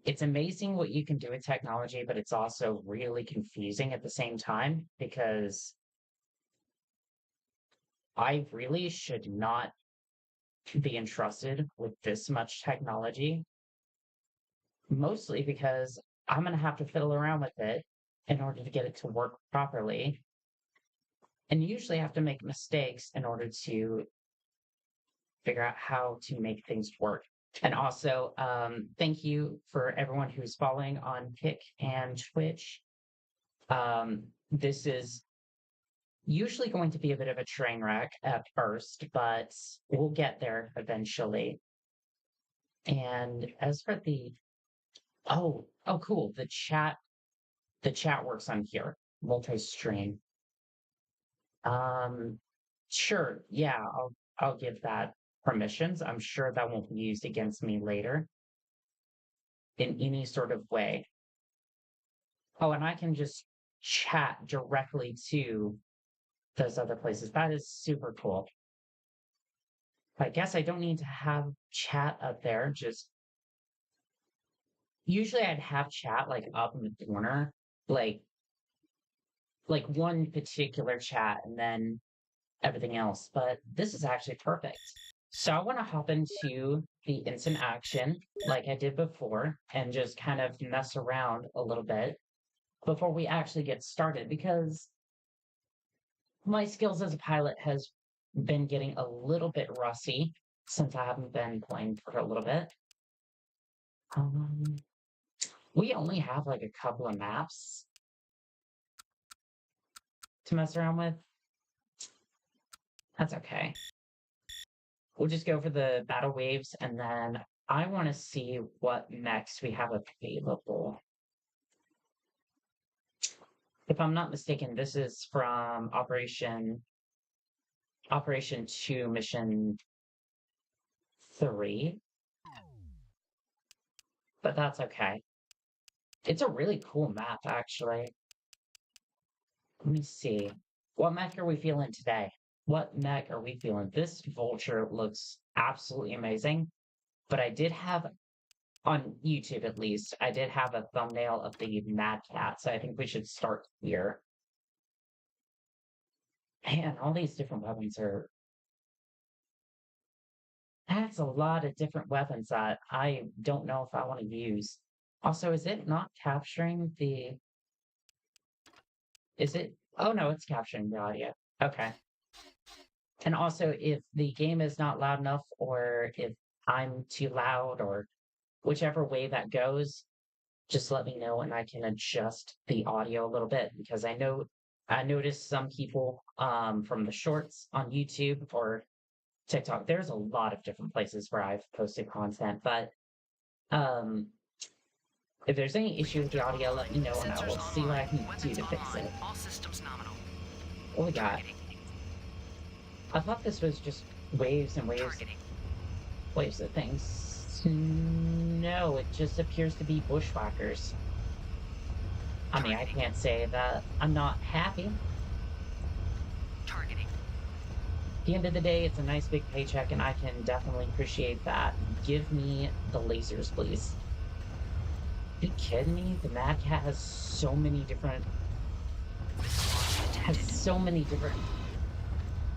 it's amazing what you can do with technology, but it's also really confusing at the same time because I really should not be entrusted with this much technology, mostly because I'm going to have to fiddle around with it in order to get it to work properly, and usually have to make mistakes in order to figure out how to make things work. And also, thank you for everyone who's following on Kick and Twitch. This is usually going to be a bit of a train wreck at first, but we'll get there eventually. And as for oh, cool. The chat works on here. Multi-stream. Um, sure. Yeah, I'll give that permissions. I'm sure that won't be used against me later in any sort of way. Oh, and I can just chat directly to those other places. That is super cool. I guess I don't need to have chat up there. Just usually I'd have chat like up in the corner, like like one particular chat and then everything else. But this is actually perfect. So I want to hop into the instant action like I did before and just kind of mess around a little bit before we actually get started because my skills as a pilot has been getting a little bit rusty since I haven't been playing for a little bit. Um, we only have like a couple of maps to mess around with. That's okay. We'll just go for the battle waves and then I want to see what mechs we have available. If I'm not mistaken, this is from Operation 2, Mission 3. But that's okay. It's a really cool map, actually. Let me see. What mech are we feeling today? What mech are we feeling? This vulture looks absolutely amazing. But I did have, on YouTube at least, I did have a thumbnail of the Mad Cat, so I think we should start here. Man, all these different weapons are... That's a lot of different weapons that I don't know if I want to use. Also, is it not capturing the... Is it... Oh, no, it's capturing the audio. Okay. And also, if the game is not loud enough, or if I'm too loud, or whichever way that goes, just let me know and I can adjust the audio a little bit because I noticed some people from the shorts on YouTube or TikTok, there's a lot of different places where I've posted content, but um if there's any issue with the audio, let me know and I will see what I can do to fix it. All systems nominal. What we got? I thought this was just waves and waves. Waves of things. No, it just appears to be bushwhackers. I mean, I can't say that I'm not happy. Targeting. At the end of the day, it's a nice big paycheck, and I can definitely appreciate that. Give me the lasers, please. Are you kidding me? The Mad Cat has so many different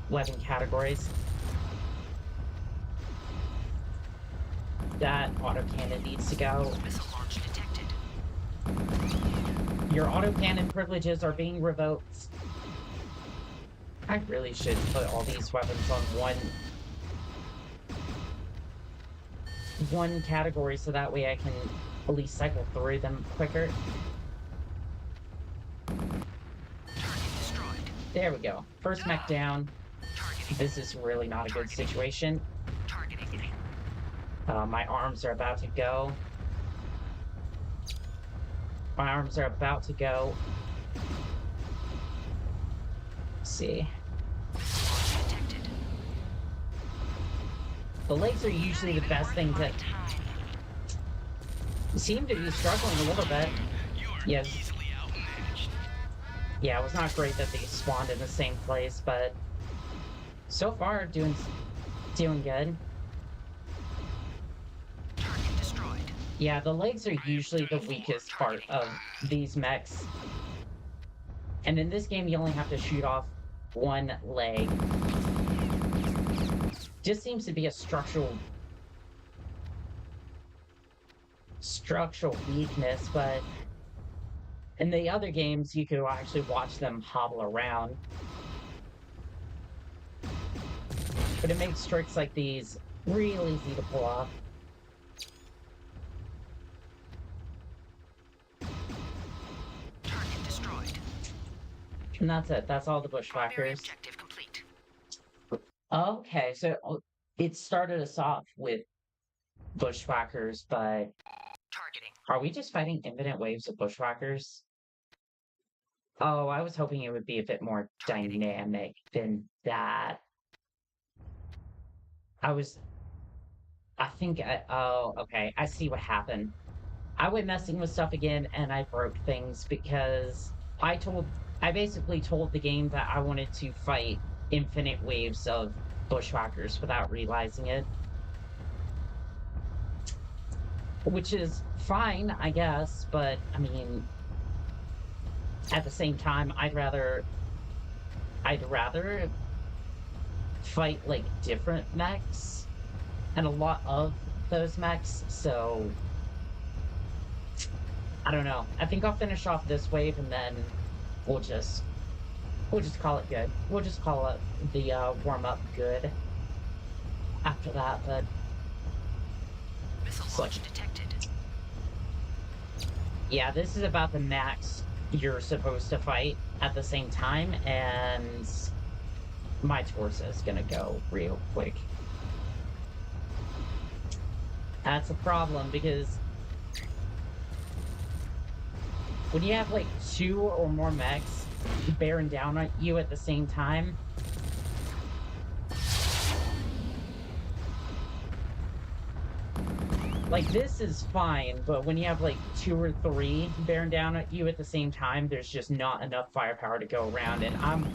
weapon categories. That autocannon needs to go. Missile launch detected. Your autocannon privileges are being revoked. I really should put all these weapons on one category so that way I can at least cycle through them quicker. Target destroyed. There we go. First mech down. This is really not a good situation. Targeting. My arms are about to go. My arms are about to go. Let's see. Detected. The legs are usually the best thing to... Seem to be struggling a little bit. Yes. Yeah, it was not great that they spawned in the same place, but so far doing good. Target destroyed. Yeah, the legs are I am usually the done for. weakest part Targeting. of these mechs. And in this game, you only have to shoot off one leg. Just seems to be a structural weakness, but in the other games, you could actually watch them hobble around. But it makes tricks like these real easy to pull off. Target destroyed. And that's it. That's all the Primary bushwhackers. objective complete. Okay, so it started us off with bushwhackers, but Targeting. are we just fighting infinite waves of bushwhackers? Oh, I was hoping it would be a bit more Targeting. dynamic than that. I was, oh, okay. I see what happened. I went messing with stuff again and I broke things because I basically told the game that I wanted to fight infinite waves of bushwhackers without realizing it. Which is fine, I guess, but I mean, at the same time, I'd rather fight like different mechs and a lot of those mechs, so I don't know. I think I'll finish off this wave and then we'll just we'll just call it good. We'll just call it the warm up good after that, but Missile it's like launch detected. yeah, this is about the max you're supposed to fight at the same time, and my torso is gonna go real quick. That's a problem because when you have like two or more mechs bearing down on you at the same time, like this is fine, but when you have like two or three bearing down at you at the same time, there's just not enough firepower to go around, and I'm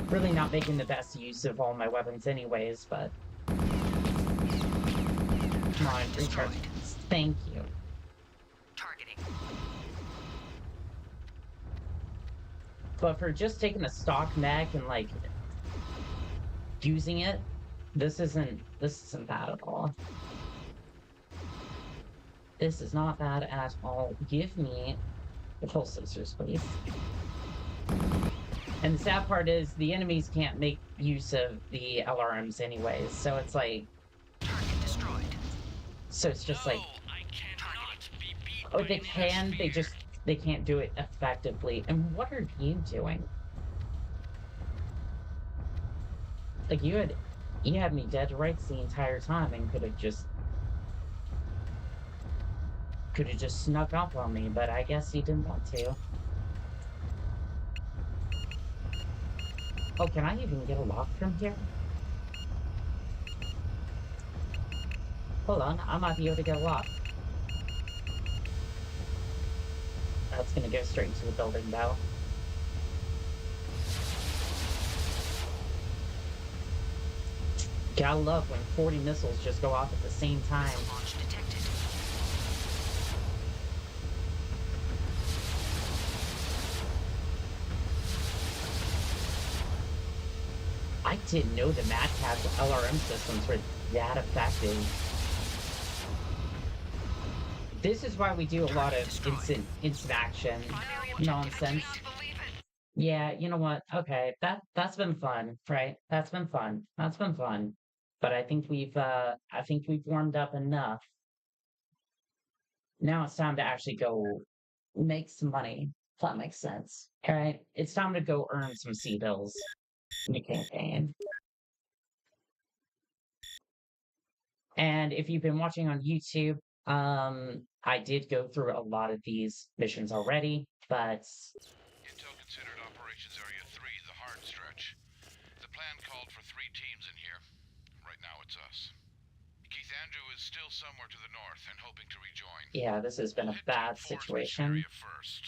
really not making the best use of all my weapons anyways, but come on, recharge. Thank you. Targeting. But for just taking a stock mech and like using it, this isn't bad at all. This is not bad at all. Give me the pull scissors, please. And the sad part is the enemies can't make use of the LRMs anyways, so it's like Target destroyed. so it's just like I cannot be beat oh by they an can, sphere. they can't do it effectively. And what are you doing? Like you had me dead to rights the entire time and could have just snuck up on me, but I guess you didn't want to. Oh, can I even get a lock from here? Hold on, I might be able to get a lock. That's gonna go straight into the building though. Gotta love when 40 missiles just go off at the same time. Missile launch detected. I didn't know the Mad Cat's LRM systems were that effective. This is why we do a lot of instant action Primary objective. nonsense. I cannot believe it. Yeah, you know what? Okay, that's been fun, right? That's been fun. That's been fun. But I think we've warmed up enough. Now it's time to actually go make some money. If that makes sense. All right, it's time to go earn some sea bills in the campaign. And if you've been watching on YouTube, I did go through a lot of these missions already, but Intel considered Operations Area 3 the hard stretch. The plan called for 3 teams in here. Right now it's us. Keith Andrew is still somewhere to the north and hoping to rejoin. yeah, this has been We'll a hit bad Team 4's mission situation. area first.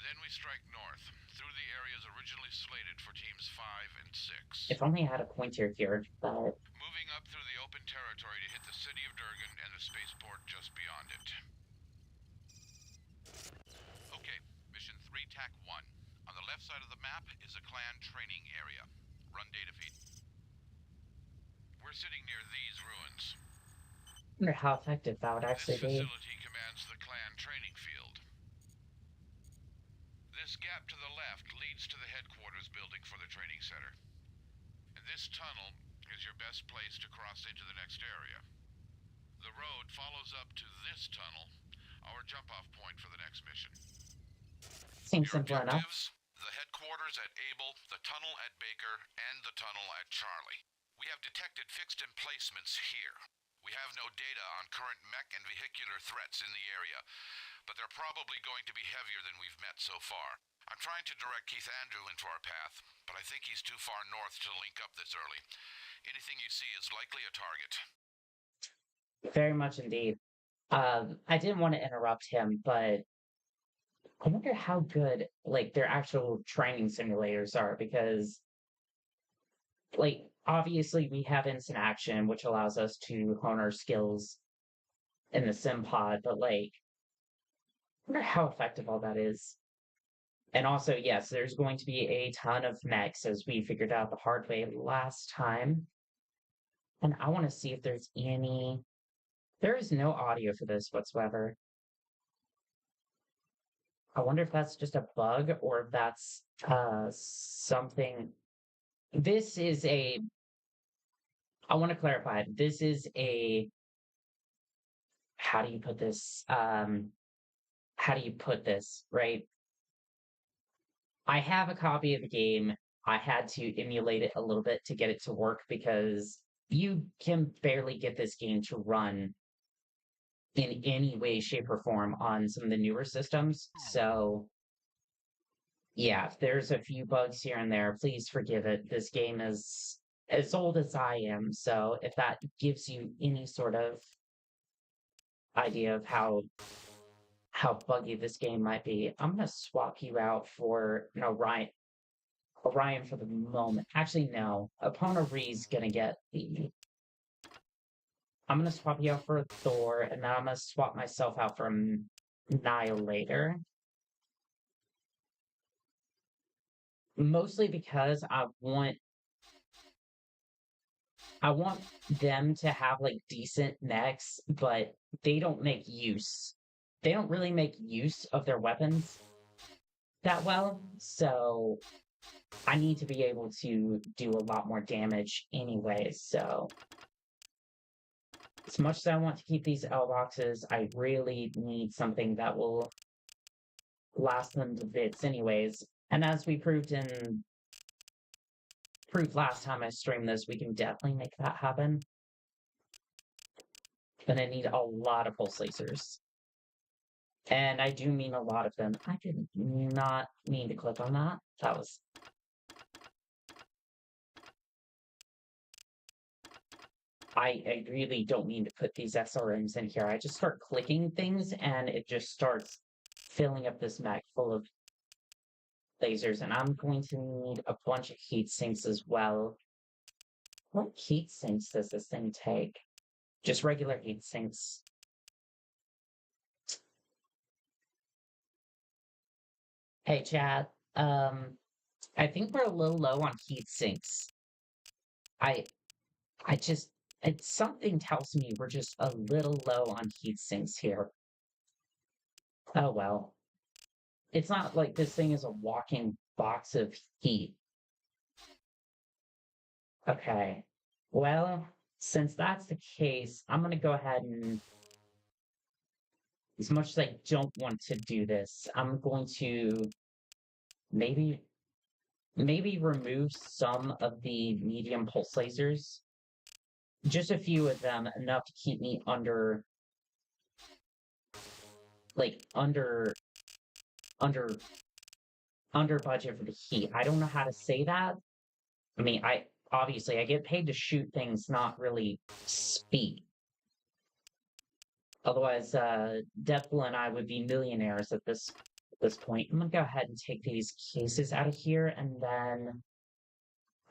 Then we strike north, through the areas originally slated for Teams 5 and 6. If only I had a pointer here, but Moving up through the open territory to hit the city of Durgan and the spaceport just beyond it. Okay, mission 3 TAC 1. On the left side of the map is a clan training area. Run data feed. We're sitting near these ruins. I wonder how effective that would This actually be. facility commands the clan training field. This gap to the left leads to the headquarters building for the training center. And this tunnel is your best place to cross into the next area. The road follows up to this tunnel, our jump-off point for the next mission. Seems Your simple enough. objectives: the headquarters at Able, the tunnel at Baker, and the tunnel at Charlie. We have detected fixed emplacements here. We have no data on current mech and vehicular threats in the area, but they're probably going to be heavier than we've met so far. I'm trying to direct Keith Andrew into our path, but I think he's too far north to link up this early. Anything you see is likely a target. Very much indeed. I didn't want to interrupt him, but I wonder how good like their actual training simulators are because like obviously we have instant action, which allows us to hone our skills in the sim pod, but like I wonder how effective all that is. And also, yes, there's going to be a ton of mechs as we figured out the hard way last time. And I want to see if there's any. There is no audio for this whatsoever. I wonder if that's just a bug or if that's something. This is a. I want to clarify. This is a. How do you put this? How do you put this, right? I have a copy of the game. I had to emulate it a little bit to get it to work because you can barely get this game to run in any way, shape, or form on some of the newer systems. So, yeah, if there's a few bugs here and there, please forgive it. This game is as old as I am. So, if that gives you any sort of idea of how buggy this game might be, I'm gonna swap you out for an Orion for the moment. Actually, no. Aponaree's gonna get the. I'm gonna swap you out for a Thor, and then I'm gonna swap myself out for a Annihilator. Mostly because I want them to have like decent mechs, but they don't make use. They don't really make use of their weapons that well, so I need to be able to do a lot more damage anyways, so as much as I want to keep these L boxes, I really need something that will last them to bits anyways. And as we proved last time I streamed this, we can definitely make that happen. But I need a lot of pulse lasers. And I do mean a lot of them. I did not mean to click on that. That was... I really don't mean to put these SRMs in here. I just start clicking things and it just starts filling up this mech full of lasers. And I'm going to need a bunch of heat sinks as well. What heat sinks does this thing take? Just regular heat sinks. Hey, chat. I think we're a little low on heat sinks. Something tells me we're just a little low on heat sinks here. Oh well. It's not like this thing is a walking box of heat. Okay. Well, since that's the case, I'm gonna go ahead and, as much as I don't want to do this, I'm going to maybe remove some of the medium pulse lasers. Just a few of them, enough to keep me under budget for the heat. I don't know how to say that. I mean, obviously I get paid to shoot things, not really speak. Otherwise, Deathpool and I would be millionaires at this point. I'm gonna go ahead and take these cases out of here, and then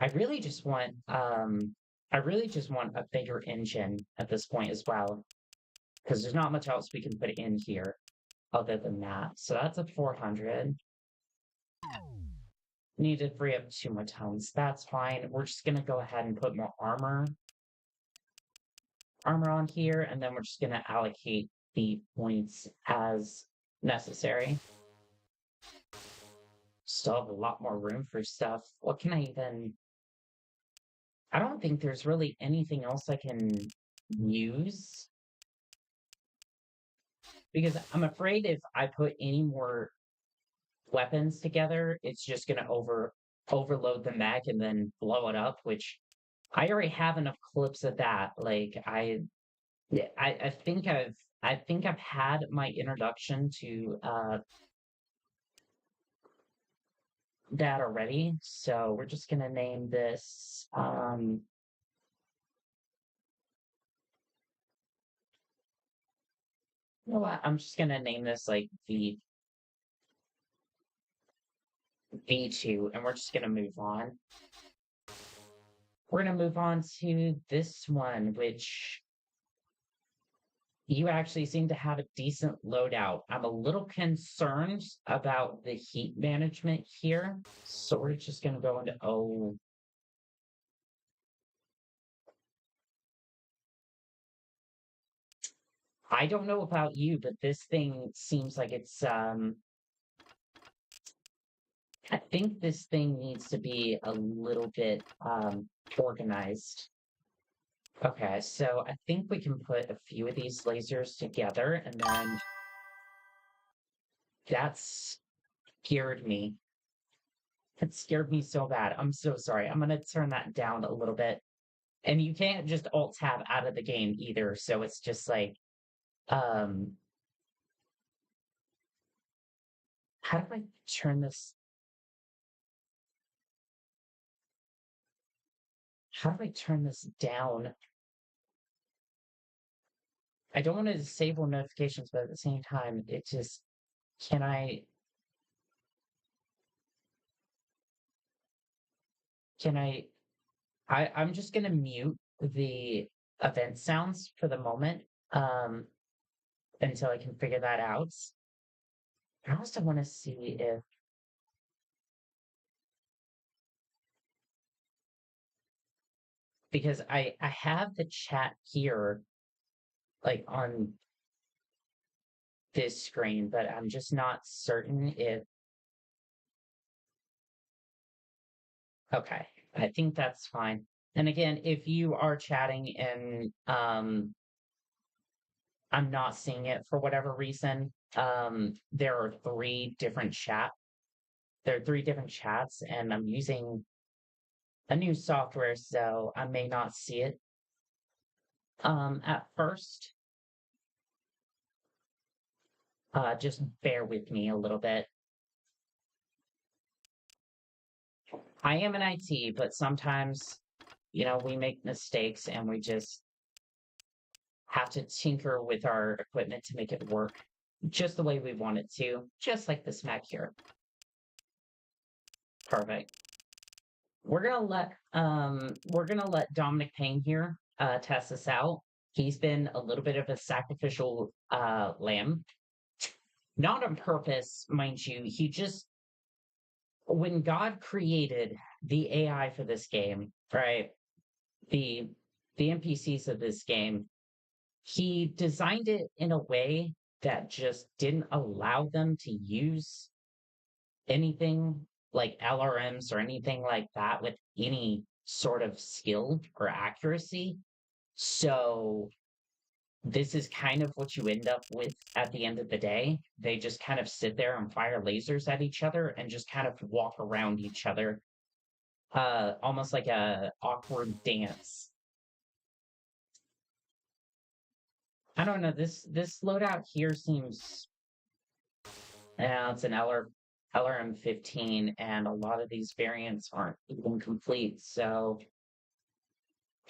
I really just want a bigger engine at this point as well. because there's not much else we can put in here other than that. So that's a 400. Need to free up 2 more tons. That's fine. We're just gonna go ahead and put more armor on here, and then we're just gonna allocate the points as necessary. Still have a lot more room for stuff. What can I even... I don't think there's really anything else I can use. Because I'm afraid if I put any more weapons together, it's just gonna overload the mech and then blow it up, which I already have enough clips of that. Like I think I've had my introduction to that already. So we're just gonna name this you know what? I'm just gonna name this like V2, and we're just gonna move on. We're gonna move on to this one, which you actually seem to have a decent loadout. I'm a little concerned about the heat management here. So we're just gonna go into I don't know about you, but this thing seems like it's I think this thing needs to be a little bit organized. Okay, so I think we can put a few of these lasers together, and then that scared me. It scared me so bad. I'm so sorry. I'm gonna turn that down a little bit. And you can't just alt tab out of the game either, so it's just like how do I turn this? How do I turn this down? I don't want to disable notifications, but at the same time, it just can I'm just gonna mute the event sounds for the moment, until I can figure that out. I also want to see if because I have the chat here like on this screen, but I'm just not certain if okay, I think that's fine. And again, if you are chatting and I'm not seeing it for whatever reason, there are there are 3 different chats, and I'm using a new software, so I may not see it at first. Just bear with me a little bit. I am in IT, but sometimes, we make mistakes and we just have to tinker with our equipment to make it work just the way we want it to, just like this Mac here. Perfect. We're gonna let Dominic Payne here test this out. He's been a little bit of a sacrificial lamb. Not on purpose, mind you. He just when God created the AI for this game, right? The NPCs of this game, he designed it in a way that just didn't allow them to use anything like LRMs or anything like that with any sort of skill or accuracy. So this is kind of what you end up with at the end of the day. They just kind of sit there and fire lasers at each other and just kind of walk around each other, almost like a awkward dance. I don't know. This loadout here seems. Yeah, it's an LRM-15, and a lot of these variants aren't even complete. So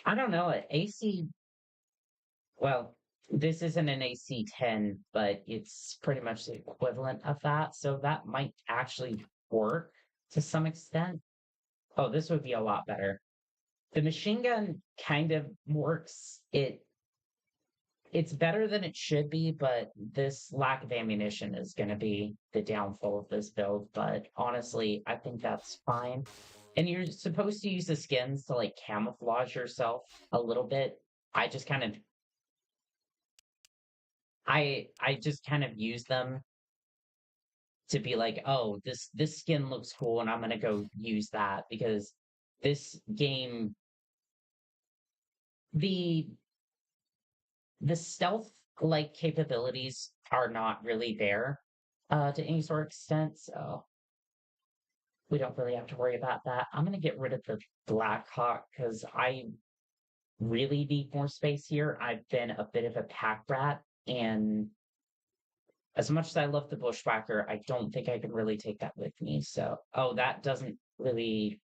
I don't know. AC. Well, this isn't an AC-10, but it's pretty much the equivalent of that. So that might actually work to some extent. Oh, this would be a lot better. The machine gun kind of works. It it's better than it should be, but this lack of ammunition is going to be the downfall of this build. But honestly, I think that's fine. And you're supposed to use the skins to like camouflage yourself a little bit. I just kind of I just kind of use them to be like, oh, this skin looks cool, and I'm gonna go use that because this game, the the stealth like capabilities are not really there to any sort of extent, so we don't really have to worry about that. I'm gonna get rid of the Blackhawk because I really need more space here. I've been a bit of a pack rat, and as much as I love the Bushwhacker, I don't think I can really take that with me. So, oh, that doesn't really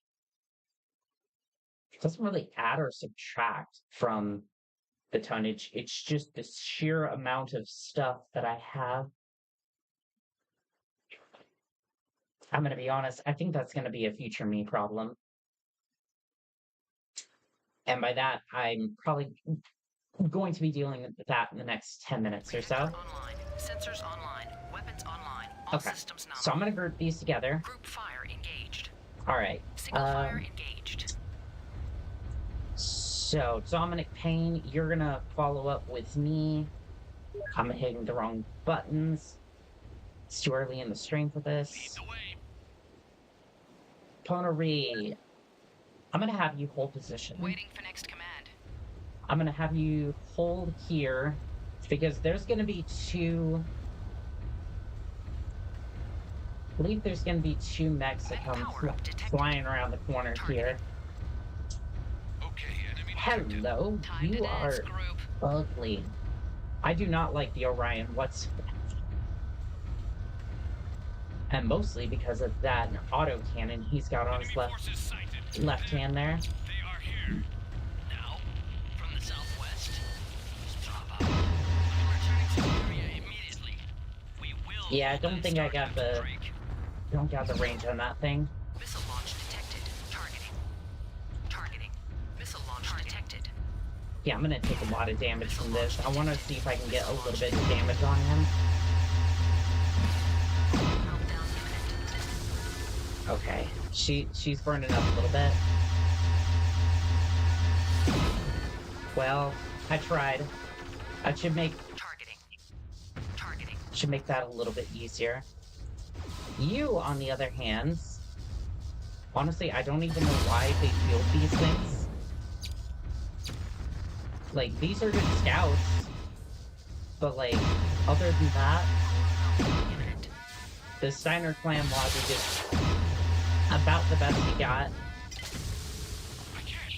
add or subtract from the tonnage. It's just the sheer amount of stuff that I have. I'm gonna be honest, I think that's gonna be a future me problem. And by that, I'm probably going to be dealing with that in the next 10 minutes or so. Online. Sensors online. Weapons online. All Okay. systems nominal. So I'm gonna group these together. Group fire engaged. All right. Single fire engaged. So Dominic Payne, you're gonna follow up with me. I'm hitting the wrong buttons. It's too early in the stream for this. Ponari, I'm gonna have you hold position. Waiting for next command. I'm gonna have you hold here because there's gonna be two. I believe there's gonna be two mechs that come flying around the corner here. Okay, enemy detected. Hello, Time you to dance, are group. ugly. I do not like the Orion whatsoever. And mostly because of that autocannon he's got on his Enemy forces sighted. left hand there. They are here. Now, from the southwest. Stop out. Returning to the area immediately. We will. Yeah, I don't think I got the range on that thing. Missile launch detected. Targeting. Targeting. Missile launch detected. Yeah, I'm gonna take a lot of damage from this. I want to see if I can get a little bit of damage on him. Meltdown imminent. Okay, she's burning up a little bit. Well, I tried. I should make Targeting. that a little bit easier. You, on the other hand, honestly, I don't even know why they build these things. Like, these are good scouts, but like, other than that, Imminent. the Steiner clan logic is about the best you got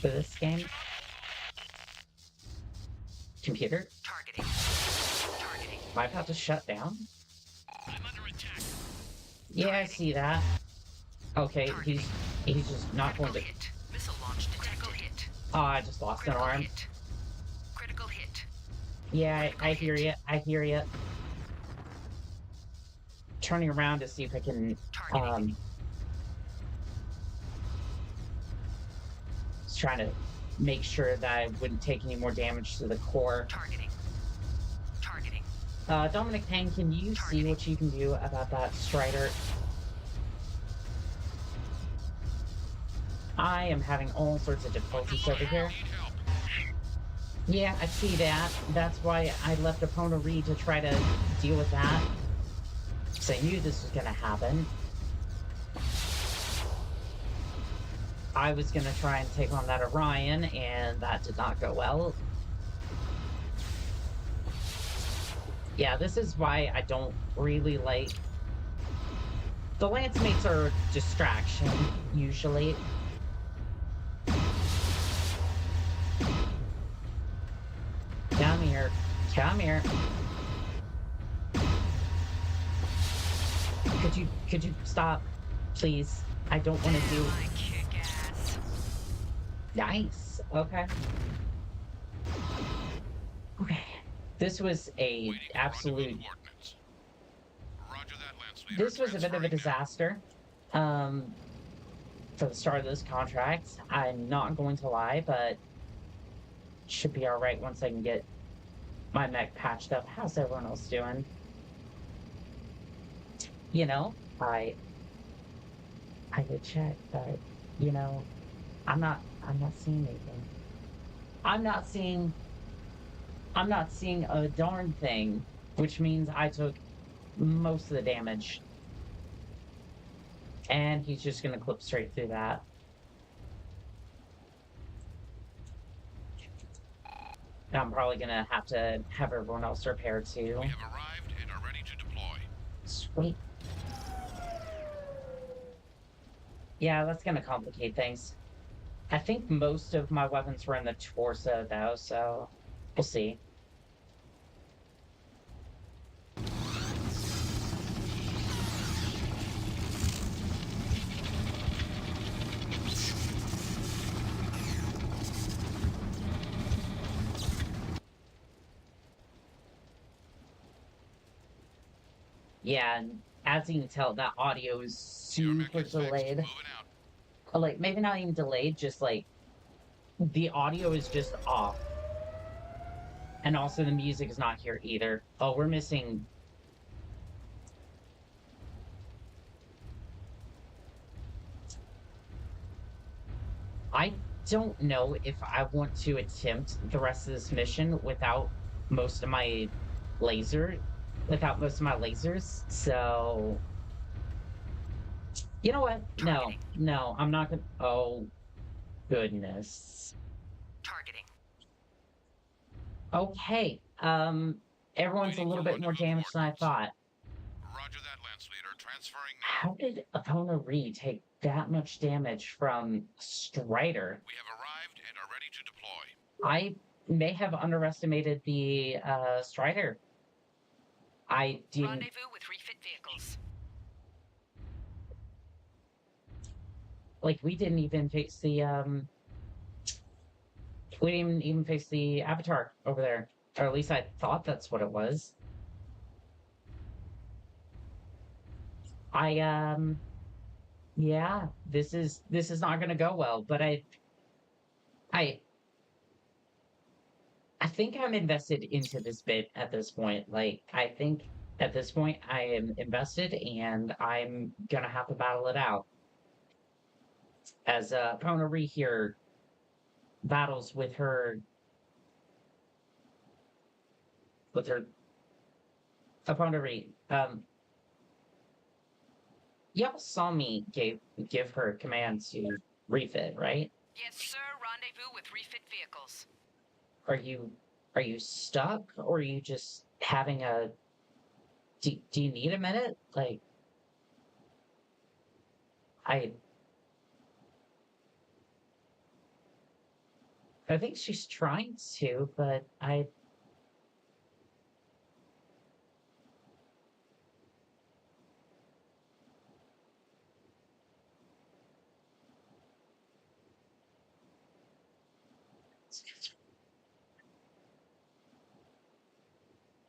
for this game. Computer, Targeting. Targeting. am I about to shut down? I'm under attack. Yeah, I see that. Okay, he's just not going to. Hit. Missile launch detected. Hit. Oh, I just lost an arm. Hit. Critical hit. Yeah, I hear you. I hear you. Turning around to see if I can Targeting. just trying to make sure that I wouldn't take any more damage to the core. Targeting. Targeting. Dominic Payne, can you see what you can do about that Strider? I am having all sorts of difficulties over here. Need help. Yeah, I see that. That's why I left Opona Reed to try to deal with that. Because I knew this was going to happen. I was going to try and take on that Orion, and that did not go well. Yeah, this is why I don't really like... The Lance Mates are a distraction, usually. Come here. Come here. Could you stop, please? I don't want to do... I kick ass. Nice. Okay. Okay. This was a Waiting for absolute... rendezvous coordinates. Roger that, Lance Leader. This was a bit of a Transferring now. disaster. For the start of this contract. I'm not going to lie, but should be alright once I can get my mech patched up. How's everyone else doing? You know, I did check, but you know, I'm not seeing anything. I'm not seeing I'm not seeing a darn thing, which means I took most of the damage. And he's just gonna clip straight through that. And I'm probably gonna have to have everyone else repair too. We have arrived and are ready to deploy. Sweet. Yeah, that's gonna complicate things. I think most of my weapons were in the torso though, so we'll see. Yeah, and as you can tell, that audio is Your mech super is fixed. delayed. Moving out. Or like maybe not even delayed, just like the audio is just off. And also the music is not here either. Oh, we're missing. I don't know if I want to attempt the rest of this mission without most of my laser, without most of my lasers. So, you know what? No, Targeting. no, I'm not gonna. Oh, goodness. Targeting. Okay. Everyone's a Waiting little for bit more rendezvous damaged than I coordinates. thought. Roger that, Lance Leader. Transferring now. How did Epona Reed take that much damage from Strider? We have arrived and are ready to deploy. I may have underestimated the Strider. I didn't. Rendezvous with refit vehicles. Like, we didn't even face the we didn't even face the Avatar over there, or at least I thought that's what it was. Yeah, this is not going to go well, but I I think I'm invested into this bit at this point. Like, I think at this point I am invested and I'm gonna have to battle it out. As Ponari here battles with her Ponari. Y'all saw me give her a command to refit, right? Yes, sir. Rendezvous with refit vehicles. Are you are you stuck or are you just having a do you need a minute? Like I I think she's trying to, but I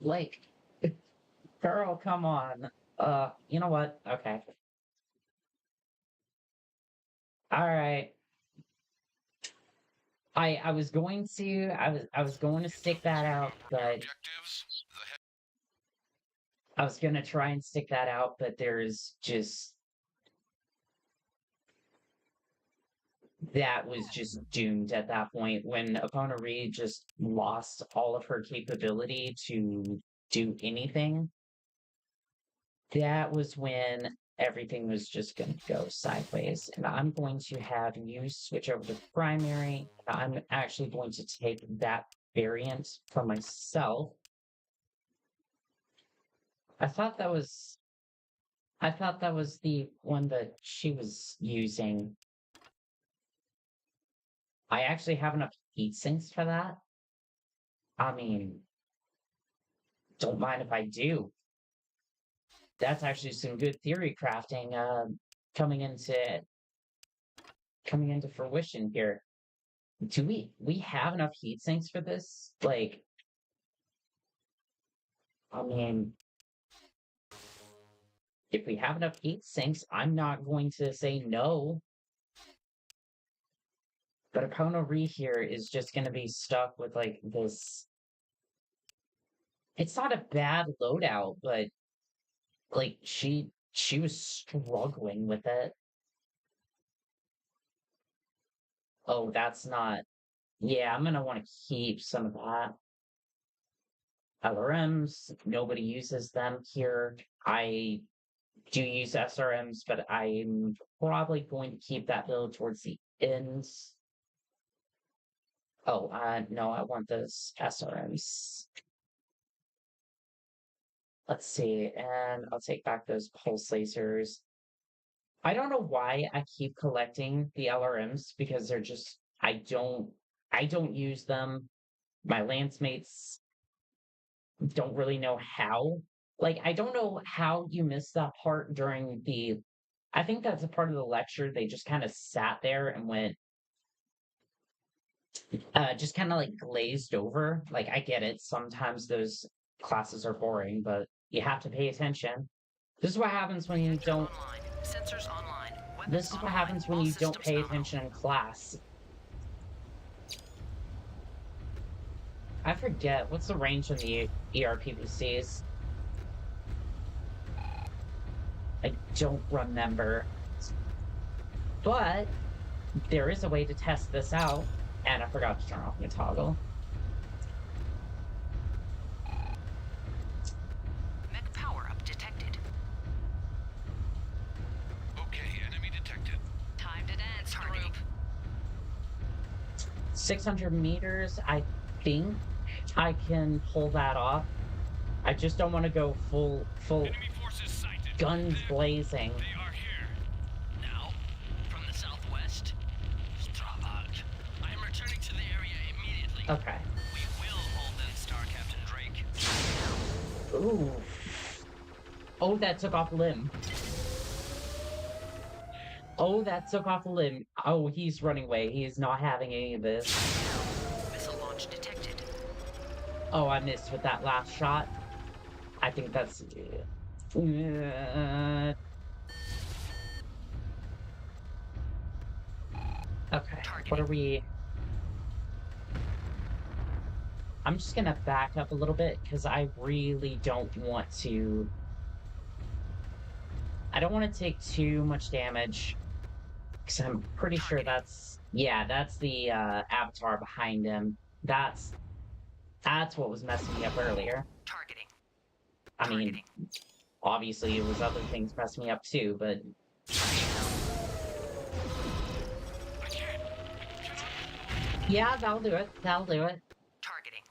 like girl, come on. You know what? Okay. All right. I was going to I was going to stick that out, Your but objectives. The head. I was gonna try and stick that out, but there's just that was just doomed at that point when Epona Reed just lost all of her capability to do anything. That was when everything was just going to go sideways. And I'm going to have you switch over to primary. I'm actually going to take that variant for myself. I thought that was the one that she was using. I actually have enough heat sinks for that. I mean, don't mind if I do. That's actually some good theory crafting coming into coming into fruition here. Do we have enough heat sinks for this? Like, I mean, if we have enough heat sinks, I'm not going to say no. But Epona Re here is just going to be stuck with like this It's not a bad loadout, but like she was struggling with it. Oh, that's not. Yeah, I'm gonna want to keep some of that. LRMs, nobody uses them here. I do use SRMs, but I'm probably going to keep that build towards the end. Oh, no, I want those SRMs. Let's see, and I'll take back those pulse lasers. I don't know why I keep collecting the LRMs because they're just I don't use them. My lance mates don't really know how. Like I don't know how you missed that part during the I think that's a part of the lecture. They just kind of sat there and went just kind of like glazed over. Like I get it. Sometimes those classes are boring, but you have to pay attention. This is what happens when you Reactor don't online. Sensors online. Weapons this is what online. happens when All you don't systems pay nominal. attention in class. I forget what's the range in the ERPPCs. I don't remember. But there is a way to test this out, and I forgot to turn off my toggle. Mech power-up detected. Okay, enemy detected. Time to dance, group. 600 meters, I think I can pull that off. I just don't want to go full Enemy forces sighted. guns blazing. They are here. Now, from the southwest. Strabag. I am returning to the area immediately. Okay. We will hold them, Star Captain Drake. Ooh. Oh, that took off a limb. Oh, that took off a limb. Oh, he's running away. He is not having any of this. Missile launch detected. Oh, I missed with that last shot. I think that's... Okay, what are we... I'm just gonna back up a little bit, because I really don't want to... I don't want to take too much damage, because I'm pretty sure that's... Yeah, that's the avatar behind him. That's what was messing me up earlier. Targeting. I mean, obviously it was other things messing me up too, but... Yeah, that'll do it. That'll do it. Targeting.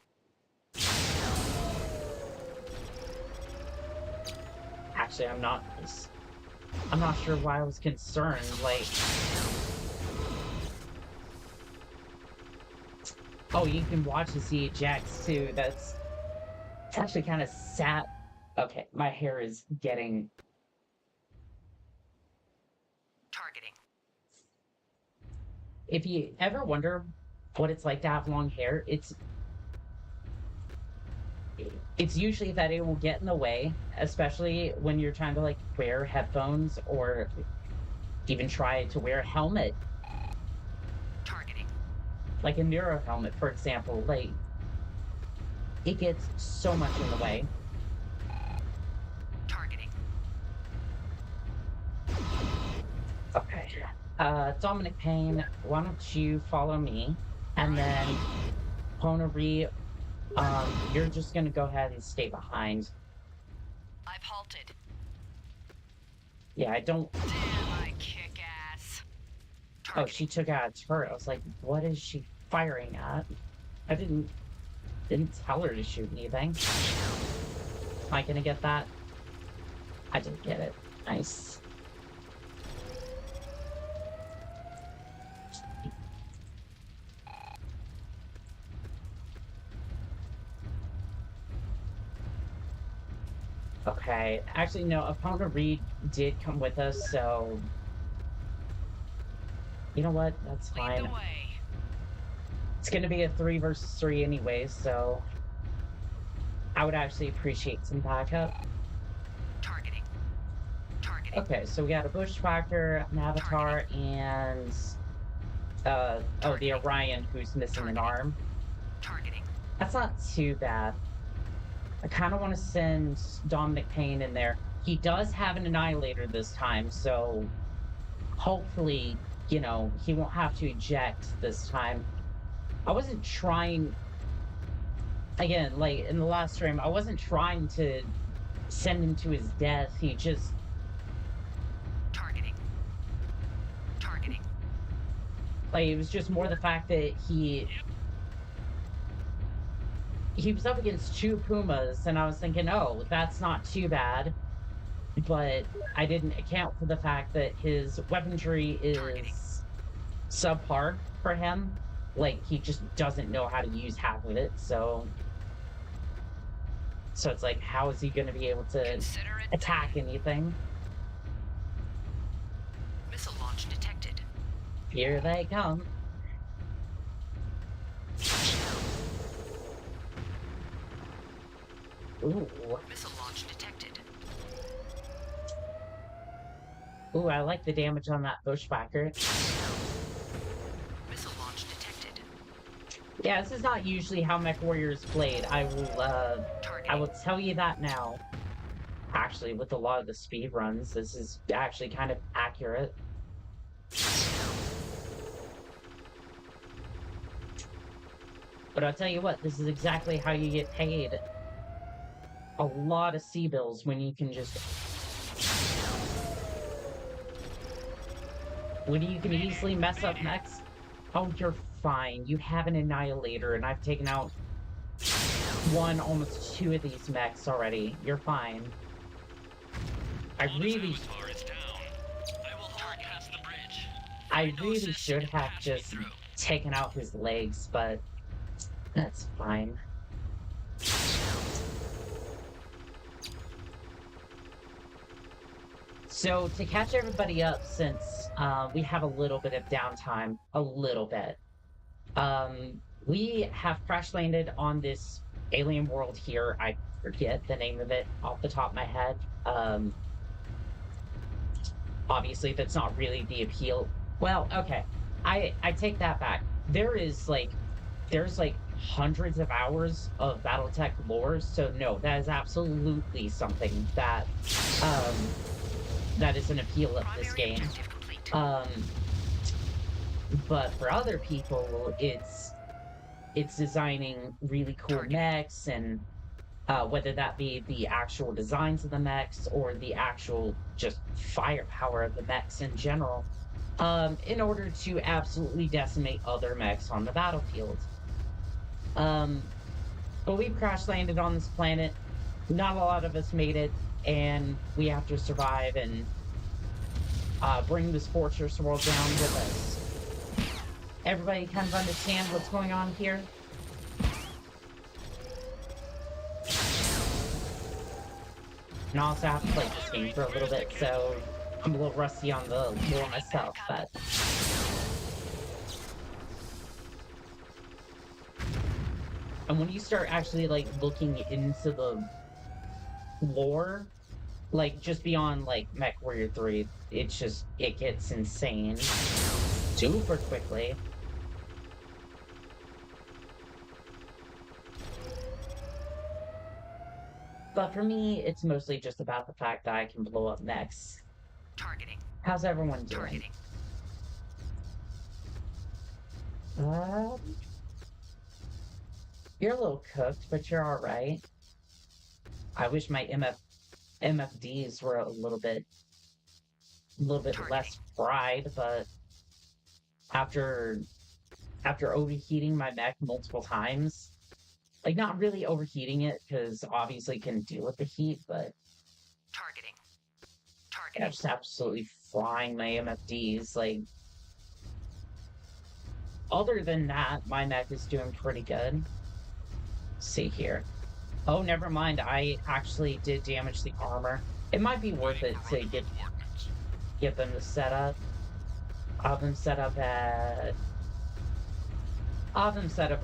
Actually, I'm not sure why I was concerned, like... Oh, you can watch the sea ejects too, that's actually kind of sad. Okay, my hair is getting... Targeting. If you ever wonder what it's like to have long hair, it's usually that it will get in the way, especially when you're trying to like wear headphones or even try to wear a helmet. Targeting. Like a neuro helmet, for example, like it gets so much in the way. Targeting. Okay. Dominic Payne, why don't you follow me? And then Ponari, you're just gonna go ahead and stay behind. I've halted. Yeah, I don't... Damn, I kick ass. Oh, she took out a turret. I was like, what is she firing at? I didn't tell her to shoot anything. Am I gonna get that? I didn't get it. Nice. Okay. Actually, no, Opponent Reed did come with us, so... You know what? That's Lead fine. the way. It's gonna be a 3 versus 3 anyways, so... I would actually appreciate some backup. Targeting. Targeting. Okay, so we got a Bushwhacker, an Avatar, and... oh, the Orion, who's missing an arm. Targeting. That's not too bad. I kind of want to send Dominic Payne in there. He does have an Annihilator this time, so hopefully, he won't have to eject this time. I wasn't trying, again, like in the last stream, I wasn't trying to send him to his death. He just, Targeting. Targeting. like, it was just more the fact that he was up against two Pumas, and I was thinking, oh, that's not too bad. But I didn't account for the fact that his weaponry is subpar for him. Like, he just doesn't know how to use half of it, so it's like, how is he going to be able to Consider it attack done. anything? Missile launch detected. Here they come. Ooh. Missile launch detected. Ooh, I like the damage on that bushwhacker. Missile launch detected. Yeah, this is not usually how Mechwarrior is played. I will Targeting. tell you that now. Actually, with a lot of the speed runs, this is actually kind of accurate. But I'll tell you what, this is exactly how you get paid a lot of C-bills when you can just... When you can easily mess up mechs. Oh, you're fine. You have an Annihilator, and I've taken out one, almost two of these mechs already. You're fine. I really should have just taken out his legs, but that's fine. So, to catch everybody up, since we have a little bit of downtime, we have crash landed on this alien world here. I forget the name of it off the top of my head. Obviously, that's not really the appeal. Well, okay, I take that back. There's like hundreds of hours of BattleTech lore, so no, that is absolutely something that that is an appeal of this Primary game. objective complete. But for other people, it's designing really cool Target. mechs, and whether that be the actual designs of the mechs or the actual just firepower of the mechs in general, in order to absolutely decimate other mechs on the battlefield. But we've crash landed on this planet. Not a lot of us made it, and we have to survive and bring this fortress world down with us. Everybody kind of understand what's going on here? And I also have to play this game for a little bit, so I'm a little rusty on the lore myself, but... And when you start actually, like, looking into the lore, like, just beyond, like, Mechwarrior 3, it gets insane super quickly. But for me, it's mostly just about the fact that I can blow up mechs. Targeting. How's everyone doing? Targeting. You're a little cooked, but you're alright. I wish my MFDs were a little bit less fried, but after overheating my mech multiple times, like, not really overheating it, because obviously it can deal with the heat, but Targeting. yeah, Targeting. just absolutely frying my MFDs. Like, other than that, my mech is doing pretty good. Let's see here. Oh, never mind. I actually did damage the armor. It might be worth it to get them to set up. I'll have them set up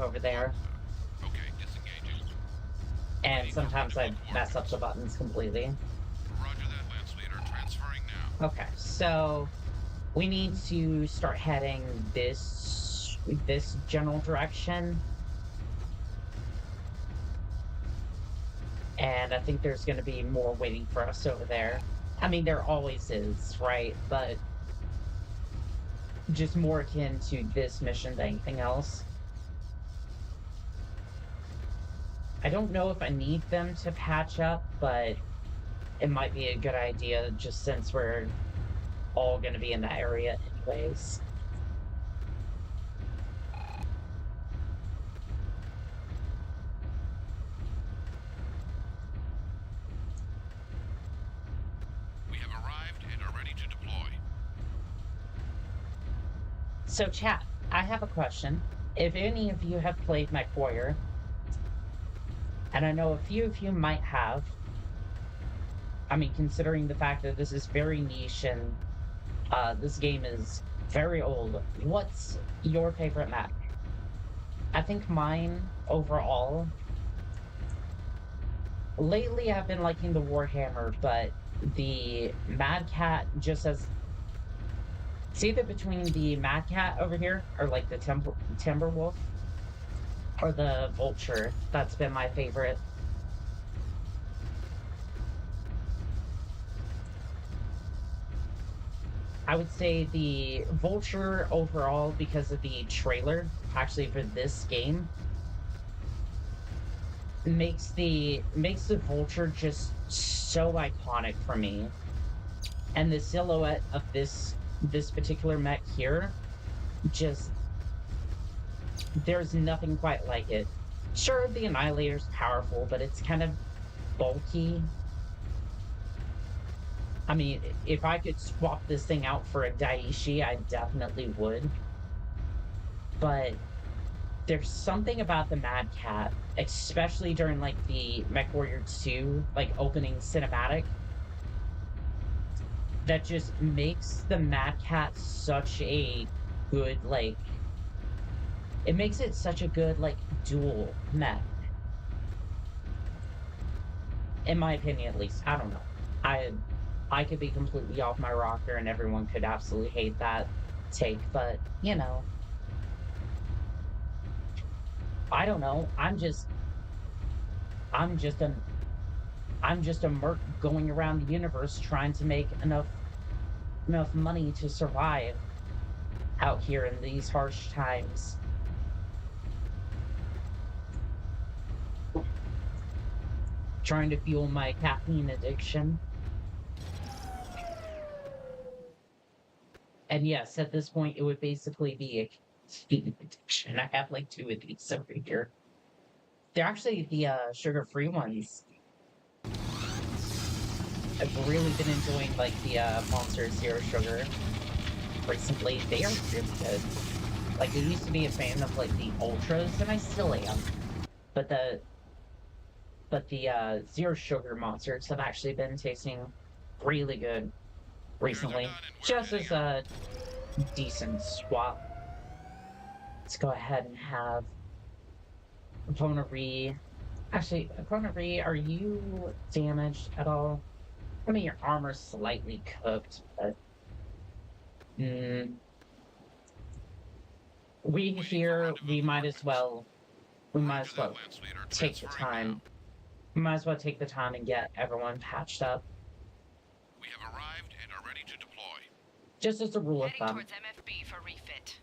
over there. Okay, disengaging. And sometimes I mess up the buttons completely. Roger that, Lance Leader. Transferring now. Okay, so we need to start heading this general direction. And I think there's going to be more waiting for us over there. I mean, there always is, right? But just more akin to this mission than anything else. I don't know if I need them to patch up, but it might be a good idea just since we're all going to be in that area anyways. We have arrived and are ready to deploy. So, chat, I have a question. If any of you have played Mechwarrior, and I know a few of you might have, I mean, considering the fact that this is very niche and this game is very old, what's your favorite map? I think mine overall. Lately, I've been liking the Warhammer, but the Mad Cat just as. It's either between the Mad Cat over here, or like the Timberwolf, or the Vulture. That's been my favorite. I would say the Vulture overall because of the trailer, actually for this game, makes the Vulture just so iconic for me. And the silhouette of this particular mech here, just there's nothing quite like it. Sure, the Annihilator's powerful, but it's kind of bulky. I mean, if I could swap this thing out for a Daiichi, I definitely would. But there's something about the Mad Cat, especially during like the Mechwarrior 2 like opening cinematic, that just makes the Mad Cat such a good like. It makes it such a good like dual mech. In my opinion, at least. I don't know. I could be completely off my rocker and everyone could absolutely hate that take, but you know. I don't know. I'm just a merc going around the universe trying to make enough money to survive out here in these harsh times. Trying to fuel my caffeine addiction. And yes, at this point, it would basically be a caffeine addiction. I have like 2 of these over here. They're actually the sugar-free ones. I've really been enjoying like the Monster Zero Sugar recently. They are really good. Like, I used to be a fan of like the Ultras, and I still am. But the Zero Sugar Monsters have actually been tasting really good recently. Just as a decent swap. Let's go ahead and have Vonnerie. Actually, Vonnerie, are you damaged at all? I mean, your armor's slightly cooked, but we here we might as well take the time. We might as well take the time and get everyone patched up. We have arrived and are ready to deploy. Just as a rule of Heading thumb. towards MFB for refit.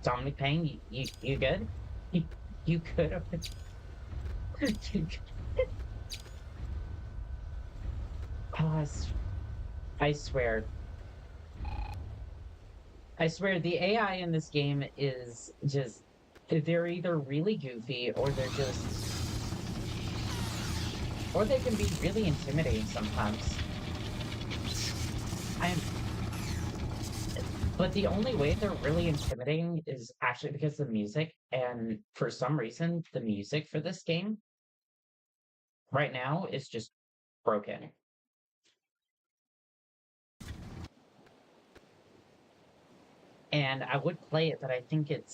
Dominic Payne, you good? You could have been. Oh, I swear. I swear the AI in this game is just they're either really goofy or they're just or they can be really intimidating sometimes. But the only way they're really intimidating is actually because of the music, and for some reason, the music for this game right now is just broken. And I would play it, but I think it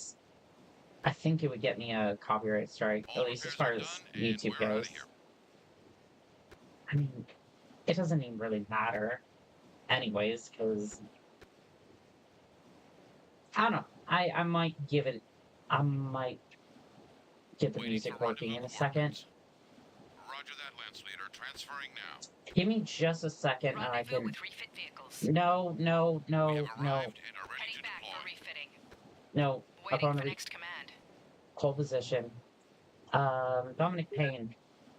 would get me a copyright strike, at least as far as YouTube goes. I mean, it doesn't even really matter anyways, because I don't know. I might give it. I might get the Waiting music for working in a rendezvous second. coordinates. Roger that, Lance Leader. Transferring now. Give me just a second and I Rendezvous can... with refit vehicles. No, no, We no, have no, arrived and are ready Heading to back deploy. for refitting. no. Up Waiting on for the next command. hold position. Dominic Payne,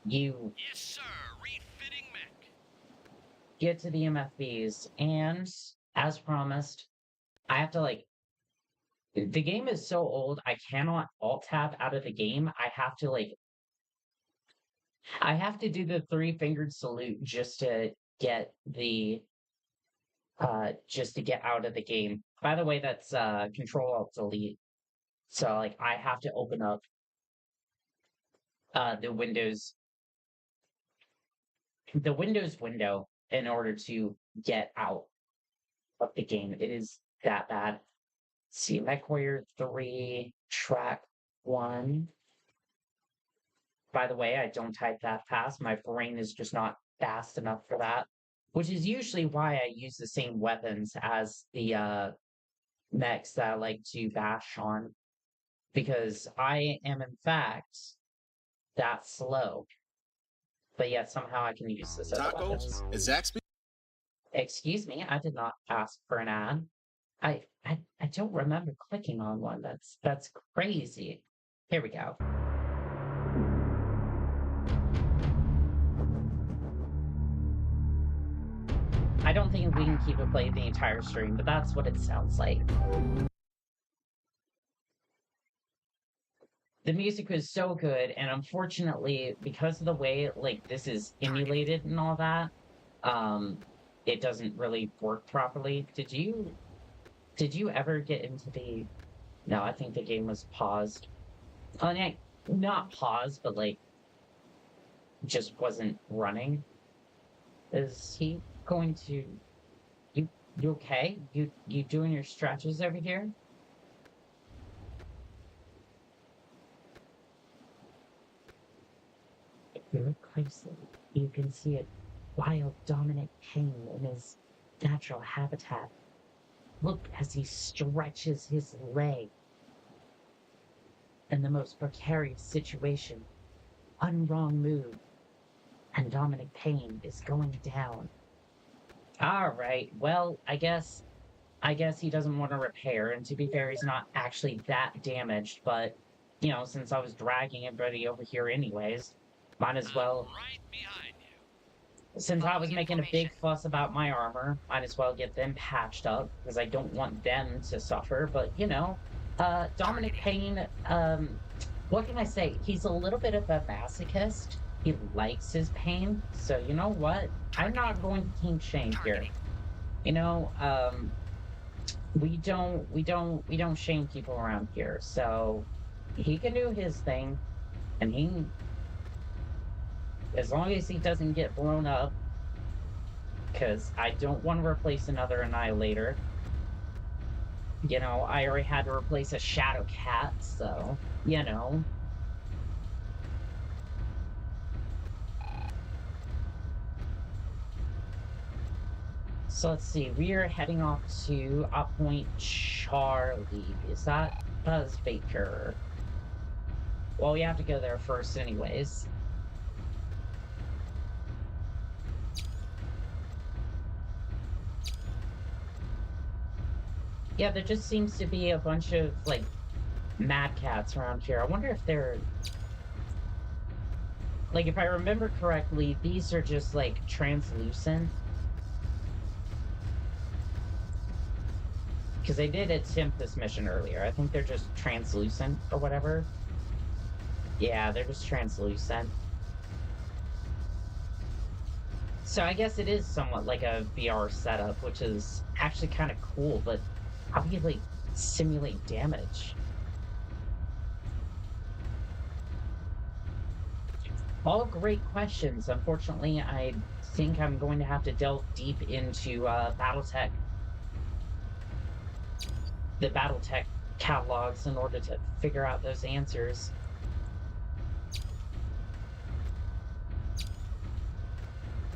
you Yes, sir. Refitting mech. get to the MFBs, and as promised, I have to like... The game is so old, I cannot alt-tab out of the game. I have to do the three-fingered salute just to get the just to get out of the game. By the way, that's Control Alt Delete. So like I have to open up the Windows window in order to get out of the game. It is that bad. Let's see, Mechwarrior 3, track 1. By the way, I don't type that fast. My brain is just not fast enough for that, which is usually why I use the same weapons as the mechs that I like to bash on, because I am, in fact, that slow. But yet somehow I can use this as weapons. Is Zach speaking? Excuse me, I did not ask for an ad. I don't remember clicking on one. That's crazy. Here we go. I don't think we can keep it playing the entire stream, but that's what it sounds like. The music was so good, and unfortunately, because of the way like this is emulated and all that, it doesn't really work properly. Did you ever get into the... No, I think the game was paused. Not paused, but like just wasn't running. Is he going to... You okay? You doing your stretches over here? If you look closely, you can see a wild dominant Payne in his natural habitat. Look as he stretches his leg. In the most precarious situation, one wrong move, and Dominic Payne is going down. All right, well, I guess he doesn't want to repair, and to be fair, he's not actually that damaged, but, you know, since I was dragging everybody over here anyways, might as well... Right behind you. Since I was Following making a big information. fuss about my armor, might as well get them patched up, because I don't want them to suffer, but, you know, Dominic Payne, what can I say? He's a little bit of a masochist. He likes his pain, so you know what? I'm not going to kink shame here. Targeting. You know, we don't shame people around here, so he can do his thing, and as long as he doesn't get blown up, because I don't want to replace another Annihilator. You know, I already had to replace a Shadow Cat, so, you know. So let's see, we are heading off to Point Charlie. Is that Buzzbaker? Well, we have to go there first anyways. Yeah, there just seems to be a bunch of, like, mad cats around here. I wonder if they're... Like, if I remember correctly, these are just, like, translucent. Because they did attempt this mission earlier. I think they're just translucent or whatever. Yeah, they're just translucent. So I guess it is somewhat like a VR setup, which is actually kind of cool, but how do you, like, simulate damage? All great questions. Unfortunately, I think I'm going to have to delve deep into BattleTech. The BattleTech catalogs in order to figure out those answers.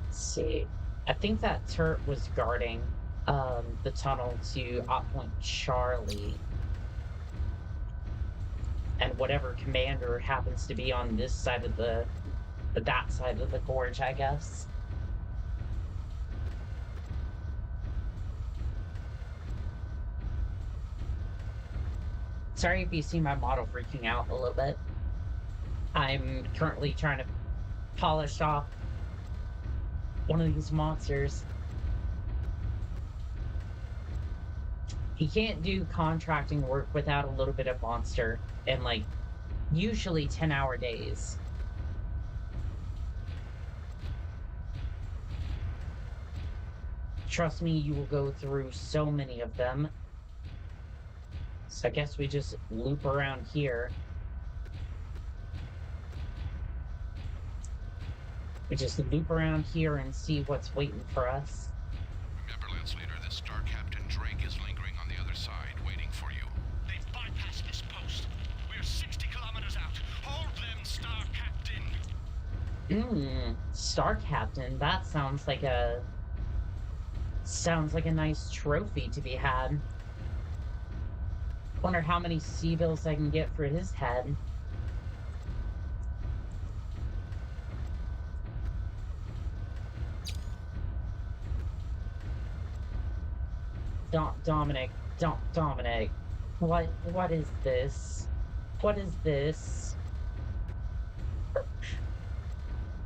Let's see. I think that turret was guarding the tunnel to Point Charlie. And whatever commander happens to be on this side of that side of the gorge, I guess. Sorry if you see my model freaking out a little bit. I'm currently trying to polish off one of these monsters. He can't do contracting work without a little bit of monster, and like usually 10-hour days. Trust me, you will go through so many of them. So I guess we just loop around here. We just loop around here and see what's waiting for us. Remember, Lance Leader, this Star Captain Drake is lingering on the other side, waiting for you. They've bypassed this post. We're 60 kilometers out. Hold them, Star Captain. Star Captain. That sounds like a nice trophy to be had. Wonder how many C-bills I can get for his head. Dominic. What is this? What is this?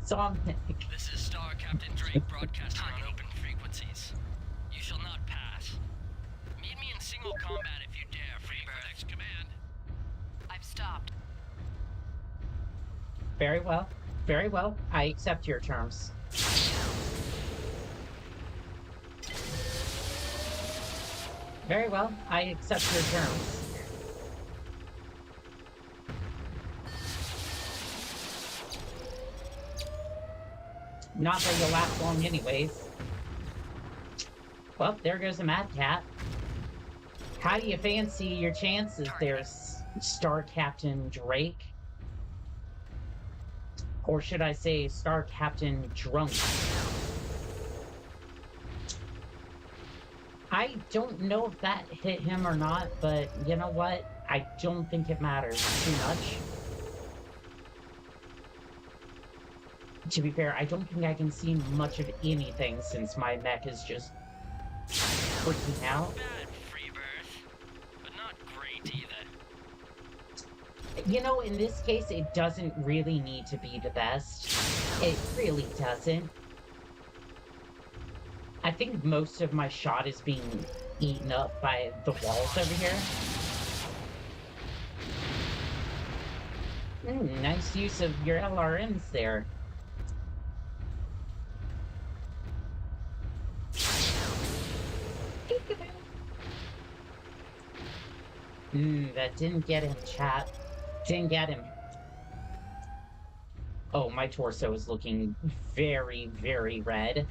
Dominic. This is Star Captain Drake broadcasting on open frequencies. You shall not pass. Meet me in single combat if you dare, Freebird. Next command. I've stopped. Very well. Very well. I accept your terms. Very well. I accept your terms. Not that you'll last long anyways. Well, there goes a Mad Cat. How do you fancy your chances there, Star Captain Drake? Or should I say Star Captain Drunk? I don't know if that hit him or not, but you know what? I don't think it matters too much. To be fair, I don't think I can see much of anything since my mech is just freaking out. Bad Freebird, but not great either. You know, in this case, it doesn't really need to be the best. It really doesn't. I think most of my shot is being eaten up by the walls over here. Nice use of your LRMs there. That didn't get him, chat. Didn't get him. Oh, my torso is looking very, very red.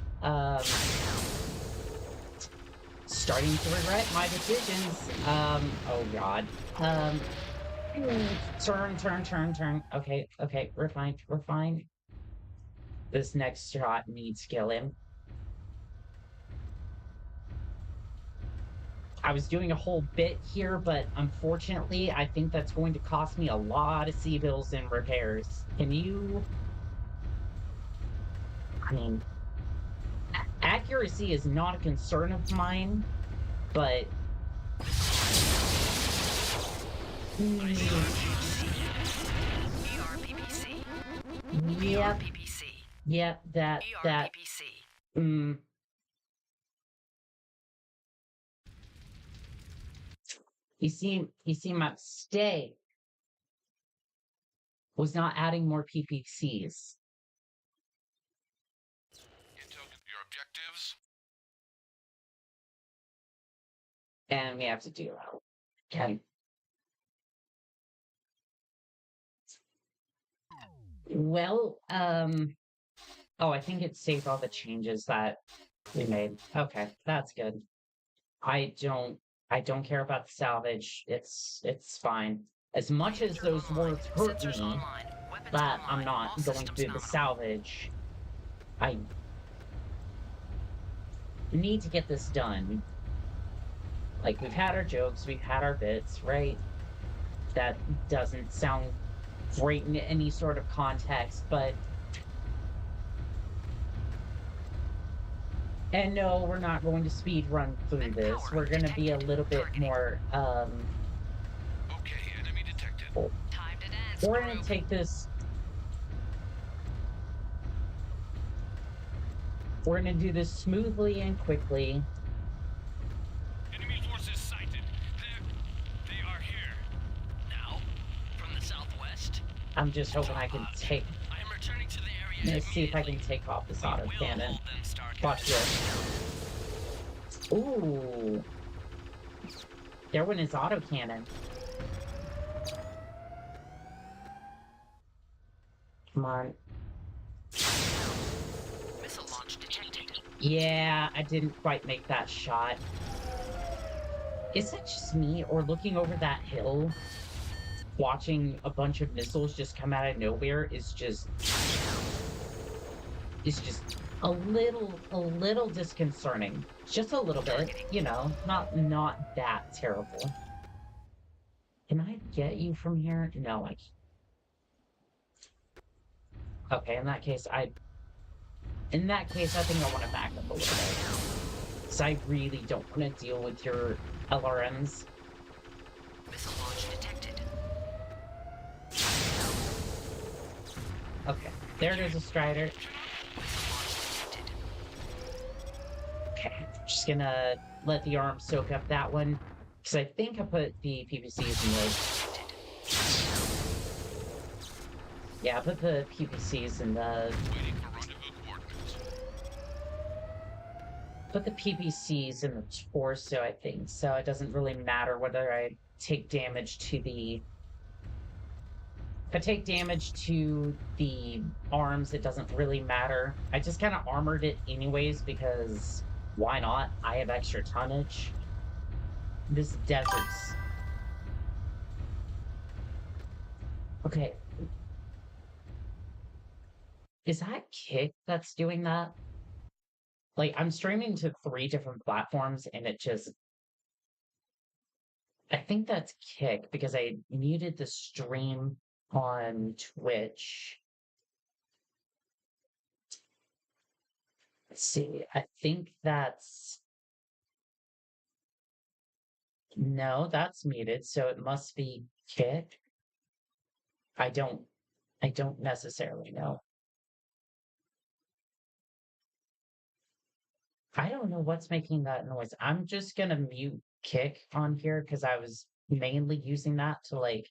Starting to regret my decisions. Oh god. Turn. Okay, we're fine. This next shot needs killing. I was doing a whole bit here, but unfortunately, I think that's going to cost me a lot of C-bills and repairs. Can you... I mean... Accuracy is not a concern of mine, but... ERPPC. Yep. ERPPC. Yep, that... ERPPC. You see, my mistake was not adding more PPCs. Intel, your objectives? And we have to do that. Okay. Well, oh, I think it saved all the changes that we made. Okay, that's good. I don't care about the salvage. It's fine. As much as those words hurt me, that I'm not going to do the salvage. I need to get this done. Like, we've had our jokes, we've had our bits, right? That doesn't sound great in any sort of context, but... And no, we're not going to speed run through this. We're going to be a little bit more, Okay, enemy detected. Time to dance, we're going group. to take this... We're going to do this smoothly and quickly. Enemy forces sighted. They are here. Now, from the southwest. I'm just hoping I can take... I am returning to the area. Let's see if I can immediately. take off this We auto will cannon. hold them, Starcast. Watch this. Ooh. There went his auto cannon. Come on. Missile launch detected. Yeah, I didn't quite make that shot. Is that just me, or looking over that hill, watching a bunch of missiles just come out of nowhere is just a little disconcerting. Just a little bit, you know, not that terrible. Can I get you from here? No, I can't. Okay, in that case, I think I want to back up a little bit. Because I really don't want to deal with your LRMs. Missile launch detected. Okay, there goes a Strider. Missile launch detected. Okay, just gonna let the arm soak up that one. Because I think I put the PPCs in the... Yeah, I put the PPCs in the... Waiting for rendezvous coordinates. Put the PPCs in the torso, I think. So it doesn't really matter whether I take damage to the... If I take damage to the arms, it doesn't really matter. I just kind of armored it anyways because why not? I have extra tonnage. This desert's... Okay. Is that Kick that's doing that? Like, I'm streaming to 3 different platforms and it just... I think that's Kick because I muted the stream on Twitch. Let's see. I think that's... No, that's muted, so it must be Kick. I don't necessarily know. I don't know what's making that noise. I'm just gonna mute Kick on here because I was mainly using that to like...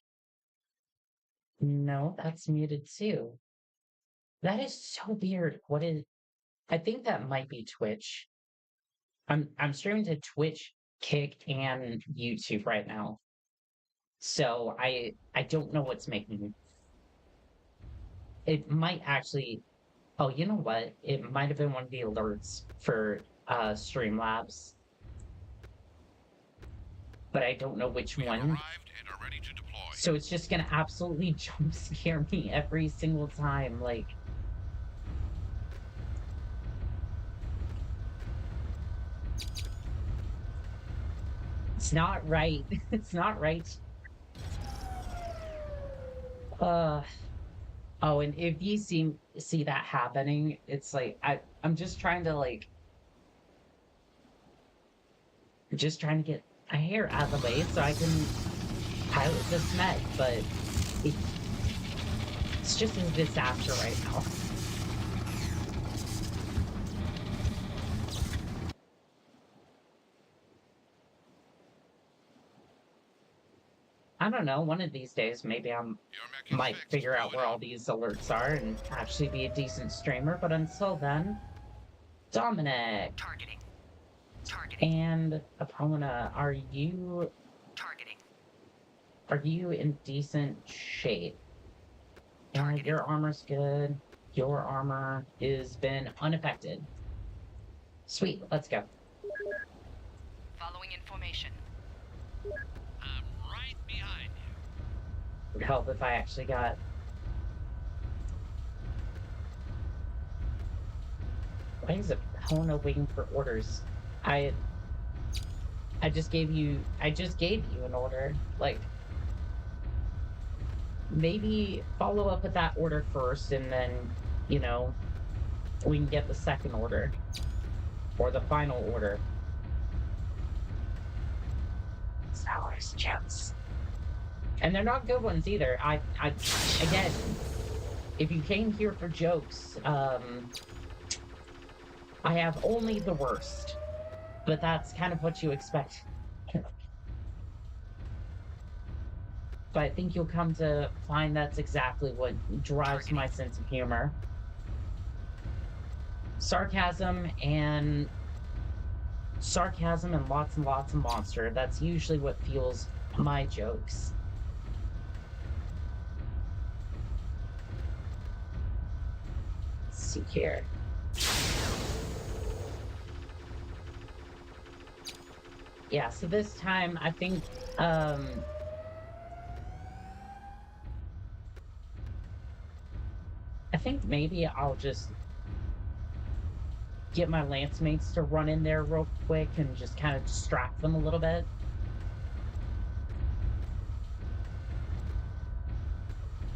No, that's muted too. That is so weird. What is... I think that might be Twitch. I'm streaming to Twitch, Kick, and YouTube right now. So I don't know what's making... It might actually... Oh, you know what? It might have been one of the alerts for Streamlabs. But I don't know which We have one. arrived and are ready to deploy. So it's just gonna absolutely jump scare me every single time, like... It's not right. It's not right. Oh, and if you see that happening, it's like I'm just trying to like... Just trying to get a hair out of the way so I can pilot this mech, but it's just a disaster right now. I don't know, one of these days maybe I Your mech is might fixed. figure out Blow it where all up. these alerts are and actually be a decent streamer, but until then, Dominic Targeting. Targeting. and Apona, are you Targeting. in decent shape? Yeah, Targeting. your armor's good. Your armor is been unaffected. Sweet, let's go. Following information. I'm right behind you. Would help if I actually got... Why is Apona waiting for orders? I just gave you an order. Like, maybe follow up with that order first, and then, you know, we can get the second order or the final order. Sours jokes. And they're not good ones either. Again, if you came here for jokes, I have only the worst, but that's kind of what you expect. But I think you'll come to find that's exactly what drives my sense of humor. Sarcasm and lots and lots of monster. That's usually what fuels my jokes. Let's see here. Yeah, so this time I think maybe I'll just get my lance mates to run in there real quick and just kind of distract them a little bit.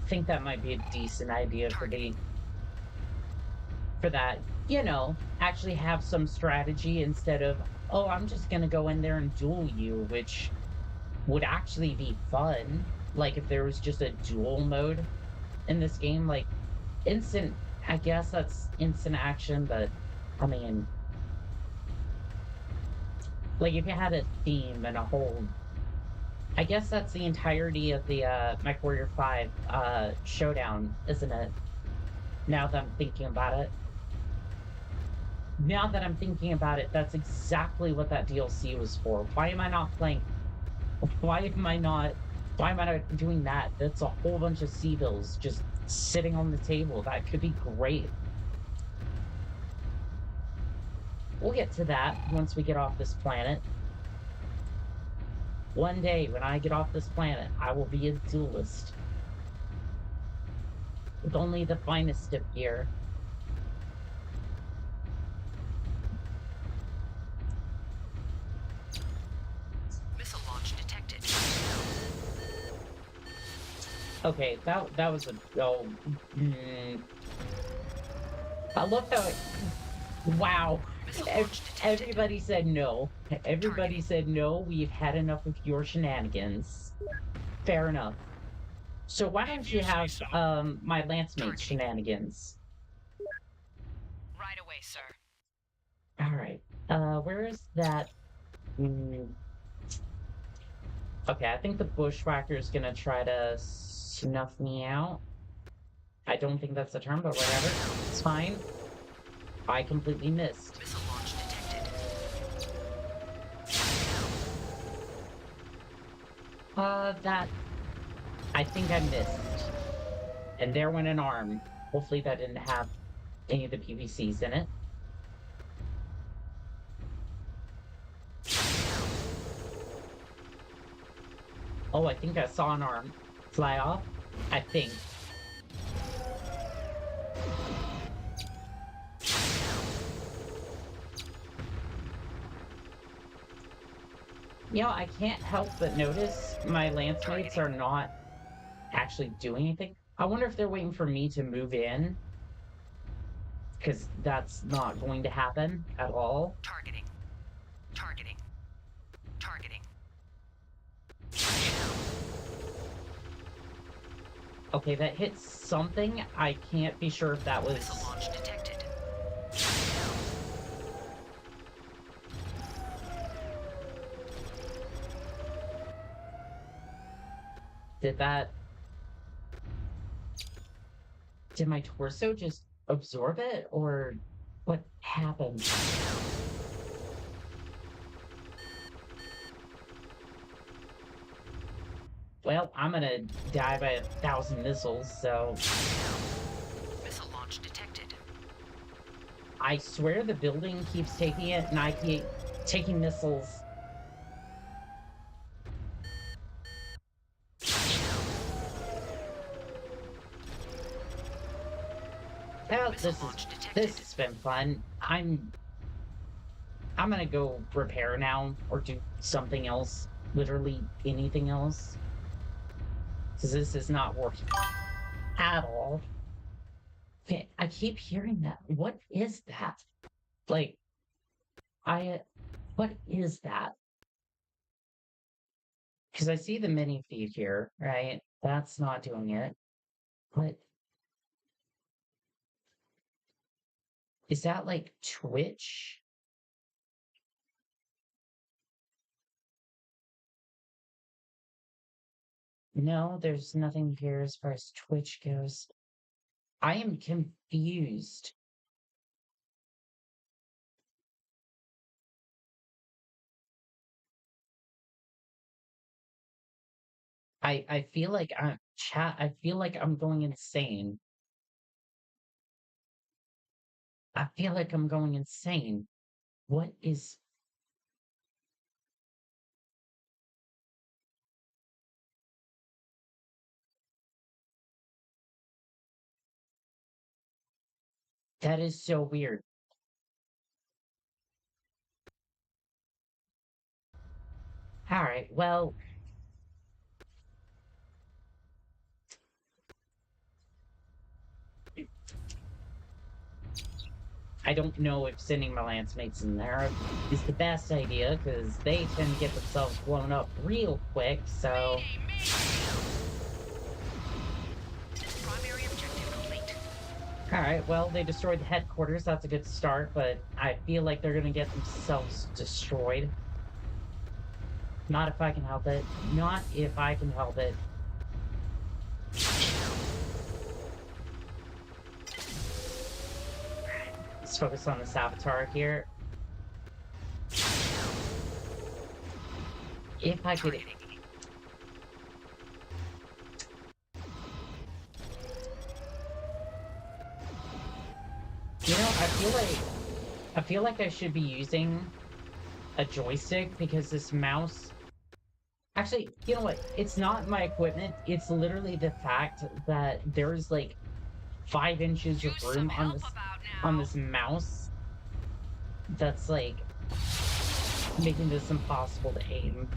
I think that might be a decent idea for that. You know, actually have some strategy instead of, oh, I'm just gonna go in there and duel you, which would actually be fun. Like if there was just a duel mode in this game, like instant, I guess that's instant action, but I mean, like if you had a theme and a whole, I guess that's the entirety of the Mechwarrior 5 showdown, isn't it? Now that I'm thinking about it. Now that I'm thinking about it, that's exactly what that DLC was for. Why am I not playing? Why am I not doing that? That's a whole bunch of Seavills just sitting on the table. That could be great. We'll get to that once we get off this planet. One day, when I get off this planet, I will be a duelist. With only the finest of gear. Missile launch detected. Okay, that was I love how wow. Everybody said no. Everybody said no, we've had enough of your shenanigans. Fair enough. So why don't you have my lance mate shenanigans? Right away, sir. Alright. Where is that? Okay, I think the bushwhacker is gonna try to snuff me out. I don't think that's the term, but whatever. It's fine. I completely missed. Missile launch detected. That... I think I missed. And there went an arm. Hopefully that didn't have any of the PVCs in it. Oh, I think I saw an arm fly off. I think. You know, I can't help but notice my lance mates are not actually doing anything. I wonder if they're waiting for me to move in. Because that's not going to happen at all. Targeting. Targeting. Targeting. Okay, that hit something. I can't be sure if that was... Missile launch detected. Did my torso just absorb it, or what happened? Well, I'm gonna die by 1,000 missiles, so... Missile launch detected. I swear the building keeps taking it, and I keep taking missiles. Well, this has been fun. I'm gonna go repair now, or do something else. Literally anything else. Because this is not working at all. Okay, I keep hearing that. What is that? Like, what is that? Because I see the mini feed here, right? That's not doing it. What is that like Twitch? No, there's nothing here as far as Twitch goes. I am confused. I feel like I feel like I'm going insane. I feel like I'm going insane. What is that is so weird. All right, well, I don't know if sending my lance mates in there is the best idea because they tend to get themselves blown up real quick. So, Primary objective complete. all right, well, they destroyed the headquarters. That's a good start, but I feel like they're gonna get themselves destroyed. Not if I can help it. Not if I can help it. Let's focus on the Saboteur here. If I could. Targeting. You know, I feel like I should be using a joystick because this mouse. Actually, you know what? It's not my equipment. It's literally the fact that there's like 5 inches of room on this mouse that's like making this impossible to aim.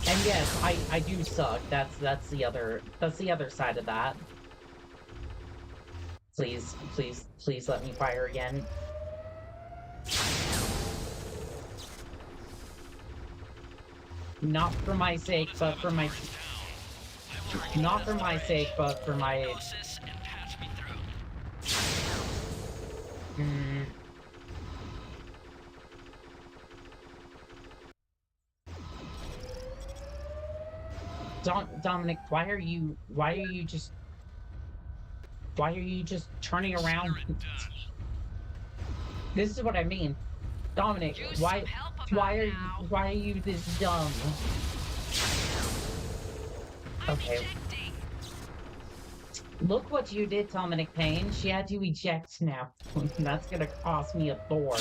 And yes, I do suck. That's the other side of that. Please, please, please let me fire again. Not for my sake, but for my... Not for my sake, but for my... Dominic, why are you just turning around? This is what I mean. Dominic, why are you this dumb? Okay. Look what you did, Dominic Payne. She had to eject now. That's gonna cost me a Thor.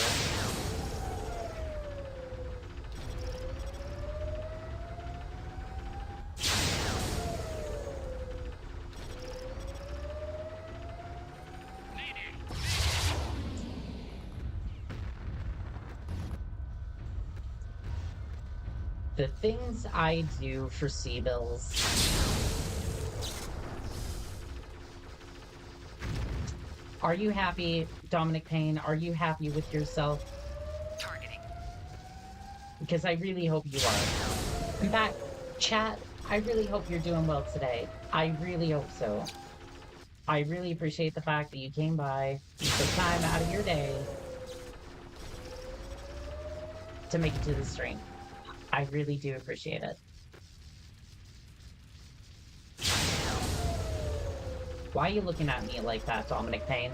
The things I do for C-bills. Are you happy, Dominic Payne? Are you happy with yourself? Targeting. Because I really hope you are. In fact, chat, I really hope you're doing well today. I really hope so. I really appreciate the fact that you came by, you took time out of your day to make it to the stream. I really do appreciate it. Why are you looking at me like that, Dominic Payne?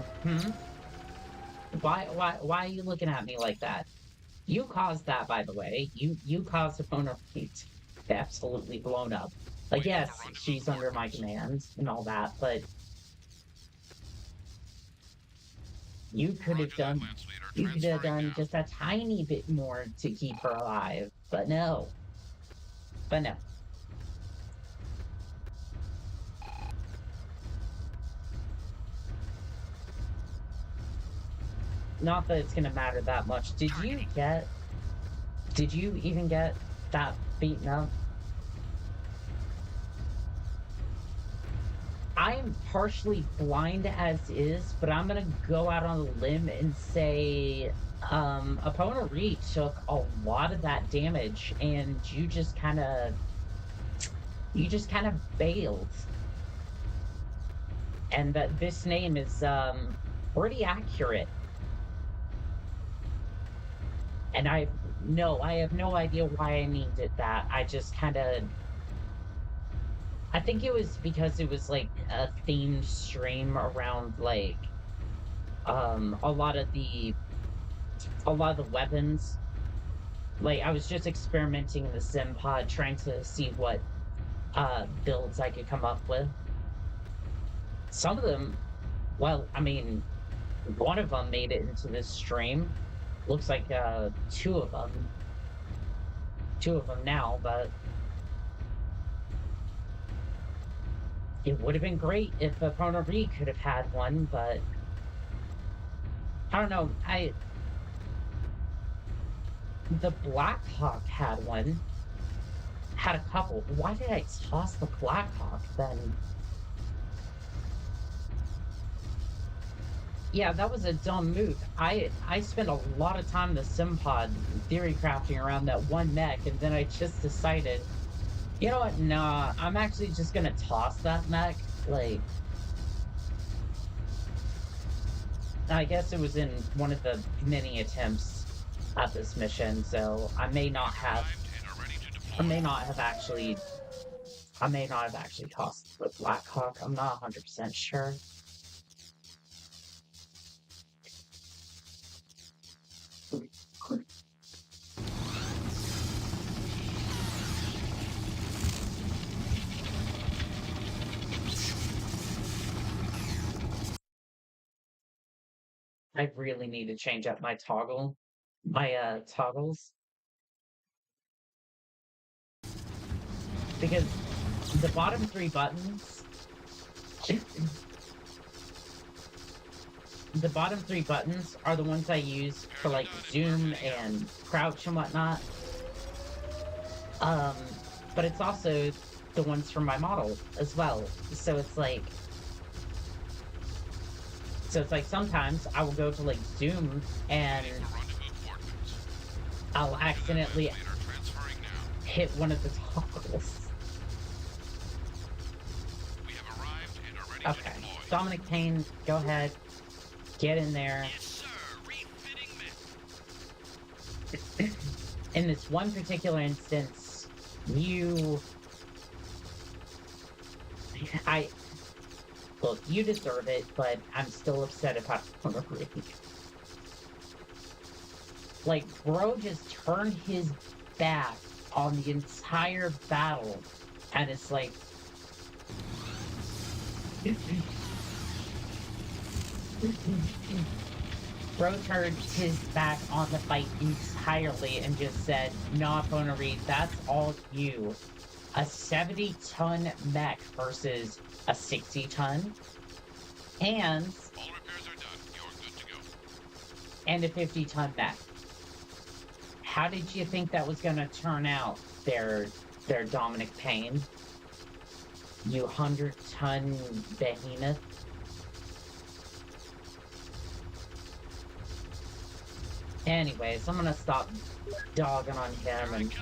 Why are you looking at me like that? You caused that, by the way. You caused the phone rate absolutely blown up. Like, yes, she's under my command and all that, but you could have done just a tiny bit more to keep her alive. But no. Not that it's gonna matter that much. Did you even get that beaten up? partially blind as is, but I'm gonna go out on a limb and say opponent Reed took a lot of that damage and you just kind of bailed. And that this name is pretty accurate. And I have no idea why I named it that. I think it was because it was like a themed stream around like a lot of the weapons. Like I was just experimenting in the sim pod trying to see what builds I could come up with. Some of them, well, I mean, one of them made it into this stream. Looks like two of them now, but it would have been great if opponent Reed could have had one, but I don't know. The Blackhawk had one. Had a couple. Why did I toss the Blackhawk then? Yeah, that was a dumb move. I spent a lot of time in the Simpod theory crafting around that one mech, and then I just decided, you know what? Nah, I'm actually just gonna toss that mech. Like, I guess it was in one of the many attempts at this mission, so I may not have actually tossed the Blackhawk. I'm not 100% sure. I really need to change up my toggles. Because the bottom three buttons the bottom three buttons are the ones I use for like zoom and crouch and whatnot. But it's also the ones from my model as well. So it's like sometimes I will go to like zoom and I'll accidentally hit one of the toggles. Okay, Dominic Payne, go ahead, get in there. Yes, sir. Refitting mech. In this one particular instance, look, you deserve it, but I'm still upset about it. Like, bro just turned his back on the entire battle, and it's like... Bro turned his back on the fight entirely and just said, nah, opponent Reed, that's all you. A 70-ton mech versus a 60-ton. And... All repairs are done. You're good to go. And a 50-ton mech. How did you think that was gonna turn out, there Dominic Payne? You 100-ton behemoth? Anyways, I'm gonna stop dogging on him and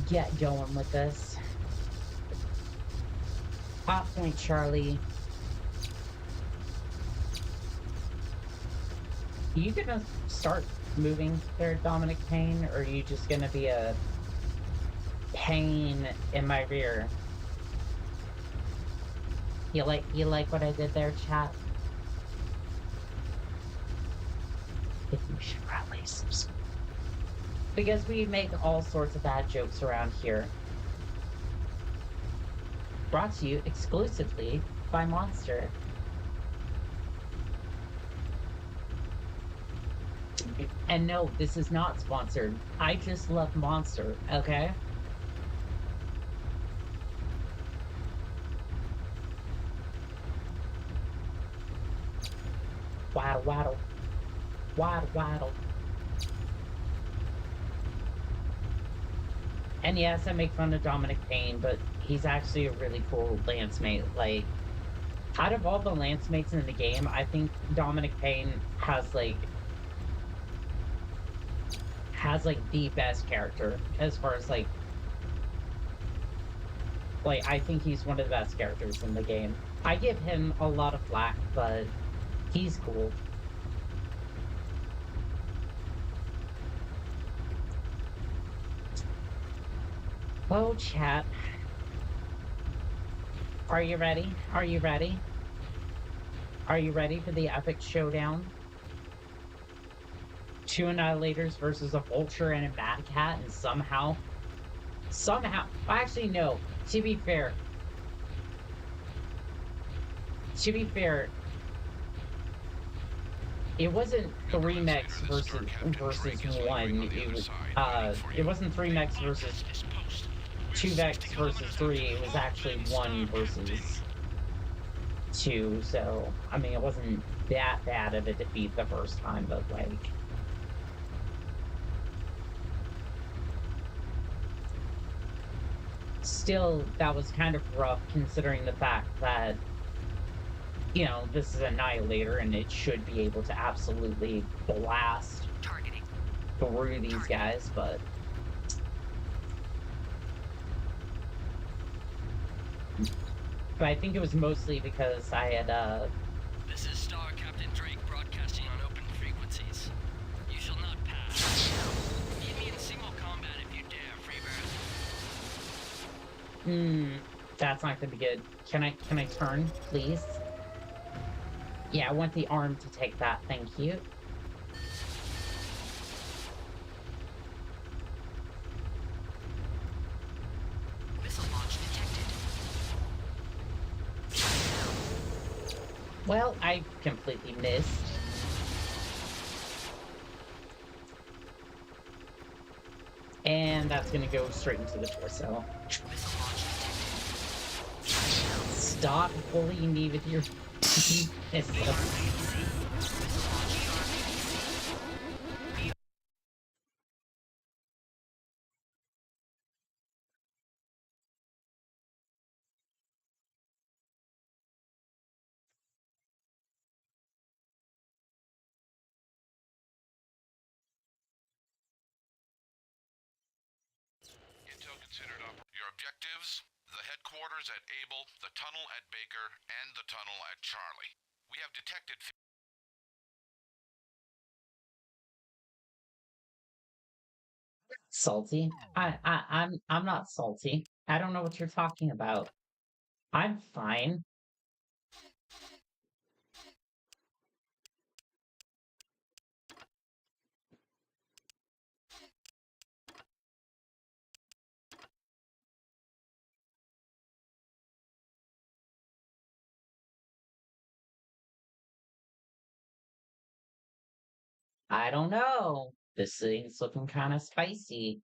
get going with this. Hot point, Charlie. Are you gonna start moving there, Dominic Payne, or are you just gonna be a pain in my rear? You like what I did there, chat? If you should probably subscribe. Because we make all sorts of bad jokes around here. Brought to you exclusively by Monster. And no, this is not sponsored. I just love Monster, okay? Waddle, waddle. Waddle, waddle. And yes, I make fun of Dominic Payne, but he's actually a really cool lance mate. Like, out of all the lance mates in the game, I think Dominic Payne has the best character as far as I think he's one of the best characters in the game. I give him a lot of flack, but he's cool. Oh, chat. Are you ready? Are you ready? Are you ready for the epic showdown? Two Annihilators versus a Vulture and a Mad Cat, and somehow, actually, no. To be fair, it wasn't three mechs versus one. It wasn't three mechs versus two mechs versus three. It was actually one versus two. So I mean, it wasn't that bad of a defeat the first time, but still, that was kind of rough considering the fact that this is Annihilator and it should be able to absolutely blast Targeting. through these guys, but I think it was mostly because I had This is Star Captain Drake broadcasting on open frequencies. You shall not pass. Meet me in single combat if you dare, Freebird. that's not gonna be good. Can I turn, please? Yeah, I want the arm to take that, thank you. Missile launch detected. Well, I completely missed. And that's gonna go straight into the torso. Missile launch detected. Stop bullying me with your missiles. Missile launch ERPC. Intel considered your objectives: the headquarters at Able, the tunnel at Baker, and the tunnel at Charlie. We have detected Salty? I'm not salty. I don't know what you're talking about. I'm fine. I don't know. This thing's looking kind of spicy.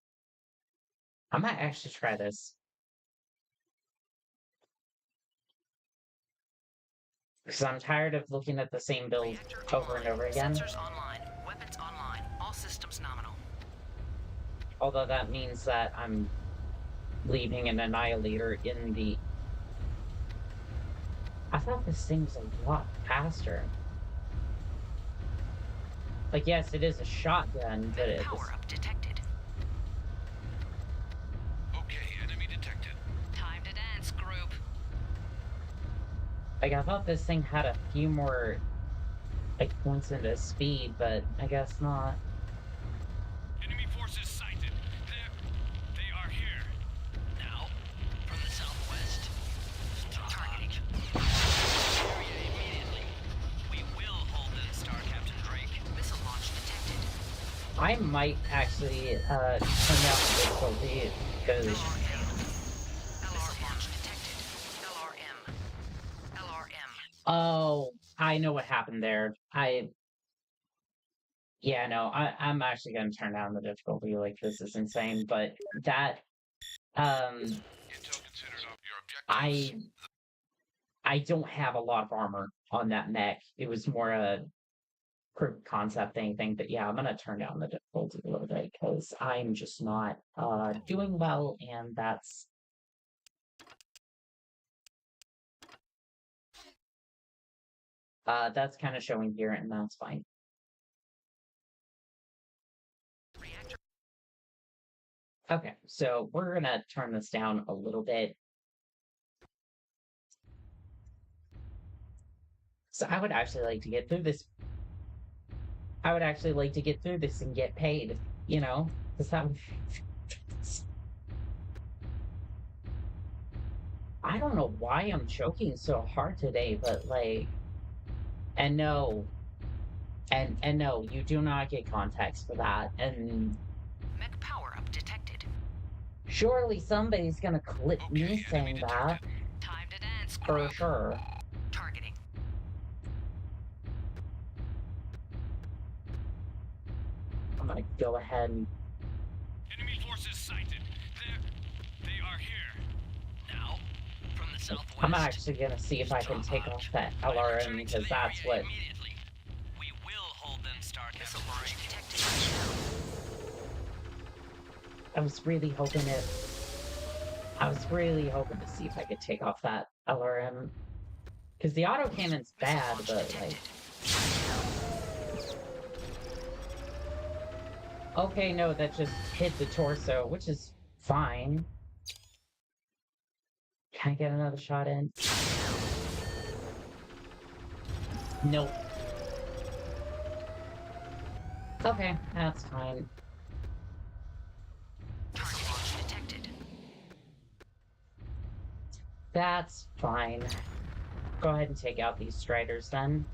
I might actually try this. Because I'm tired of looking at the same build Reactor over and online. over again. Sensors online. Weapons online. All systems nominal. Although that means that I'm leaving an Annihilator in the... I thought this thing was a lot faster. Like, yes, it is a shotgun, but it's... Power up detected. Okay, enemy detected. Time to dance, group. Like, I thought this thing had a few more, points into speed, but I guess not. Enemy forces sighted. They are here. Now, from the southwest. Targeting. Area immediately. We will hold them, Star Captain Drake. Missile launch detected. I might actually, turn down the difficulty, because... LRM launch detected. LRM. Oh, I know what happened there. Yeah, no, I'm actually gonna turn down the difficulty, this is insane, but that, Intel considered your objectives. I don't have a lot of armor on that mech. It was more a proof of concept thing, but yeah, I'm gonna turn down the difficulty a little bit, because I'm just not, doing well, and that's That's kind of showing here, and that's fine. Reactor. Okay, so we're gonna turn this down a little bit. So I would actually like to get through this. I would actually like to get through this and get paid, you know? Because I don't know why I'm choking so hard today, but like, and no, and no, you do not get context for that. And Mech power-up detected. surely somebody's gonna clip Okay, me enemy saying that detected. Time to dance, for group. sure. Targeting. I'm gonna go ahead and Enemy forces sighted. They are here. Now, from the southwest. I'm actually gonna see if I can Drop take out. off that I'm LRM returning to because the that's area what immediately. We will hold them start Missile after launch break. detected. I was really hoping it. I was really hoping to see if I could take off that LRM because the autocannon's Missile bad, launch but detected. okay, no, that just hit the torso, which is fine. Can I get another shot in? Nope. Okay, that's fine. Target launch detected. That's fine. Go ahead and take out these striders then.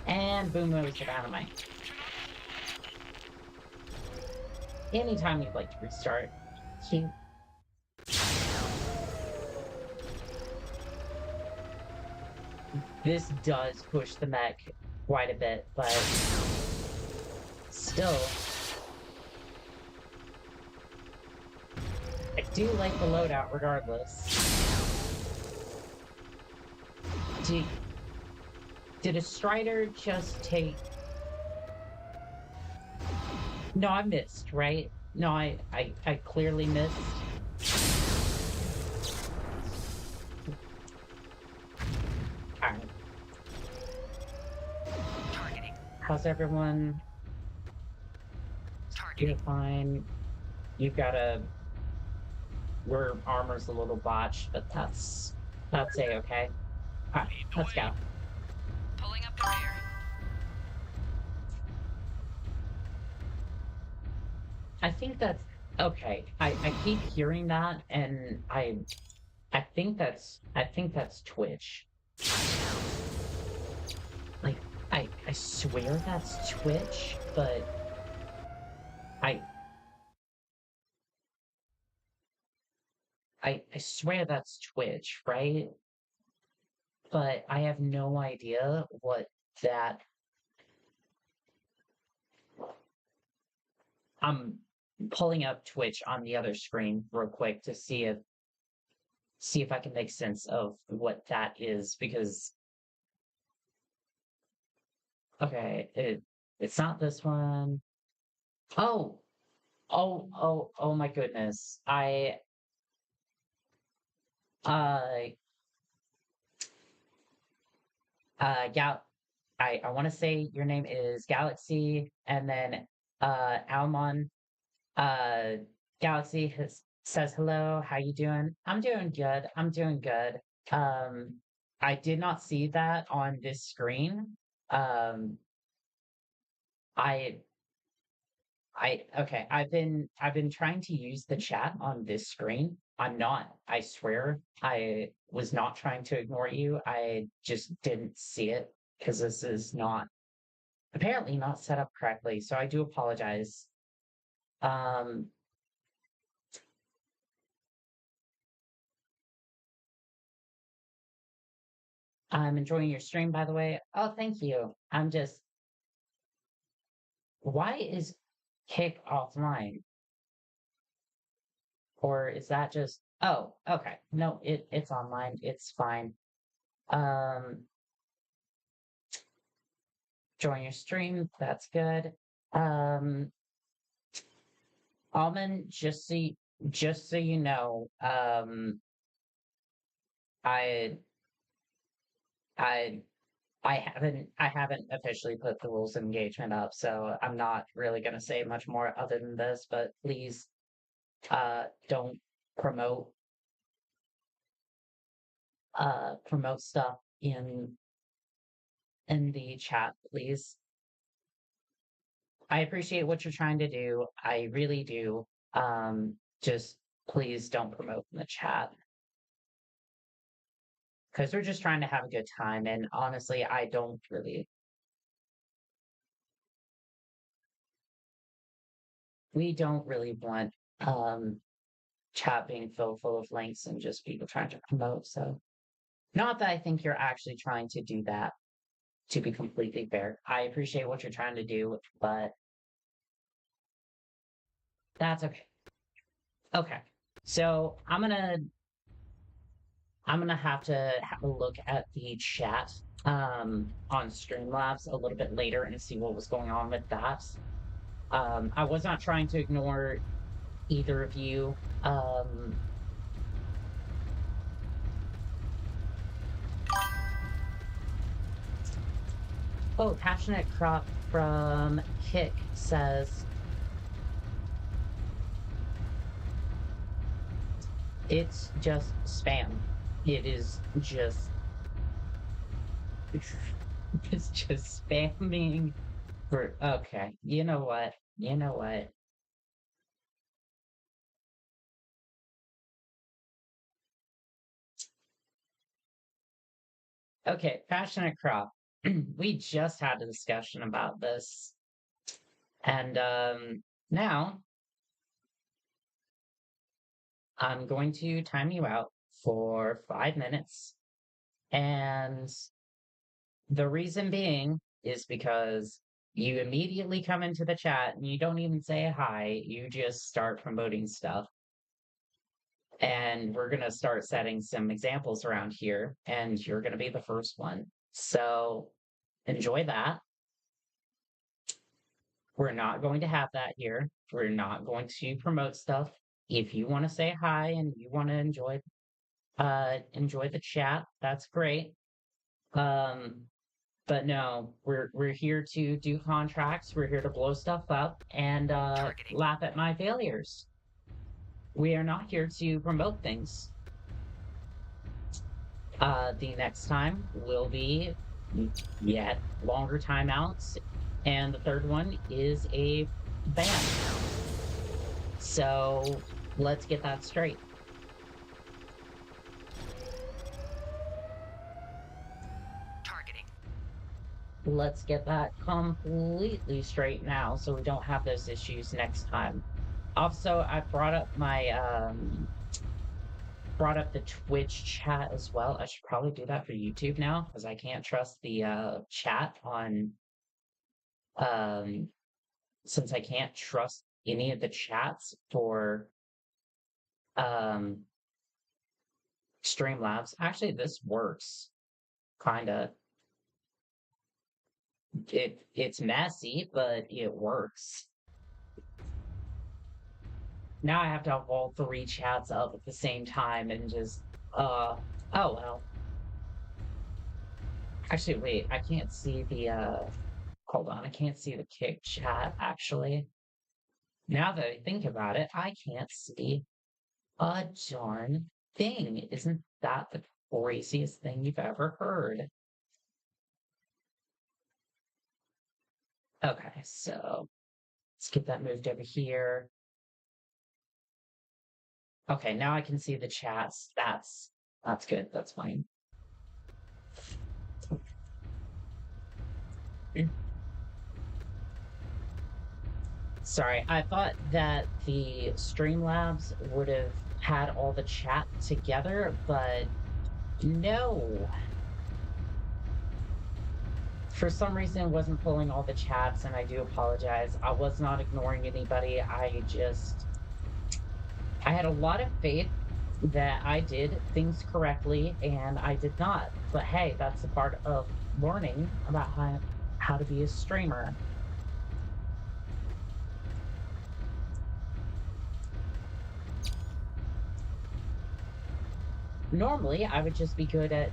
And boom goes the dynamite. Anytime you'd like to restart, you. This does push the mech quite a bit, but still. I do like the loadout regardless. Did a Strider just take... No, I missed, right? No, I clearly missed. Alright. Targeting. How's everyone? You're Targeting. fine. You've got a... Your armor's a little botched, but that's a-okay. Alright, Lead the let's way. go. Pulling up the rear. I think that's... Okay, I keep hearing that, and I think that's Twitch. Like, I swear that's Twitch, but I I swear that's Twitch, right? But I have no idea what that. I'm pulling up Twitch on the other screen real quick to see if I can make sense of what that is because okay, it's not this one. Oh, oh my goodness. Uh Gal I want to say your name is Galaxy and then Almon uh Galaxy says hello, how you doing? I'm doing good. I'm doing good. Um I did not see that on this screen. Um I okay, I've been trying to use the chat on this screen. I'm not. I swear. I was not trying to ignore you. I just didn't see it because this is not apparently not set up correctly. So I do apologize. Um I'm enjoying your stream by the way. Oh, thank you. I'm just why is kick offline? Or is that just oh, okay. No, it's online. It's fine. Um Join your stream. That's good. Um, Almond, just so you know, I I I haven't officially put the rules of engagement up, so I'm not really gonna say much more other than this, but please don't promote promote stuff in the chat, please. I appreciate what you're trying to do. I really do. Just please don't promote in the chat because we're just trying to have a good time. And honestly, we don't really want chat being filled full of links and just people trying to promote. So, not that I think you're actually trying to do that, to be completely fair. I appreciate what you're trying to do, but that's okay. Okay. So I'm gonna have to have a look at the chat on Streamlabs a little bit later and see what was going on with that. I was not trying to ignore either of you. Oh, Passionate Crop from Kick says it's just spam. It is just it's just spamming for okay. You know what? You know what? Okay, Passionate Crop. We just had a discussion about this. And now I'm going to time you out for 5 minutes. And the reason being is because you immediately come into the chat and you don't even say hi, you just start promoting stuff. And we're going to start setting some examples around here, and you're going to be the first one. So enjoy that. We're not going to have that here. We're not going to promote stuff. If you want to say hi and you want to enjoy the chat, that's great. But no, we're here to do contracts. We're here to blow stuff up and laugh at my failures. We are not here to promote things. The next time will be yet longer timeouts, and the third one is a ban. So let's get that straight. Targeting. Let's get that completely straight now so we don't have those issues next time. Also, I brought up the Twitch chat as well. I should probably do that for YouTube now because I can't trust the chat on since I can't trust any of the chats for Streamlabs. Actually, this works kind of. It's messy, but it works. Now I have to have all three chats up at the same time and just oh well. Actually, wait, I can't see the hold on, I can't see the Kick chat actually. Now that I think about it, I can't see a darn thing. Isn't that the craziest thing you've ever heard? Okay, so let's get that moved over here. Okay, now I can see the chats. That's good. That's fine. Sorry, I thought that the Streamlabs would have had all the chat together, but no. For some reason, it wasn't pulling all the chats, and I do apologize. I was not ignoring anybody. I had a lot of faith that I did things correctly, and I did not. But hey, that's a part of learning about how to be a streamer. Normally, I would just be good at,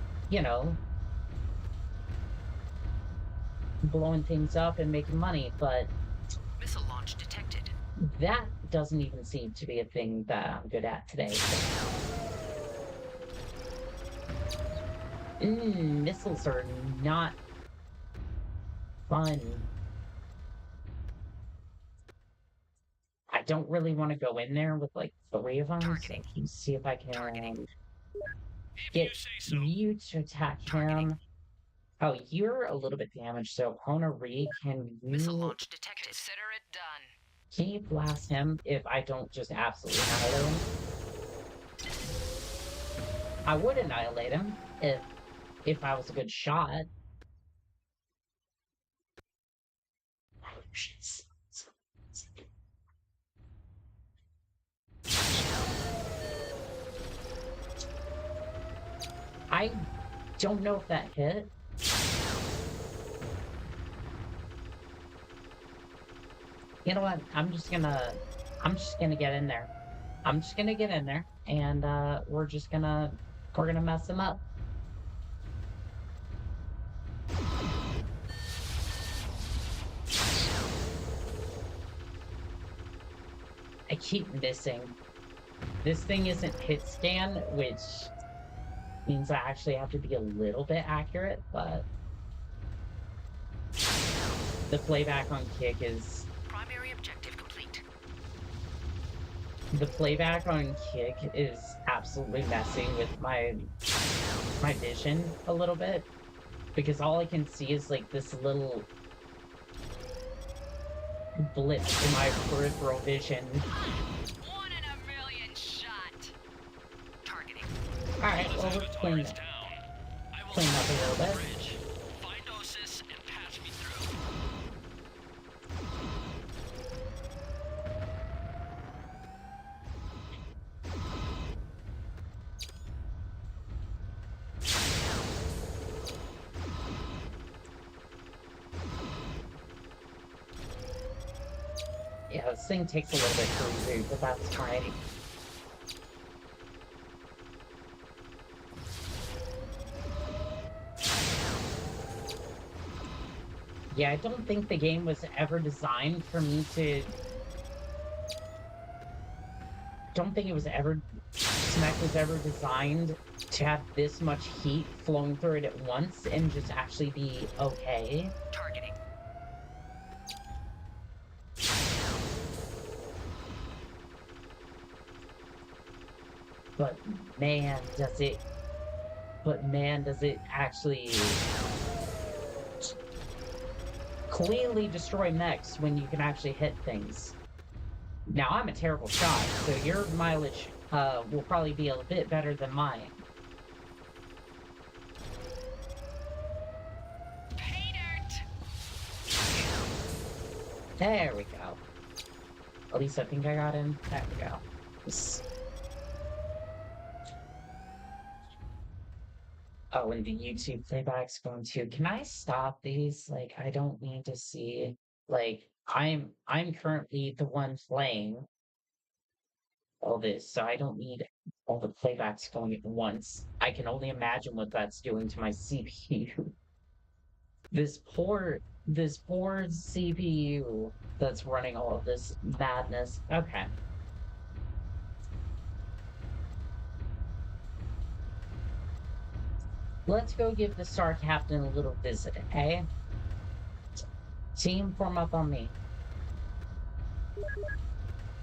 blowing things up and making money, but Missile launch detected. that doesn't even seem to be a thing that I'm good at today. Missiles are not fun. I don't really want to go in there with like 3 of them, so Targeting. let's see if I can Targeting. If you get say so. you to attack Targeting. him. Oh, you're a little bit damaged, so Honori, Missile launch detected. Consider it done. can you blast him if I don't just absolutely annihilate him? I would annihilate him if I was a good shot. I don't know if that hit. You know what? I'm just gonna get in there. I'm just gonna get in there, and we're gonna mess him up. I keep missing. This thing isn't hit scan, which means I actually have to be a little bit accurate, but the playback on kick is Primary objective complete. the playback on kick is absolutely messing with my vision a little bit, because all I can see is like this little blip in my peripheral vision. 1 in a million shot. Targeting. Alright, well, we're cleaning Down. I will up a little bit. bridge. Find Osis and patch me through. Yeah, this thing takes a little bit to reboot, but that's fine. Yeah, I don't think the game was ever designed for me to... don't think it was ever... Smack was ever designed to have this much heat flowing through it at once and just actually be okay. Targeting. But man, does it... But man, does it actually... cleanly destroy mechs when you can actually hit things. Now, I'm a terrible shot, so your mileage will probably be a bit better than mine. Pay dirt. There we go. At least I think I got him. There we go. Oh, and the YouTube playback's going too. Can I stop these? Like, I don't need to see. Like, I'm currently the one playing all this, so I don't need all the playbacks going at once. I can only imagine what that's doing to my CPU. This poor CPU that's running all of this madness. Okay. Let's go give the Star Captain a little visit, eh? Team, form up on me.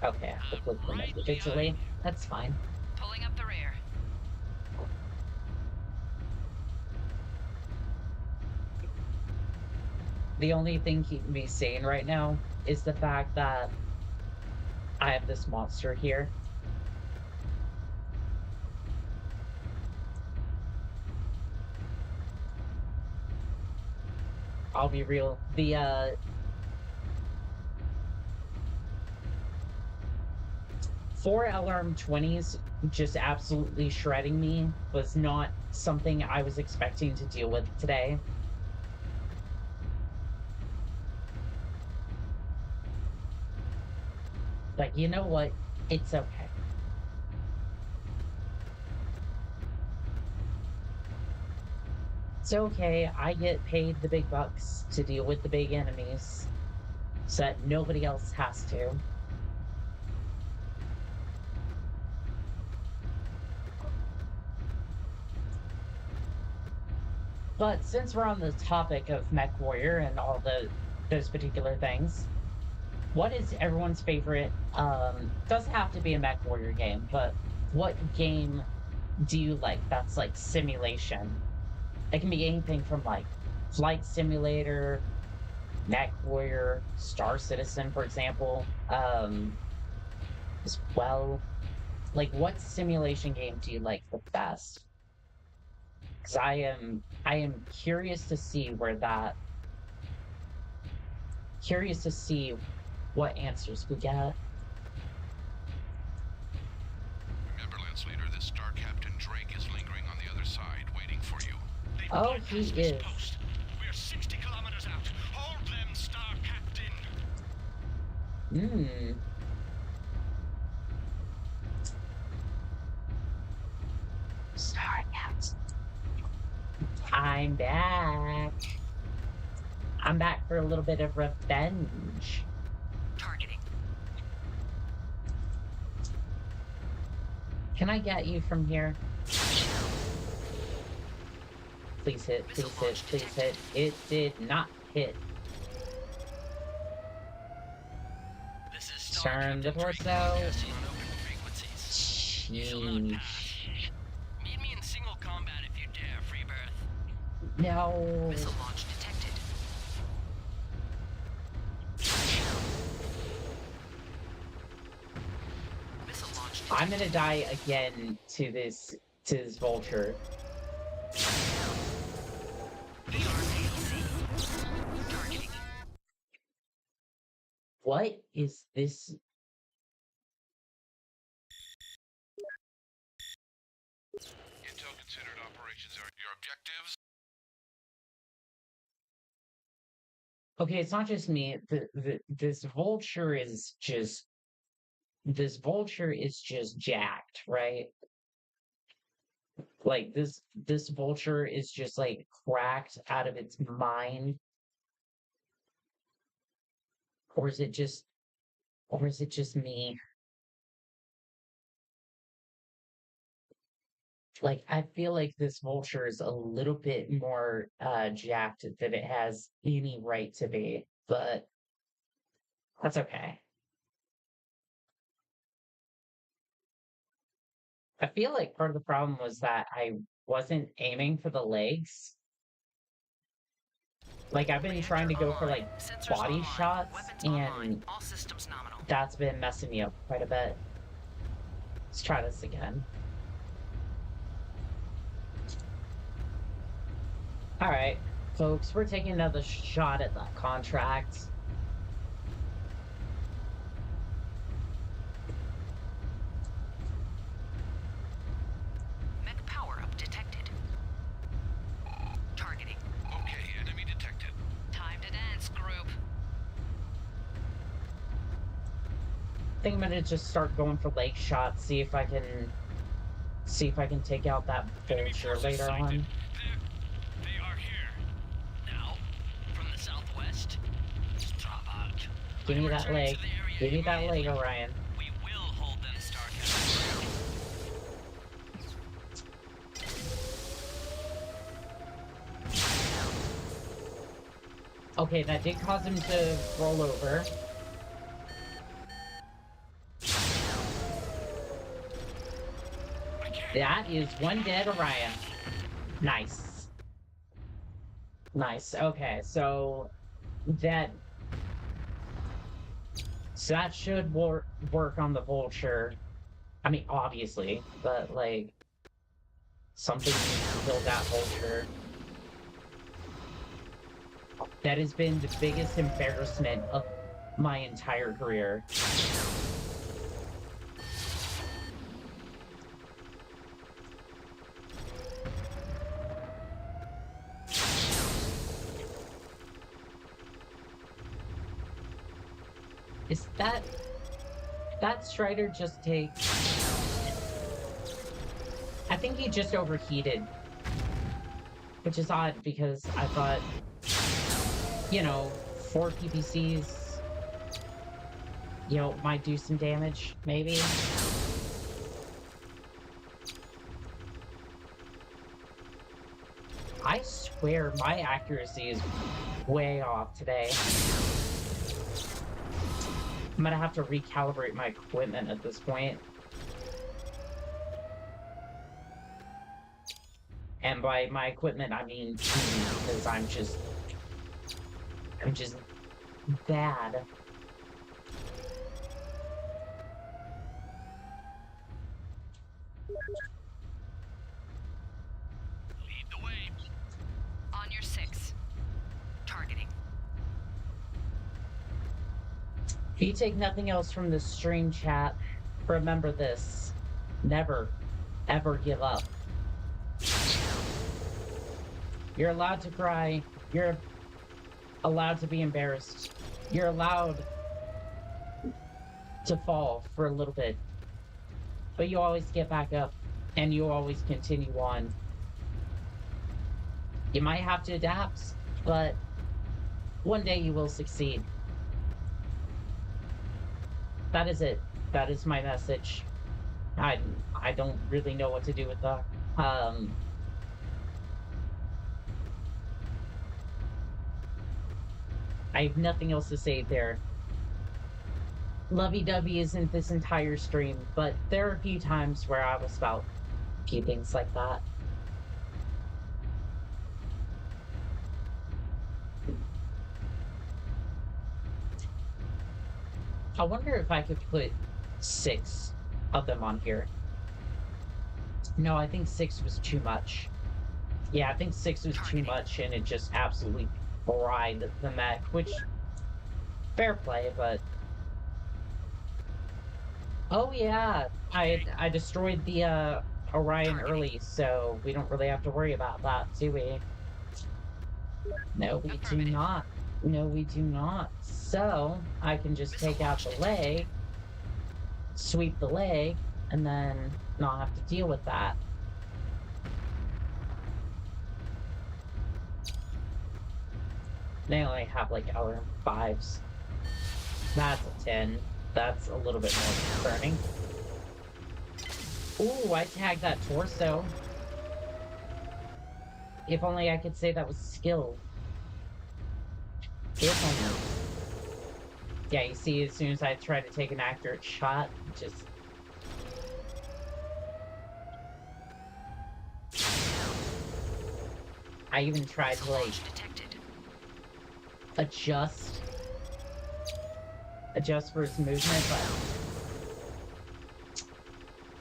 Okay, I have to click them individually. That's fine. Pulling up the rear. The only thing keeping me sane right now is the fact that I have this monster here. I'll be real. The 4 LRM-20s just absolutely shredding me was not something I was expecting to deal with today. But you know what? It's okay. It's okay. I get paid the big bucks to deal with the big enemies so that nobody else has to. But since we're on the topic of Mechwarrior and all those particular things, what is everyone's favorite? Doesn't have to be a Mechwarrior game, but what game do you like that's like simulation? It can be anything from like Flight Simulator, Mechwarrior, Star Citizen, for example. As well, like what simulation game do you like the best? Because I am curious to see what answers we get. Remember, Lance Leader, this Star Captain Drake is lingering on the other side, waiting for you. They've Oh, he bypassed this is. post. We're 60 kilometers out. Hold them, Star Captain. Hmm. Sorry, Matt. I'm back. I'm back for a little bit of revenge. Targeting. Can I get you from here? Please hit, please hit, please hit. It did not hit. This is Star Turn the Captain Drake torso. broadcasting on open frequencies. You shall not Jeez. pass. Meet me in single combat if you dare, Freebirth. No. Missile launch detected. Missile launch detected. I'm gonna die again to this vulture. Targeting. What is this? Intel considered operations are your objectives. Okay, it's not just me. This vulture is just jacked, right? Like this vulture is just like cracked out of its mind. Or is it just me? Like I feel like this vulture is a little bit more jacked than it has any right to be, but that's okay. I feel like part of the problem was that I wasn't aiming for the legs. Like I've been trying to go for like Sensors body online. shots, Weapons and online. All systems nominal. that's been messing me up quite a bit. Let's try this again. All right, folks, we're taking another shot at that contract. Mech power-up detected. Targeting. Okay, enemy detected. Time to dance, group. I think I'm gonna just start going for leg shots, see if I can take out that Enemy vulture forces later sighted. on. They are here. Now, from the southwest, drop out. Give me I'm that returning leg. to the area Give me that leg, immediately. Orion. We will hold them, Star Captain. Okay, that did cause him to roll over. That is one dead Orion. Nice. Nice. Okay, that that should work on the vulture. I mean, obviously, but like something needs to kill that vulture. That has been the biggest embarrassment of my entire career. Is that Strider just take? I think he just overheated. which is odd because I thought, you know, 4 PPCs, might do some damage, maybe. I swear my accuracy is way off today. I'm gonna have to recalibrate my equipment at this point. And by my equipment, I mean because I'm just bad. Lead the way. On your 6. Targeting. If you take nothing else from this stream chat, remember this. Never, ever give up. You're allowed to cry. You're allowed to be embarrassed. You're allowed to fall for a little bit. But you always get back up and you always continue on. You might have to adapt, but one day you will succeed. That is it. That is my message. I don't really know what to do with that. I have nothing else to say there. Lovey-dovey isn't this entire stream, but there are a few times where I was about a few things like that. I wonder if I could put 6 of them on here. No, I think 6 was too much. Yeah, I think 6 was too much, and it just absolutely fried the mech, which, fair play, but... Oh yeah, I destroyed the Orion early, so we don't really have to worry about that, do we? No, we do not. No, we do not. So, I can just take out the leg, sweep the leg, and then not have to deal with that. They only have like LM5s. That's a 10. That's a little bit more concerning. Ooh, I tagged that torso. If only I could say that was skill. If only. Yeah, you see, as soon as I try to take an accurate shot, just... I even tried to, like, adjust for his movement, but...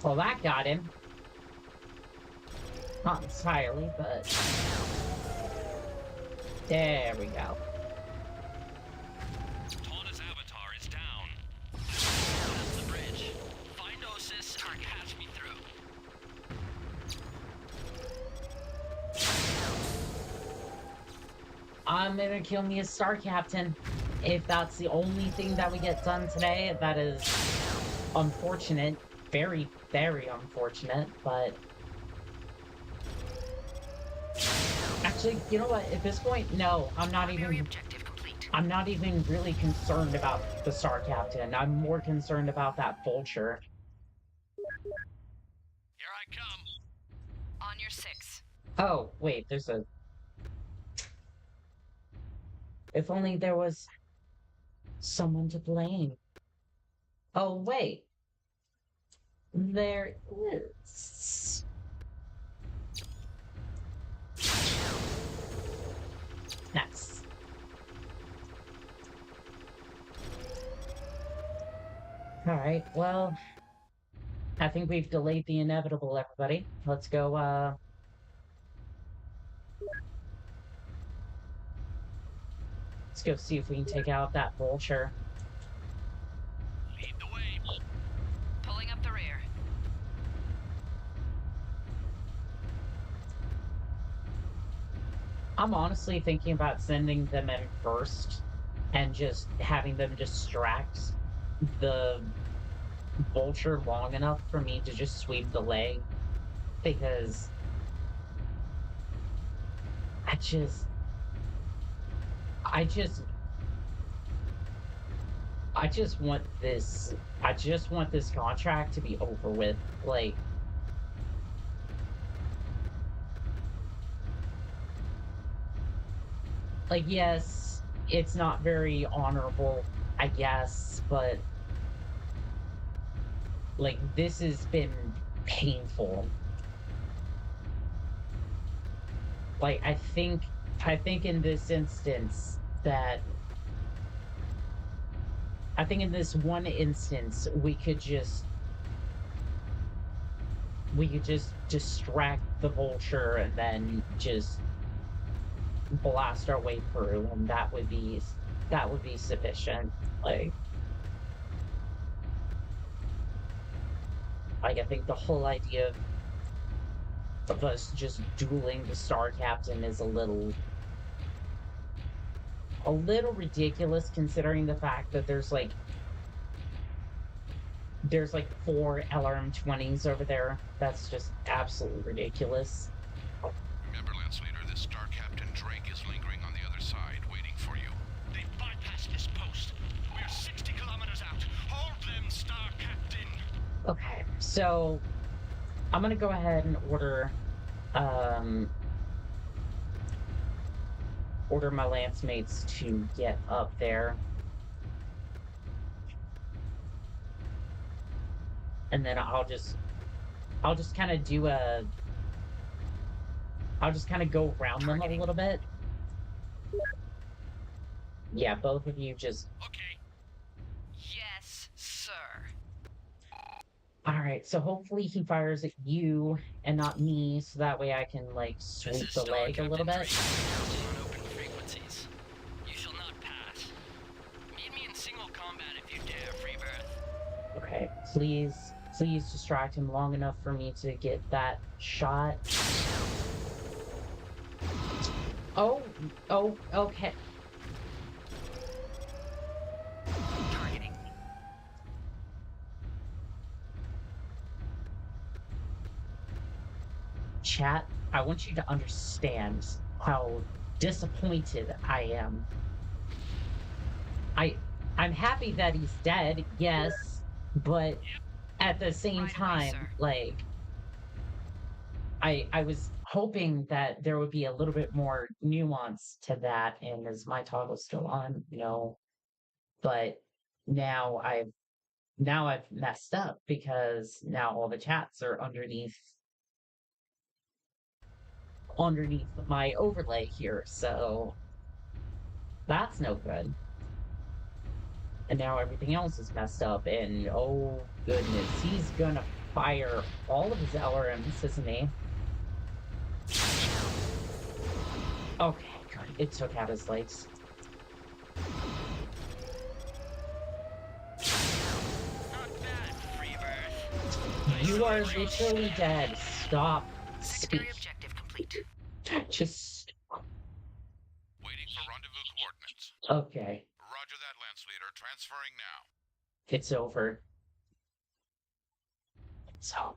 Well, that got him. Not entirely, but... There we go. Tawna's avatar is down. That's the bridge. Find Osis and catch me through. I'm gonna kill me a Star Captain. If that's the only thing that we get done today, that is unfortunate. Very, very unfortunate, but... Actually, you know what? At this point, no. I'm not even really concerned about the Star Captain. I'm more concerned about that Vulture. Here I come. On your 6. Oh, wait, there's a... If only there was someone to blame. Oh, wait. There is. Nice. Alright, well, I think we've delayed the inevitable, everybody. Let's go, let's go see if we can take out that Vulture. Lead the way. Pulling up the rear. I'm honestly thinking about sending them in first and just having them distract the Vulture long enough for me to just sweep the leg, because I just, I just, I just want this. I just want this contract to be over with. Yes, it's not very honorable, I guess, but this has been painful. Like, I think in this instance that I think in this one instance we could just distract the vulture and then just blast our way through, and that would be sufficient. Like, I think the whole idea of us just dueling the Star Captain is a little ridiculous considering the fact that there's like four LRM-20s over there. That's just absolutely ridiculous. Remember, Lance Leader, this Star Captain Drake is lingering on the other side, waiting for you. They've bypassed this post. We're 60 kilometers out. Hold them, Star Captain. Okay, so I'm gonna go ahead and um order my lance mates to get up there. And then I'll just kind of do a I'll just kind of go around them a little bit. Yeah, both of you just Okay. Yes, sir. all right. So hopefully he fires at you and not me, so that way I can like This sweep is the Star leg a Captain little bit. Drake, announcing on open frequencies. You shall not pass. Meet me in single combat if you dare, Freebirth. Okay, please distract him long enough for me to get that shot. Oh, okay. Targeting. Chat, I want you to understand how disappointed I am. I'm happy that he's dead, yes, but at the same Right away, time, sir. I was hoping that there would be a little bit more nuance to that, and is my toggle still on? No. But now I've messed up because now all the chats are underneath my overlay here, so that's no good. And now everything else is messed up, and oh goodness, he's gonna fire all of his LRMs, isn't he? Okay, good. It took out his legs. Not bad, Freebirth. You are literally dead. Stop. Secondary Speak. objective complete. Just Waiting for rendezvous coordinates. okay. Roger that, Lance Leader. Transferring now. It's over. So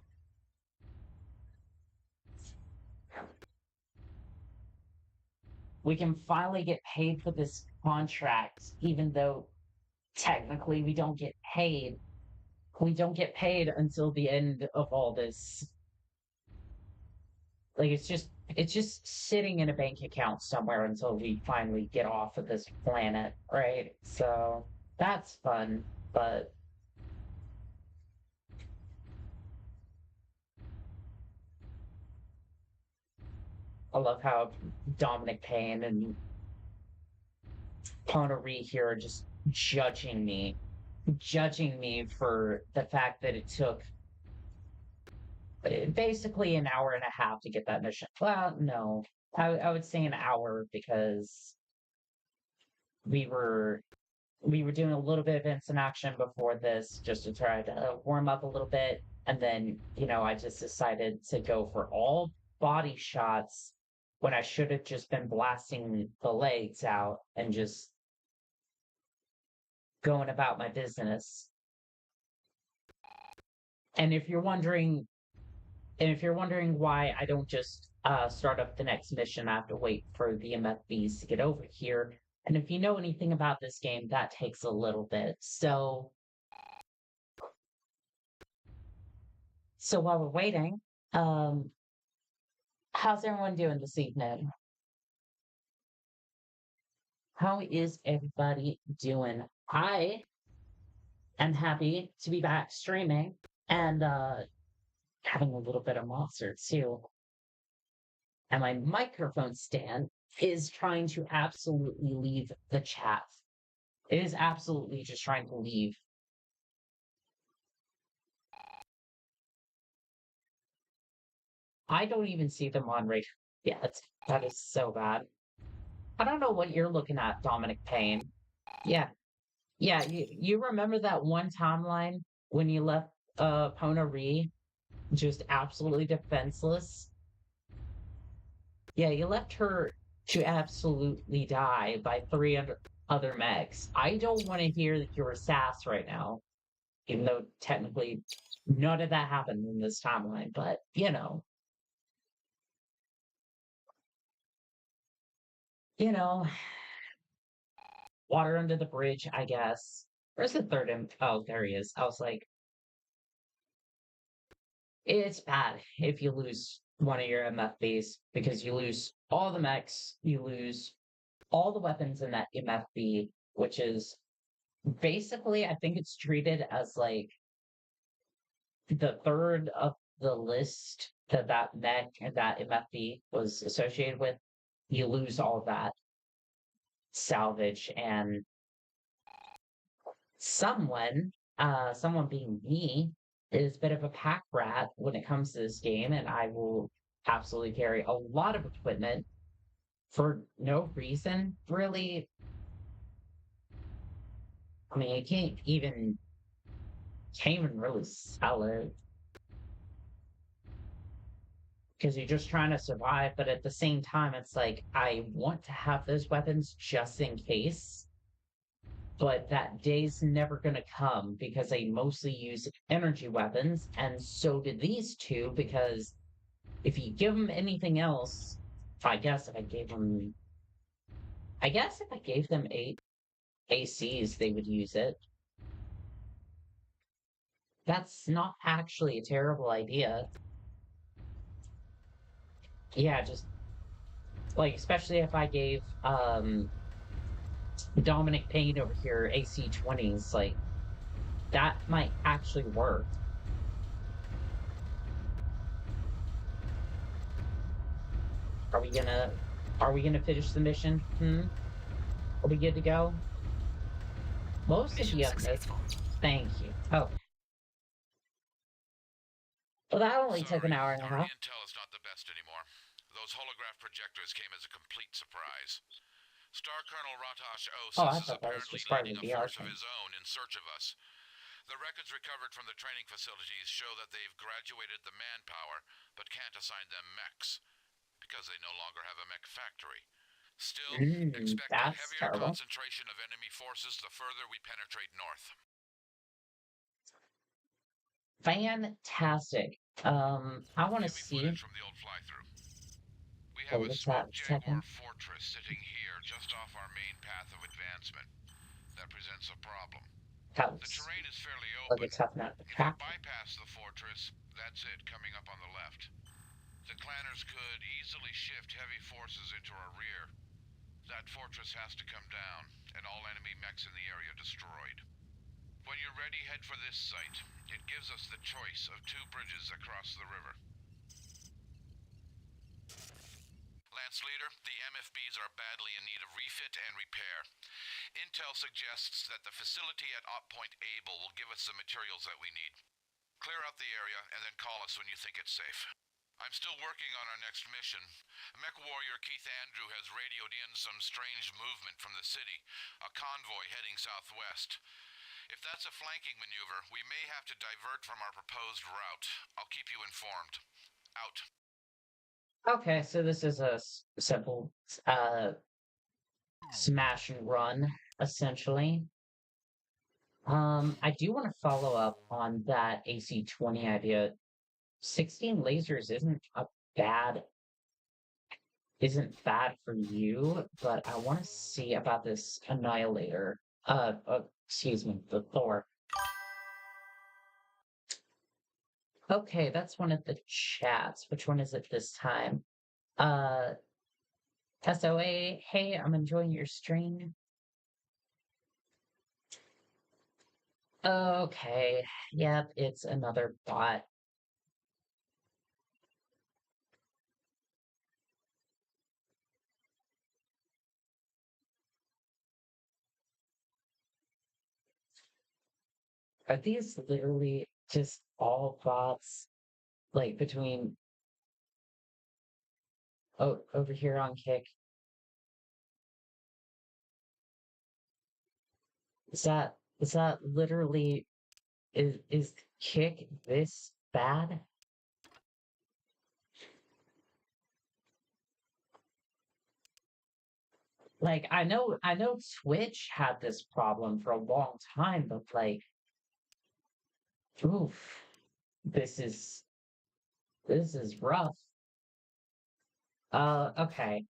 we can finally get paid for this contract, even though technically we don't get paid. We don't get paid until the end of all this. Like it's just sitting in a bank account somewhere until we finally get off of this planet, right? So that's fun, but I love how Dominic Payne and Ponari here are just judging me for the fact that it took basically an hour and a half to get that mission. Well, no, I would say an hour because we were we were doing a little bit of instant action before this just to try to warm up a little bit, and then I just decided to go for all body shots when I should have just been blasting the legs out and just going about my business. And if you're wondering why I don't just start up the next mission. I have to wait for the MFBs to get over here. And if you know anything about this game, that takes a little bit. So while we're waiting, um, how's everyone doing this evening? How is everybody doing? I am happy to be back streaming and having a little bit of monster too. And my microphone stand is trying to absolutely leave the chat. It is absolutely just trying to leave. I don't even see them on right yet. That is so bad. I don't know what you're looking at, Dominic Payne. Yeah. Yeah, you remember that one timeline when you left Pona Ree just absolutely defenseless? Yeah, you left her to absolutely die by three other mechs. I don't want to hear your sass right now, even though technically none of that happened in this timeline, but you know, water under the bridge, I guess. Where's the third Oh, there he is. I was like, it's bad if you lose one of your MFBs because you lose all the mechs, you lose all the weapons in that MFB, which is basically, I think it's treated as like the third of the list that mech and that MFB was associated with. You lose all of that salvage and someone being me is a bit of a pack rat when it comes to this game, and I will absolutely carry a lot of equipment for no reason, really. I mean, you can't even really sell it because you're just trying to survive. But at the same time, it's like I want to have those weapons just in case. But that day's never going to come because I mostly use energy weapons, and so did these two. Because if you give them anything else, I guess if I gave them, I guess if I gave them 8 ACs, they would use it. That's not actually a terrible idea. Yeah, just like especially if I gave Dominic Payne over here AC 20s, like that might actually work. Are we gonna finish the mission? Are we good to go? Most of Mission you have missed. successful. Thank you. Oh. Well, that only took an Sorry, hour and a our half. intel is not the best anymore. Those holograph projectors came as a complete surprise. Star Colonel Ratash Oh, I Osis is thought that was apparently just part of leading the a VR force of thing. his own in search of us. The records recovered from the training facilities show that they've graduated the manpower, but can't assign them mechs, because they no longer have a mech factory. Still, expect a That's heavier terrible. concentration of enemy forces the further we penetrate north. Fantastic. I want to Give me see. footage from the old fly-through. We have Oh, a what's smoke that? Jaguar Second. fortress sitting here just off our main path of advancement. That presents a problem. That The looks terrain is fairly like a open. tough nut to If we crack. bypass the fortress, that's it coming up on the left. The clanners could easily shift heavy forces into our rear. That fortress has to come down, and all enemy mechs in the area destroyed. When you're ready, head for this site. It gives us the choice of 2 bridges across the river. Lance Leader, the MFBs are badly in need of refit and repair. Intel suggests that the facility at Op Point Able will give us the materials that we need. Clear out the area and then call us when you think it's safe. I'm still working on our next mission. Mechwarrior Keith Andrew has radioed in some strange movement from the city, a convoy heading southwest. If that's a flanking maneuver, we may have to divert from our proposed route. I'll keep you informed. Out. Okay, so this is a simple smash and run, essentially. I do want to follow up on that AC 20 idea. 16 lasers isn't a bad isn't bad for you, but I want to see about this Annihilator. Excuse me, the Thor. Okay, that's one of the chats. Which one is it this time? Uh, SOA, hey, I'm enjoying your stream. Okay, yep, it's another bot. Are these literally just all bots? Like between over here on Kick? Is that literally is Kick this bad? Like I know Twitch had this problem for a long time, but like oof, this is this is rough. Okay.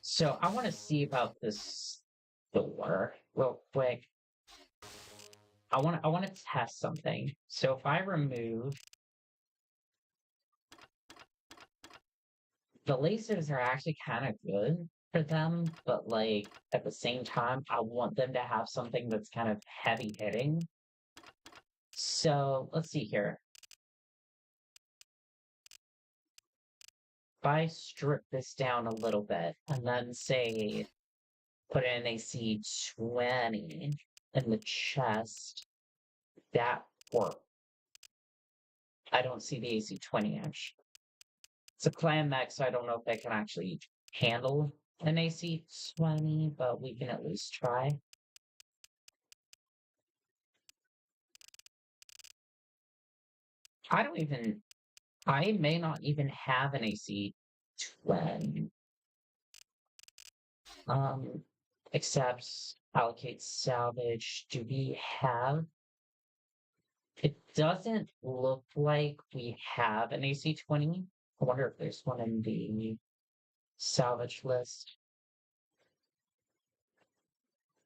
So I want to see about this door real quick. I want to test something. So if I remove the lasers are actually kind of good for them, but like at the same time, I want them to have something that's kind of heavy hitting. So let's see here. If I strip this down a little bit and then say put in AC 20 in the chest, that work. I don't see the AC 20 actually. It's a clan mech, so I don't know if they can actually handle an AC 20, but we can at least try. I may not even have an AC 20. Except allocate salvage. Do we have? It doesn't look like we have an AC 20. I wonder if there's one in the salvage list.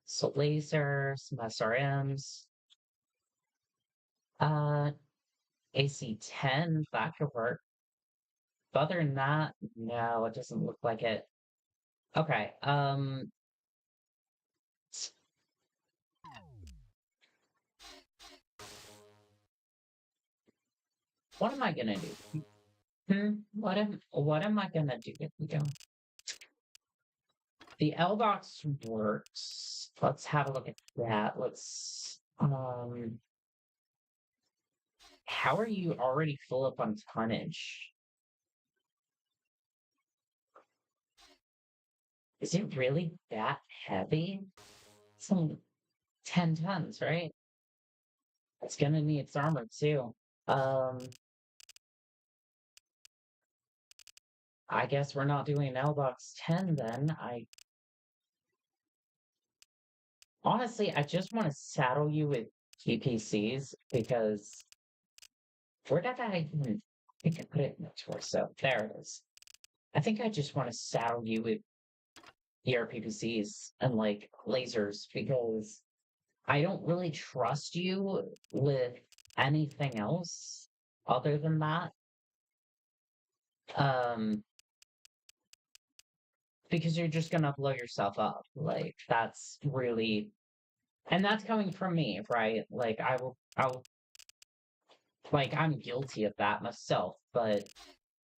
So laser, some SRMs. AC 10, that could work. But other than that, no, it doesn't look like it. Okay, what am I gonna do? What am I gonna do if we don't? The L box works. Let's have a look at that. How are you already full up on tonnage? Is it really that heavy? It's only 10 tons, right? It's gonna need its armor too. I guess we're not doing L box 10 then. Honestly, I just want to saddle you with TPCs because where did I even I think I put it in the torso? There it is. I think I just want to saddle you with ERPPCs and like lasers because I don't really trust you with anything else other than that. Because you're just gonna blow yourself up. Like that's really, and that's coming from me, right? Like I'll, like I'm guilty of that myself, but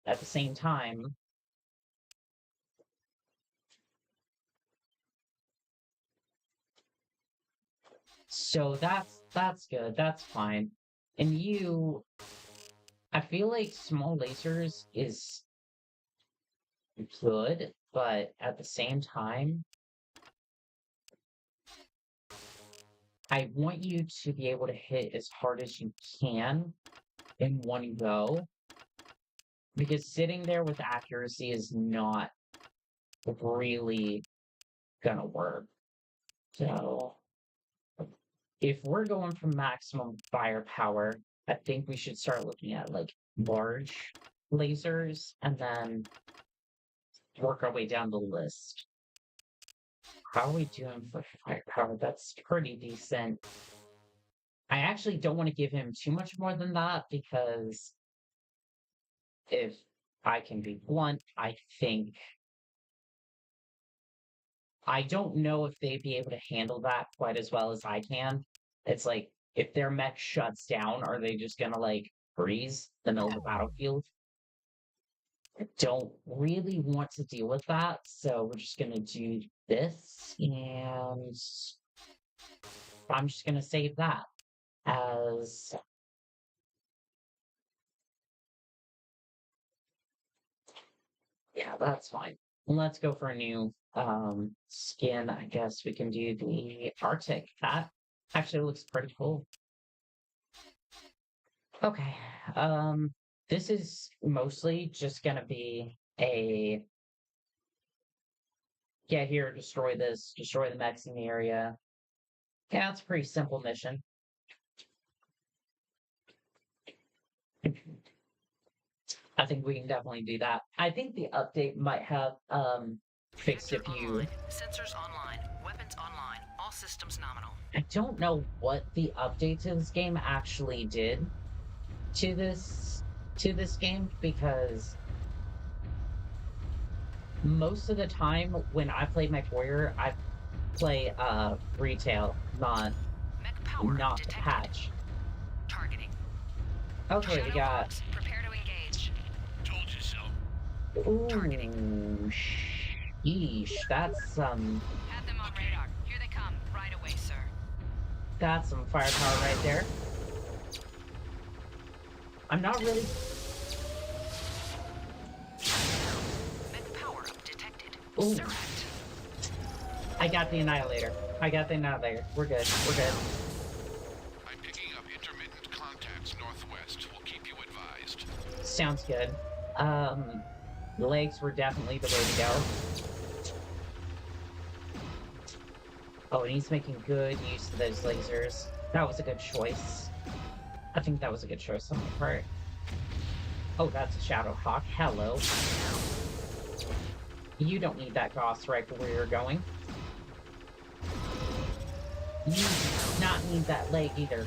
at the same time, so that's good. That's fine. And you, I feel like small lasers is good, but at the same time, I want you to be able to hit as hard as you can in one go. Because sitting there with accuracy is not really gonna work. So if we're going for maximum firepower, I think we should start looking at like large lasers and then work our way down the list. How are we doing for firepower? That's pretty decent. I actually don't want to give him too much more than that because if I can be blunt, I don't know if they'd be able to handle that quite as well as I can. It's like, if their mech shuts down, are they just gonna like freeze the middle of the battlefield? I don't really want to deal with that, so we're just gonna do this, and I'm just gonna save that as yeah, that's fine. Let's go for a new skin. I guess we can do the Arctic. That actually looks pretty cool. Okay. This is mostly just gonna be a get here, destroy this, destroy the mechs in the area. Yeah, it's a pretty simple mission. I think we can definitely do that. I think the update might have fixed a few. Online. Sensors online. Weapons online. All systems nominal. I don't know what the update to this game actually did to this game because most of the time when I play Mechwarrior, I play retail, not Mechpower the detected. patch. Targeting. Okay, we Shadow got box. Prepare to engage. Told you so. ooh, sheesh, that's some Have them on radar. Here they come. Right away, sir. firepower right there. I'm not really Mechpower up detected. Ooh. Surrect. I got the Annihilator. We're good. I'm picking up intermittent contacts northwest. We'll keep you advised. Sounds good. The legs were definitely the way to go. Oh, and he's making good use of those lasers. That was a good choice. I think that was a good choice on my part. Oh, that's a Shadow Hawk. Hello. You don't need that Gauss rifle where you're going. You do not need that leg either.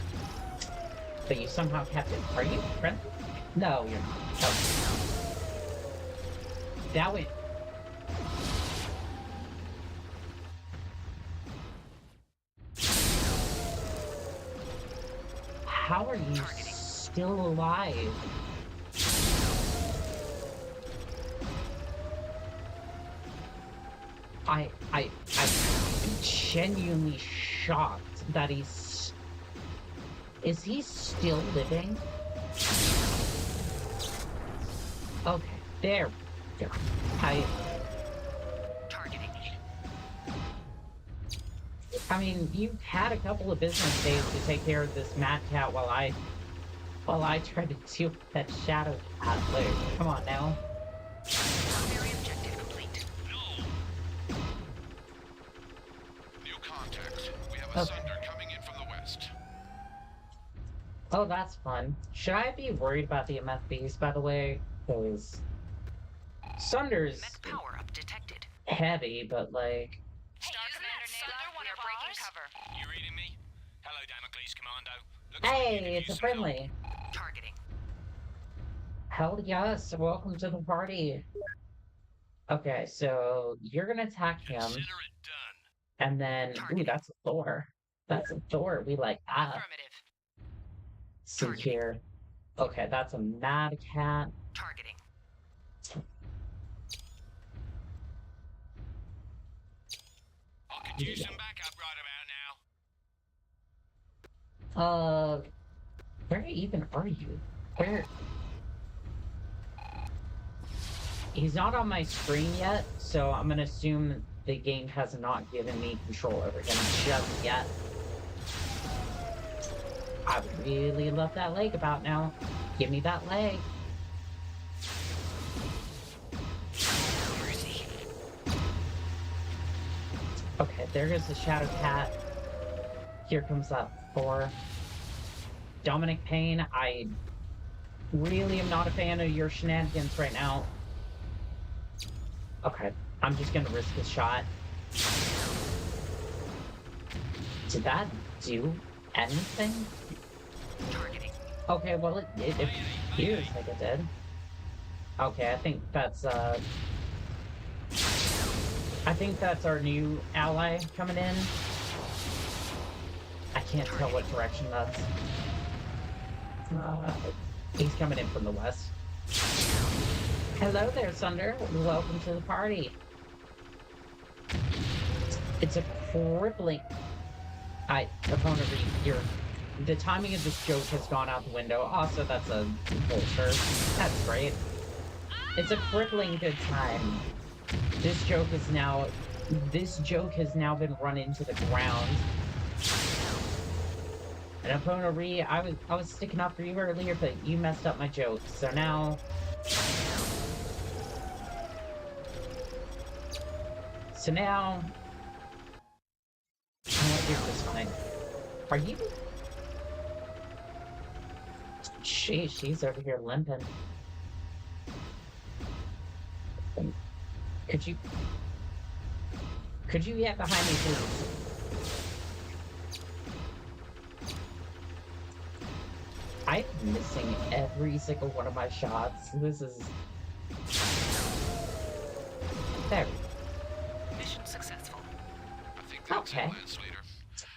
But you somehow kept it. Are you friendly? No, you're not. Oh. That went... How are you still alive? I'm genuinely shocked that he's... Is he still living? Okay, there we go. I mean, you had a couple of business days to take care of this mad cat while I tried to deal with that shadow cat. Wait, come on now. Primary objective complete. No. New contacts. We have a Okay. Sunder coming in from the west. Oh, that's fun. Should I be worried about the MFBs, by the way? Because Sunder's Mechpower up detected. heavy, but like... Star Commander Nebula, we are breaking cover. You reading me? Hello, Damocles Commando. Looks like Hey, you could it's a use some help. friendly. Targeting. Hell yes, welcome to the party. Okay, so you're gonna attack him, Consider it done. and then... Ooh, that's a Thor. That's a Thor. We like that. Affirmative. See Targeting. here. Okay, that's a Mad Cat. Targeting. I could use some backup right about now. Where even are you? Where? He's not on my screen yet, so I'm gonna assume the game has not given me control over him just yet. I would really love that leg about now. Give me that leg. Mercy. Okay, there goes the Shadow Cat. Here comes that Thor. Dominic Payne, I really am not a fan of your shenanigans right now. Okay, I'm just gonna risk a shot. Did that do anything? Targeting. Okay, well, it appears like it did. Okay, I think that's our new ally coming in. I can't tell what direction that's. Uh, he's coming in from the west. Hello there, Sunder. Welcome to the party. It's a crippling. Opponent the timing of this joke has gone out the window. Also, that's a vulture. That's great. It's a crippling good time. This joke is now. This joke has now been run into the ground. And opponent I was sticking up for you earlier, but you messed up my joke. So now. So now. Here's this fine. Are you? She's over here limping. Could you? Could you get behind me, please? I'm missing every single one of my shots. This is. There. Mission successful. I think that's Okay. it, Lance Leader.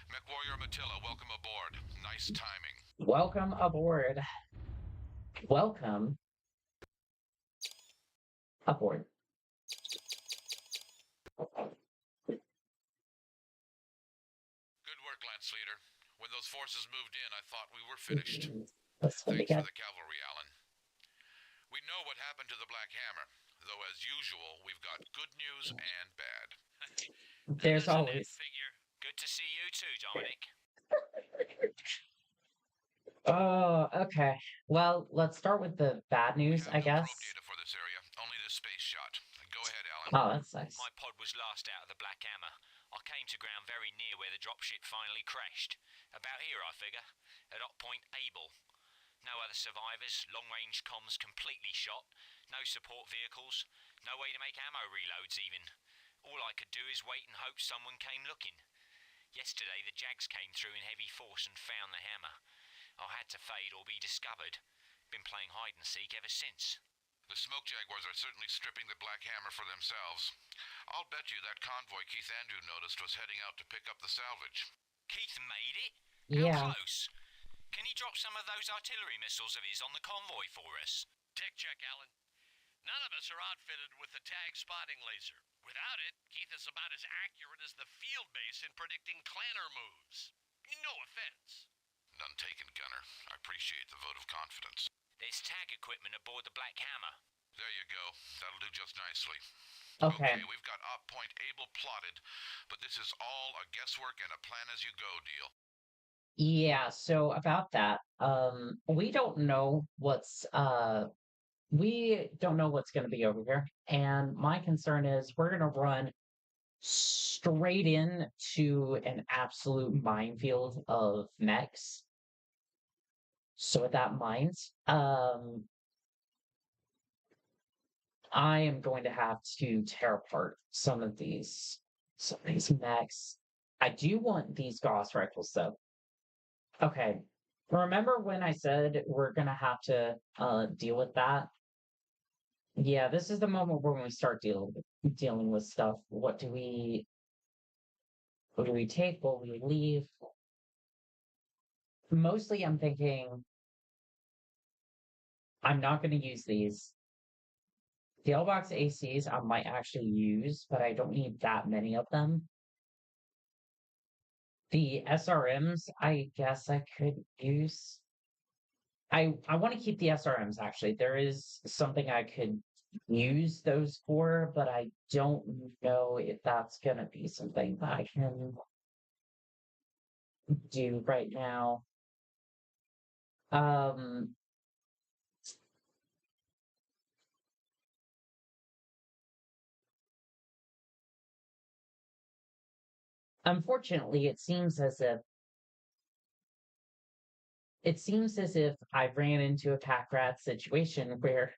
Mechwarrior Matilla, welcome aboard. Nice timing. Welcome aboard. Welcome aboard. Good work, Lance Leader. When those forces moved in, I thought we were finished. That's what we Thanks for got. the cavalry, Alan. We know what happened to the Black Hammer, though as usual, we've got good news and bad. There's Isn't it, always. Figure? Good to see you too, Dominic. Oh, okay. Well, let's start with the bad We news, have I no guess. probe data for this area, only the space shot. Go ahead, Alan. Oh, that sucks. My pod was last out of the Black Hammer. I came to ground very near where the dropship finally crashed. About here, I figure. At Hot Point Able. No other survivors, long-range comms completely shot, no support vehicles, no way to make ammo reloads even. All I could do is wait and hope someone came looking. Yesterday the Jags came through in heavy force and found the hammer. I had to fade or be discovered. Been playing hide and seek ever since. The smoke jaguars are certainly stripping the Black Hammer for themselves. I'll bet you that convoy Keith Andrew noticed was heading out to pick up the salvage. Keith made it? Yeah. How close? Can he drop some of those artillery missiles of his on the convoy for us? Tech check, Alan. None of us are outfitted with the tag spotting laser. Without it, Keith is about as accurate as the field base in predicting clanner moves. No offense. None taken, Gunner. I appreciate the vote of confidence. There's tag equipment aboard the Black Hammer. There you go. That'll do just nicely. Okay. We've got Op Point Able plotted, but this is all a guesswork and a plan-as-you-go deal. Yeah, so about that, we don't know we don't know what's gonna be over here. And my concern is we're gonna run straight in to an absolute minefield of mechs. So with that in mind, I am going to have to tear apart some of these mechs. I do want these Gauss rifles though. Okay. Remember when I said we're gonna have to deal with that? Yeah, this is the moment where we start dealing with stuff. What do we take? What do we leave? Mostly I'm thinking I'm not gonna use these. The L-box ACs I might actually use, but I don't need that many of them. The SRMs, I guess I could use. I want to keep the SRMs actually. There is something I could use those for, but I don't know if that's gonna be something that I can do right now. Unfortunately, it seems as if I ran into a pack rat situation where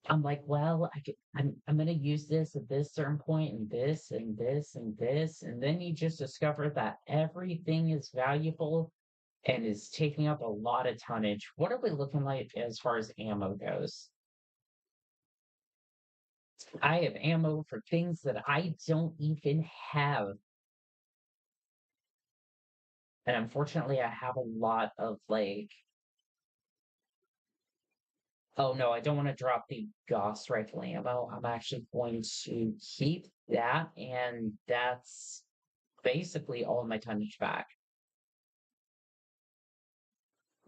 I'm like, well, I'm gonna use this at this certain point, and this, and this, and this, and then you just discover that everything is valuable and is taking up a lot of tonnage. What are we looking like as far as ammo goes? I have ammo for things that I don't even have. And unfortunately, I have a lot of like, oh no, I don't want to drop the Gauss rifle ammo. I'm actually going to keep that, and that's basically all of my tonnage back.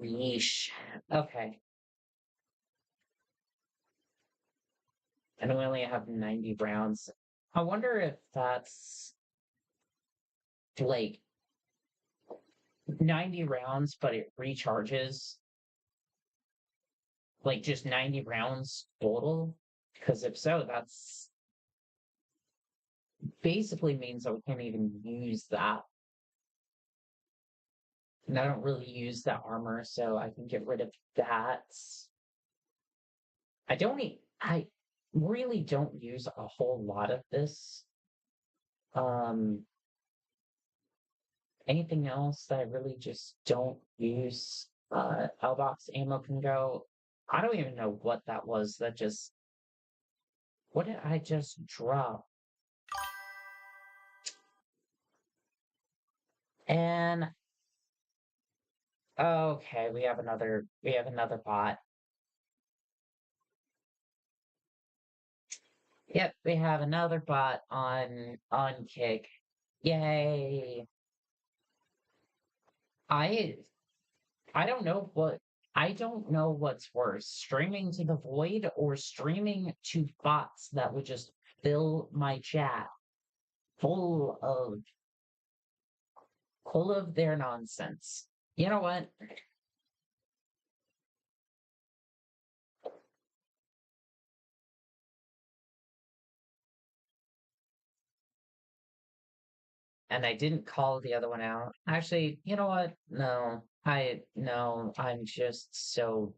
Yeesh. Okay. And we only have 90 rounds. I wonder if that's like 90 rounds, but it recharges like just 90 rounds total. Because if so, that's basically means that we can't even use that. And I don't really use that armor, so I can get rid of that. I really don't use a whole lot of this. Um, Anything else that I really just don't use? L-box ammo can go. I don't even know what that was. What did I just drop? And okay, we have another bot. Yep, we have another bot on Kick. Yay. I I don't know what I don't know what's worse, streaming to the void or streaming to bots that would just fill my chat full of full of their nonsense. You know what? And I didn't call the other one out. Actually, you know what? No, I'm just so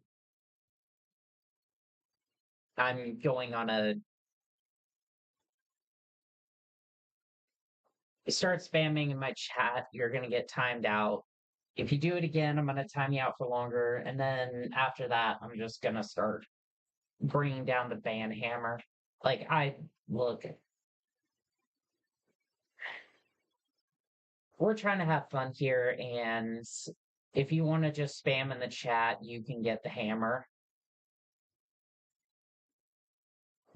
I'm going on a start spamming in my chat, you're gonna get timed out. If you do it again, I'm gonna time you out for longer, and then after that, I'm just gonna start bringing down the ban hammer. Like I look, we're trying to have fun here, and if you want to just spam in the chat, you can get the hammer.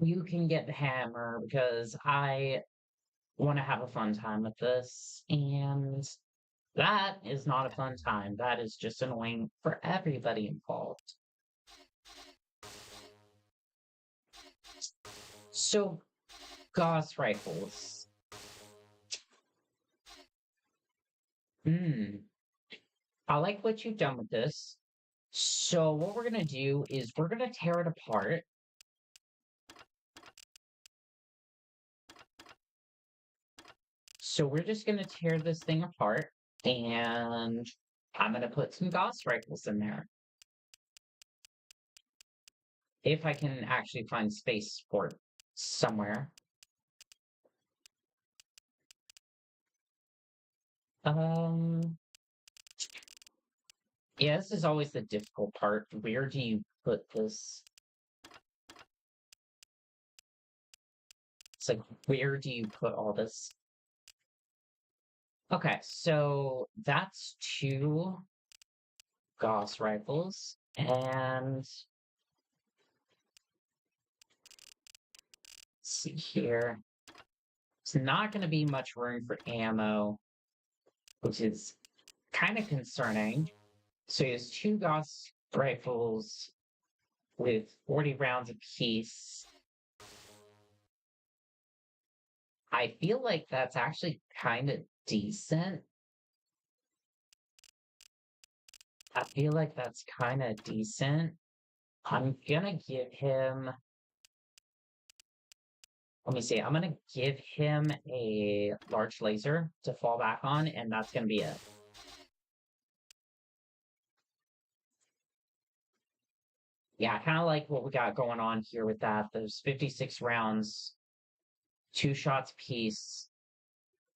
You can get the hammer because I want to have a fun time with this, and that is not a fun time. That is just annoying for everybody involved. So, Gauss rifles. Hmm. I like what you've done with this. So, what we're going to do is we're going to tear it apart. So, we're just going to tear this thing apart. And I'm going to put some Gauss rifles in there. If I can actually find space for it somewhere. Yeah, this is always the difficult part. Where do you put this? It's like, where do you put all this? Okay, so that's 2 Gauss rifles, and let's see here. It's not going to be much room for ammo, which is kind of concerning. So he has 2 Gauss rifles with 40 rounds apiece. I feel like that's actually kind of decent. I feel like that's kind of decent. I'm gonna give him. Let me see. I'm gonna give him a large laser to fall back on, and that's gonna be it. Yeah, kind of like what we got going on here with that. Those 56 rounds, 2 shots piece.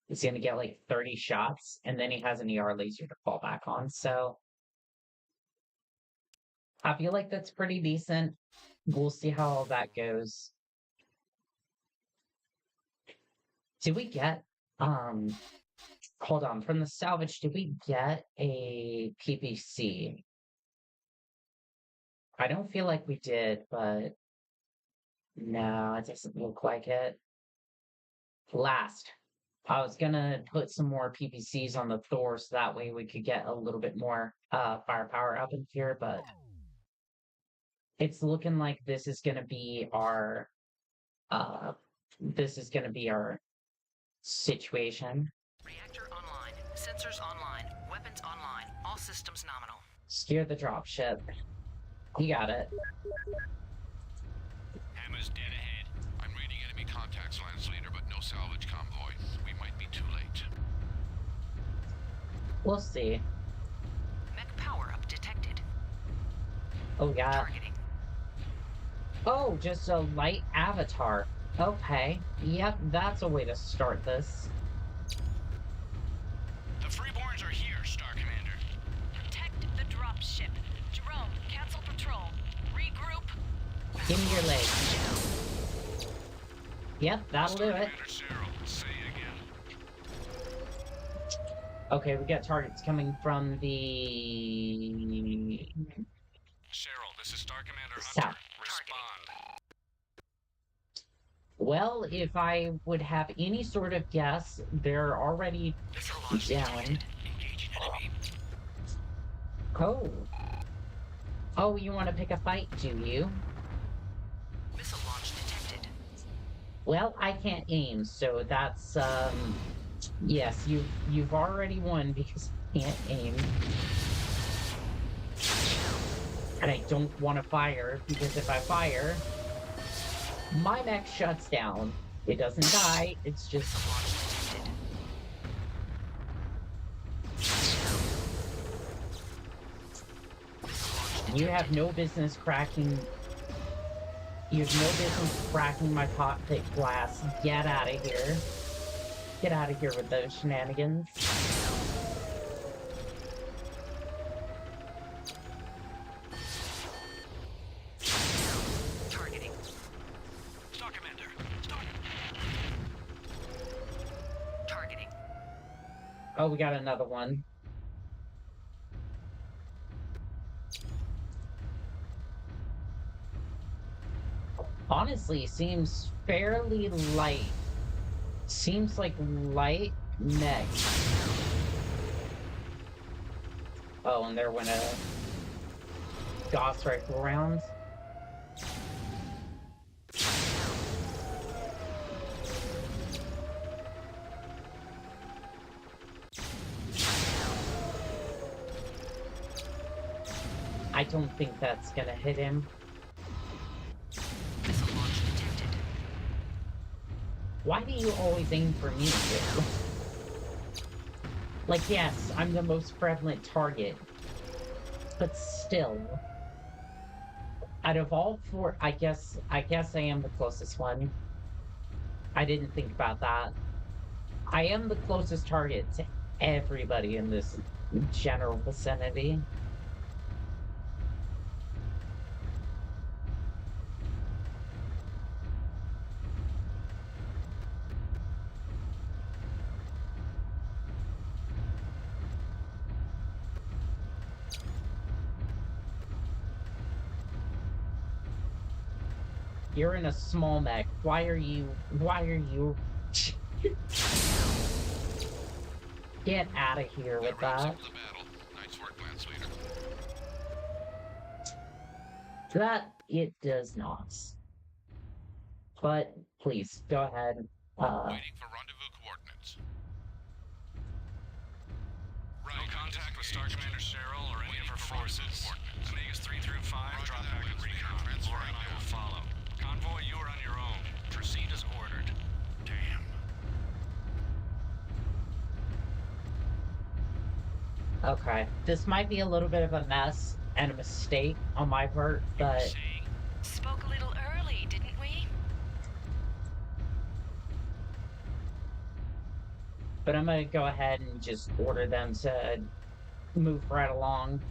He's going to get like 30 shots, and then he has an ER laser to fall back on. So I feel like that's pretty decent. We'll see how all that goes. Did we get, hold on, from the salvage, did we get a PPC? I don't feel like we did, but no, it doesn't look like it. Last. I was gonna put some more PPCs on the Thor so that way we could get a little bit more firepower up in here, but it's looking like this is gonna be our situation. Reactor online. Sensors online. Weapons online. All systems nominal. Steer the dropship. You got it. Hammer's dead ahead. I'm reading enemy contacts, Lance Leader, but no salvage convoy. We might be too late. We'll see. Mech power-up detected. Oh, yeah. Targeting. Oh, just a light avatar. Okay. Yep, that's a way to start this. The Freeborns are here, Star Commander. Protect the dropship. Jerome, cancel patrol. Regroup. Give me your leg. Yep, that'll do it. Commander Cyril, say again. Okay, we got targets coming from the... Cyril, this is Star Commander South. Hunter. Respond. Well, if I would have any sort of guess, they're already Missile launch down. detected. Engage enemy. Oh. Oh, you want to pick a fight, do you? Missile launch detected. Well, I can't aim, so that's, yes, you've already won because I can't aim. And I don't want to fire, because if I fire, my mech shuts down. It doesn't die, it's just... Missile launch detected. You have no business cracking... You have no business cracking my cockpit glass. Get out of here. Get out of here with those shenanigans. Targeting. Star Commander. Star. Targeting. Oh, we got another one. Honestly, seems fairly light. Seems like light mech. Oh, and there went a Gauss rifle round. I don't think that's gonna hit him. Missile launch detected. Why do you always aim for me, dude? Like, yes, I'm the most prevalent target. But still. Out of all four, I guess I am the closest one. I didn't think about that. I am the closest target to everybody in this general vicinity. You're in a small mech. Why are you... Get out of here with That wraps that. up the battle. Nice work, Lance Leader. That it does not. But please go ahead. Waiting for rendezvous coordinates. No contact with Star Commander Cyril or any of her forces. Omegas 3 through 5, drop back at recon. Laura and I will follow. Convoy, you are on your own. Proceed as ordered. Damn. Okay, this might be a little bit of a mess, and a mistake on my part, but Saying, Spoke a little early, didn't we? I'm gonna go ahead and just order them to move right along.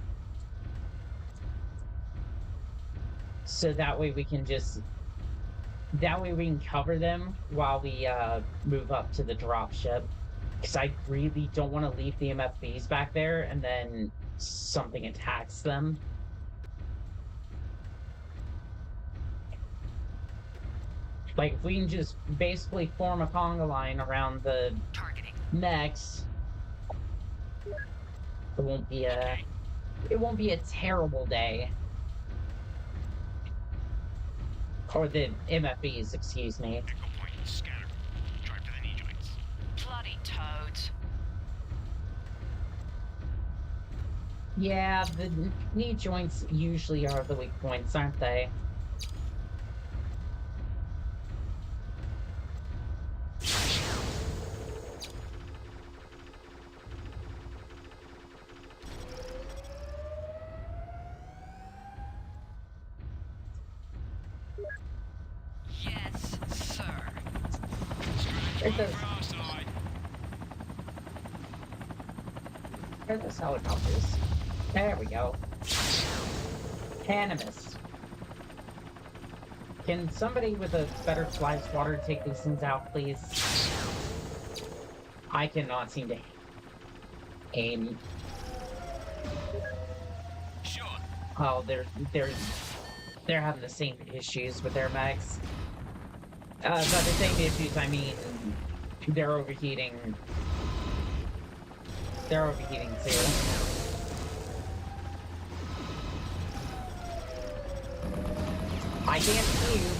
So that way we can cover them while we move up to the drop ship. Because I really don't want to leave the MFBs back there and then something attacks them. Like, if we can just basically form a conga line around the Targeting. mechs, it won't be a terrible day. Or the MFBs, excuse me. echo point, scatter. Drive to the knee joints. Bloody toads. Yeah, the knee joints usually are the weak points, aren't they? Yes, sir. There's those, Outside. there's those helicopters. There we go. Animus. Can somebody with a better fly swatter take these things out, please? I cannot seem to aim. Sure. Oh, they're having the same issues with their mechs. By the same issues, I mean, they're overheating. They're overheating too. I can't see you,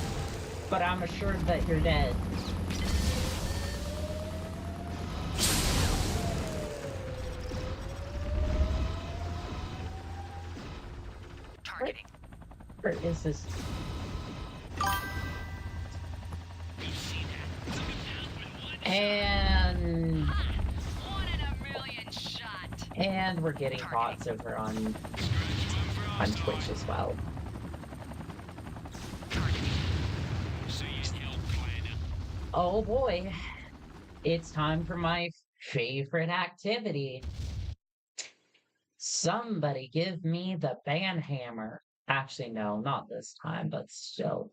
but I'm assured that you're dead. Targeting. Where is this? And One in a million shot. and we're getting bots over on Twitch as well. Targeting. Oh boy, it's time for my favorite activity. Somebody give me the ban hammer. Actually, no, not this time, but still.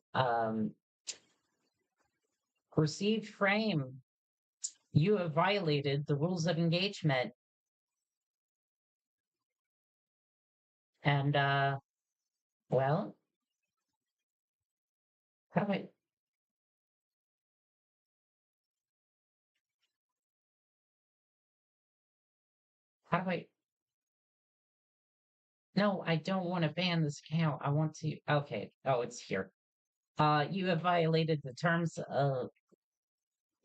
Received frame. You have violated the rules of engagement. And, well, how do I... How do I... No, I don't want to ban this account. I want to... Okay. Oh, it's here. You have violated the terms of...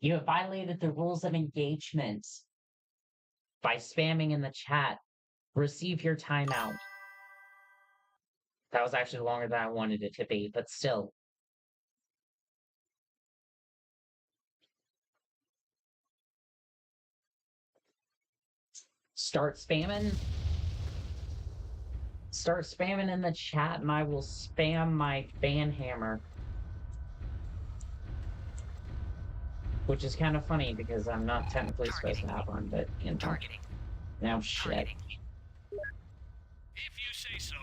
You have violated the rules of engagement by spamming in the chat. Receive your timeout. That was actually longer than I wanted it to be, but still. Start spamming. Start spamming in the chat and I will spam my ban hammer. Which is kind of funny because I'm not technically supposed to have one, but you know. Targeting. Now shit. Targeting. If you say so.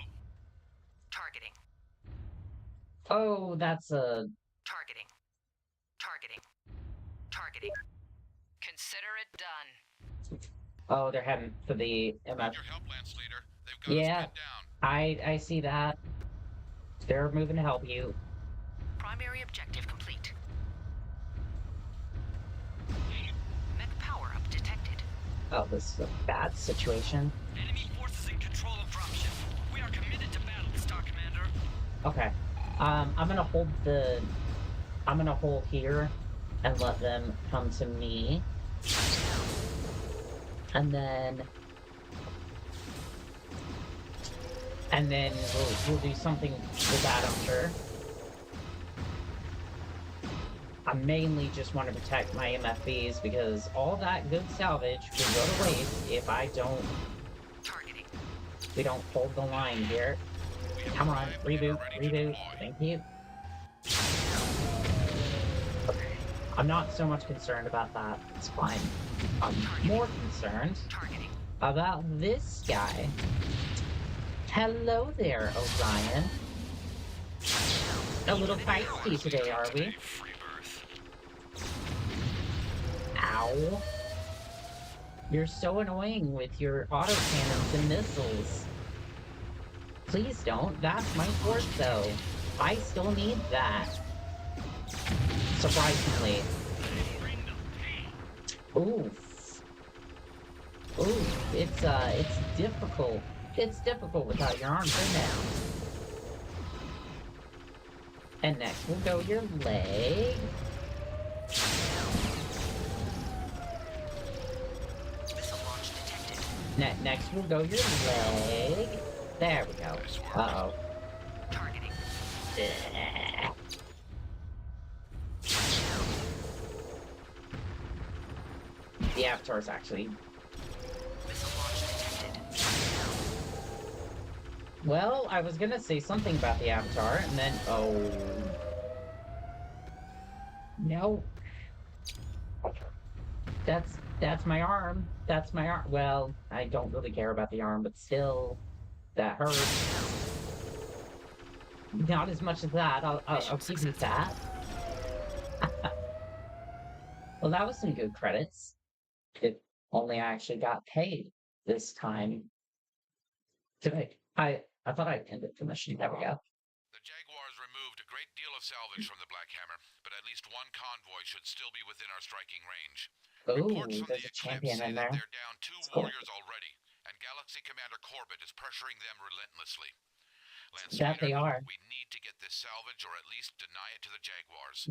Targeting. Oh, that's a... Targeting. Targeting. Targeting. Consider it done. Oh, they're heading for the MF. Your help, Lance Leader. They've got us Yeah, pinned down. I see that. They're moving to help you. Primary objective complete. Mech power-up detected. Oh, this is a bad situation. Enemy forces in control of dropship. We are committed to battle, Star Commander. Okay. I'm gonna hold here and let them come to me. And then we'll do something with that, I'm sure. I mainly just want to protect my MFBs because all that good salvage will go to waste if I don't. Targeting. We don't hold the line here. Come on, reboot, reboot. Thank you. Okay. I'm not so much concerned about that. It's fine. I'm more concerned Targeting. about this guy. Hello there, Orion. A little feisty today, are we? Free birth. Ow. You're so annoying with your autocannons and missiles. Please don't. That's my fort, though. I still need that. Surprisingly. Oof. Ooh, it's difficult. It's difficult without your arms, isn't it? And next will go your leg. Missile launch detected. Next will go your leg. There we go. Uh-oh. Targeting. The Avatar's actually... Missile launch detected. Well, I was gonna say something about the Avatar, and then... Oh... No. That's my arm. That's my arm. Well, I don't really care about the arm, but still... That hurts. Not as much as that. I'll give you that. Well, that was some good credits. If only I actually got paid this time. Today. I thought I ended the mission. There we go. The Jaguars removed a great deal of salvage from the Black Hammer, but at least one convoy should still be within our striking range. Ooh, Reports from there's the a champion Eclipse say in that there. they're down two It's cool. warriors already, and Galaxy Commander Corbett is pressuring them relentlessly. Lance That they Speeder, are. we need to get this salvage or at least deny it to the Jaguars.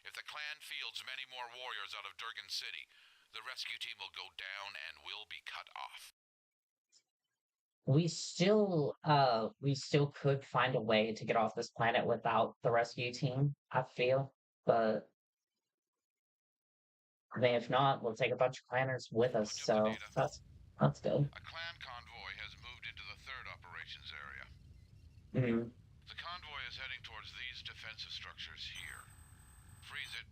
If the clan fields many more warriors out of Durgan City, the rescue team will go down and will be cut off. We still could find a way to get off this planet without the rescue team, I feel. But I mean, if not, we'll take a bunch of clanners with us, so that's good. A clan convoy has moved into the third operations area. Mm-hmm. The convoy is heading towards these defensive structures here. Freeze it.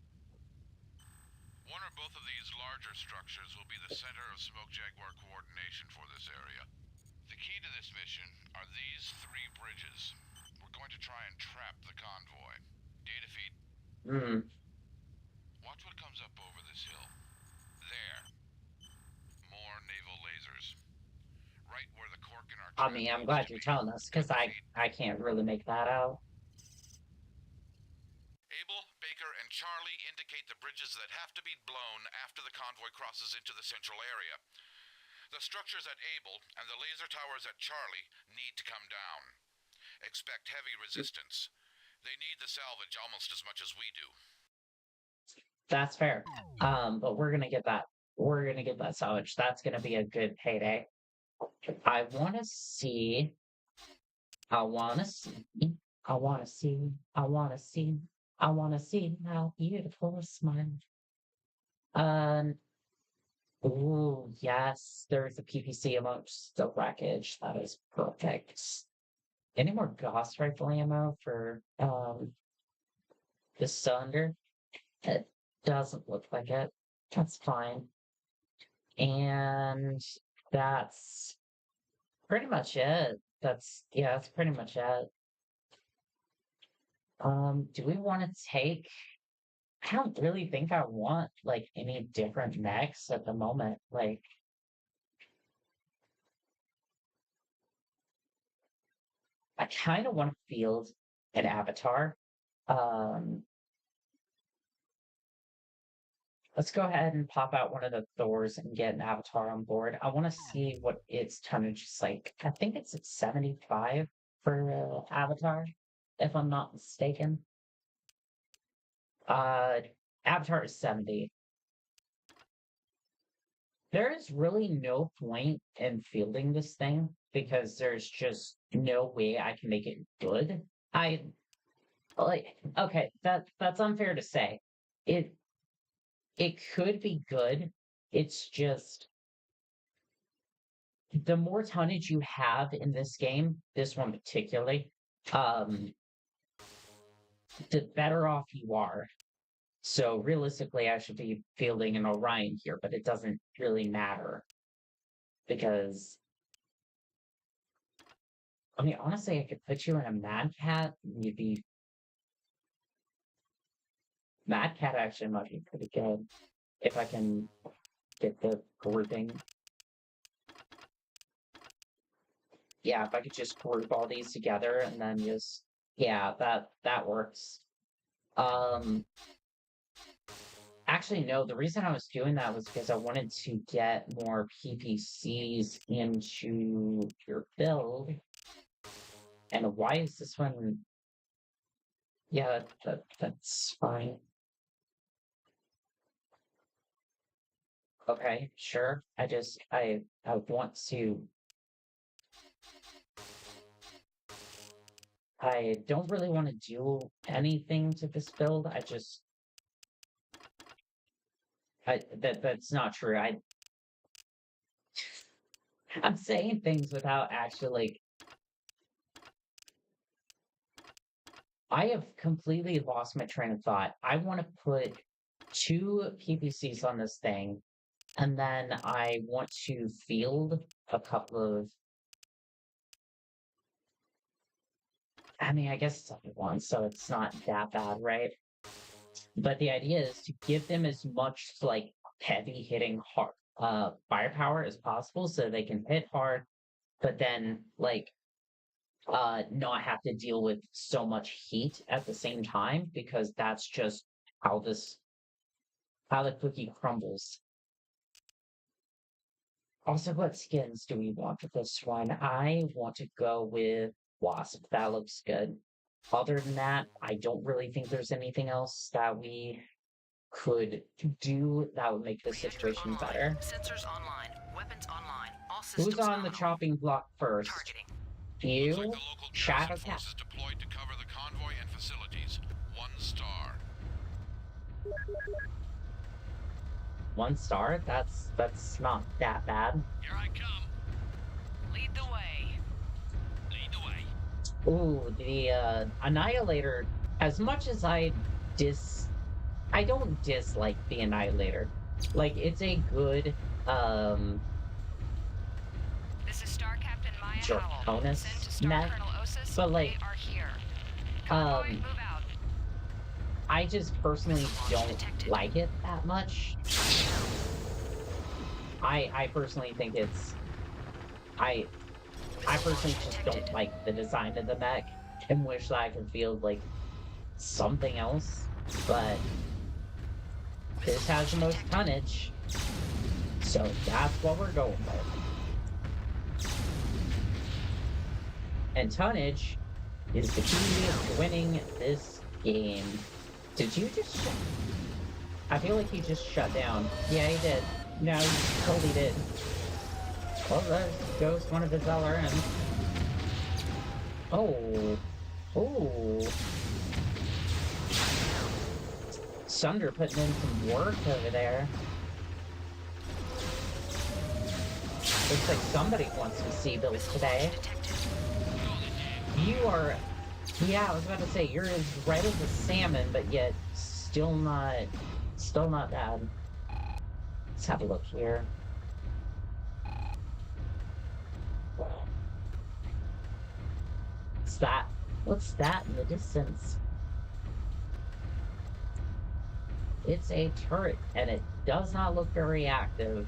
One or both of these larger structures will be the center of Smoke Jaguar coordination for this area. The key to this mission are these three bridges. We're going to try and trap the convoy. Data feed. Mm. Watch what comes up over this hill. There. More naval lasers. Right where the cork in our I mean, I'm glad you're telling us, because I can't really make that out. Abel, Baker, and Charlie indicate the bridges that have to be blown after the convoy crosses into the central area. The structures at Abel and the laser towers at Charlie need to come down. Expect heavy resistance. They need the salvage almost as much as we do. That's fair. But we're gonna get that. We're gonna get that salvage. That's gonna be a good payday. I wanna see. I wanna see. I wanna see. I wanna see. I wanna see how beautiful a smile. Ooh, yes, there's a PPC amongst the wreckage. That is perfect. Any more Gauss rifle ammo for the cylinder? It doesn't look like it. That's fine. And that's pretty much it. That's pretty much it. Do we want to take... I don't really think I want, like, any different mechs at the moment. Like, I kind of want to field an avatar. Let's go ahead and pop out one of the Thors and get an avatar on board. I want to see what its tonnage is like. I think it's at 75 for avatar, if I'm not mistaken. Avatar is 70. There is really no point in fielding this thing because there's just no way I can make it good. Okay, that's unfair to say. It could be good. It's just the more tonnage you have in this game, this one particularly, um, the better off you are. So realistically, I should be fielding an Orion here, but it doesn't really matter because, I mean, honestly, I could put you in a Mad Cat and you'd be. Mad Cat actually might be pretty good if I can get the grouping. Yeah, if I could just group all these together and then just, yeah, that works. Actually, no, the reason I was doing that was because I wanted to get more PPCs into your build. And why is this one? Yeah, that's fine. Okay, sure. I want to. I don't really want to do anything to this build. That's not true. I'm saying things without actually. I have completely lost my train of thought. I want to put 2 PPCs on this thing, and then I want to field a couple of. I mean, I guess it's only one, so it's not that bad, right? But the idea is to give them as much like heavy hitting hard firepower as possible so they can hit hard, but then like not have to deal with so much heat at the same time because that's just how the cookie crumbles. Also, what skins do we want for this one? I want to go with Wasp. That looks good. Other than that, I don't really think there's anything else that we could do that would make the situation better. Sensors online. Weapons online. All Who's systems on the nominal. chopping block first? Targeting. Looks You, like the local Shadow garrison Cat. forces deployed to cover the convoy and facilities. 1 star. 1 star? That's not that bad. Here I come. Lead the way. Lead the way. Ooh, the Annihilator. As much as I don't dislike the Annihilator. Like, it's a good This is Star Captain Maya Howell. Draconis Send to Star mech, Colonel Osis. but like, they are here. Convoy, move out. I just personally don't like it that much. I personally think it's I personally just don't like the design of the mech and wish that I could feel like something else, but this has the most tonnage, so that's what we're going with. And tonnage is the key to winning this game. Did you just shut? I feel like he just shut down. Yeah, he did. No, he totally did. Well, there goes one of his LRMs. Oh. Oh. Sunder putting in some work over there. Looks like somebody wants some sea bills today. You are... Yeah, I was about to say, you're as red as a salmon, but yet still not bad. Let's have a look here. What's that? What's that in the distance? It's a turret, and it does not look very active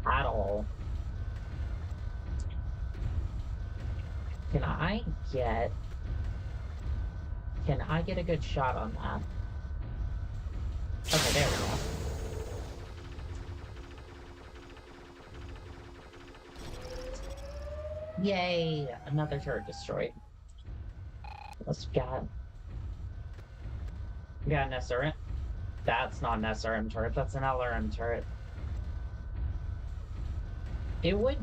at all. Can I get a good shot on that? Okay, there we go. Yay! Another turret destroyed. What's we got? We got an SRM. That's not an SRM turret, that's an LRM turret. It would...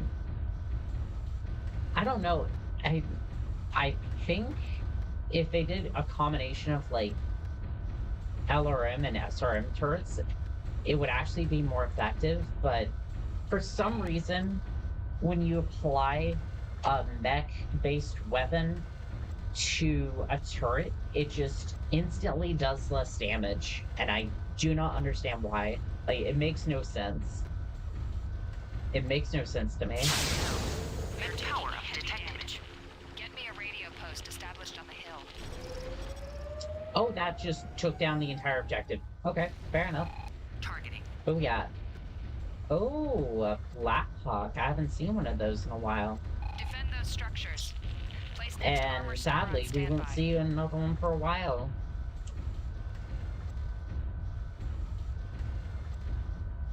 I don't know. I think if they did a combination of like LRM and SRM turrets, it would actually be more effective, but for some reason when you apply a mech-based weapon to a turret, it just instantly does less damage, and I do not understand why. Like, it makes no sense. It makes no sense to me. Your tower detected. Get me a radio post established on the hill. Oh, that just took down the entire objective. Okay, fair enough. Targeting. What we got? Oh, a Black Hawk. I haven't seen one of those in a while. Defend those structures. Place next armor And center on sadly, we won't standby. see another one for a while.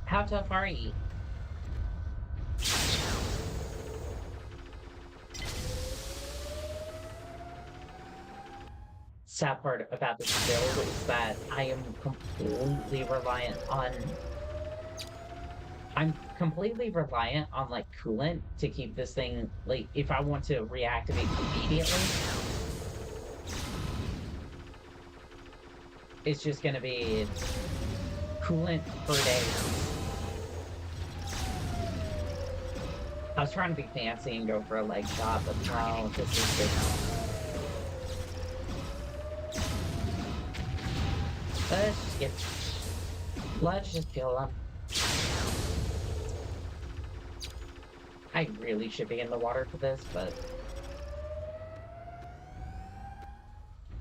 How tough are you? Sad part about this build is that I am completely reliant on... I'm completely reliant on, like, coolant to keep this thing, like, if I want to reactivate immediately, it's just gonna be coolant per day. I was trying to be fancy and go for a leg shot, but no, this is just... Let's just kill him. I really should be in the water for this, but...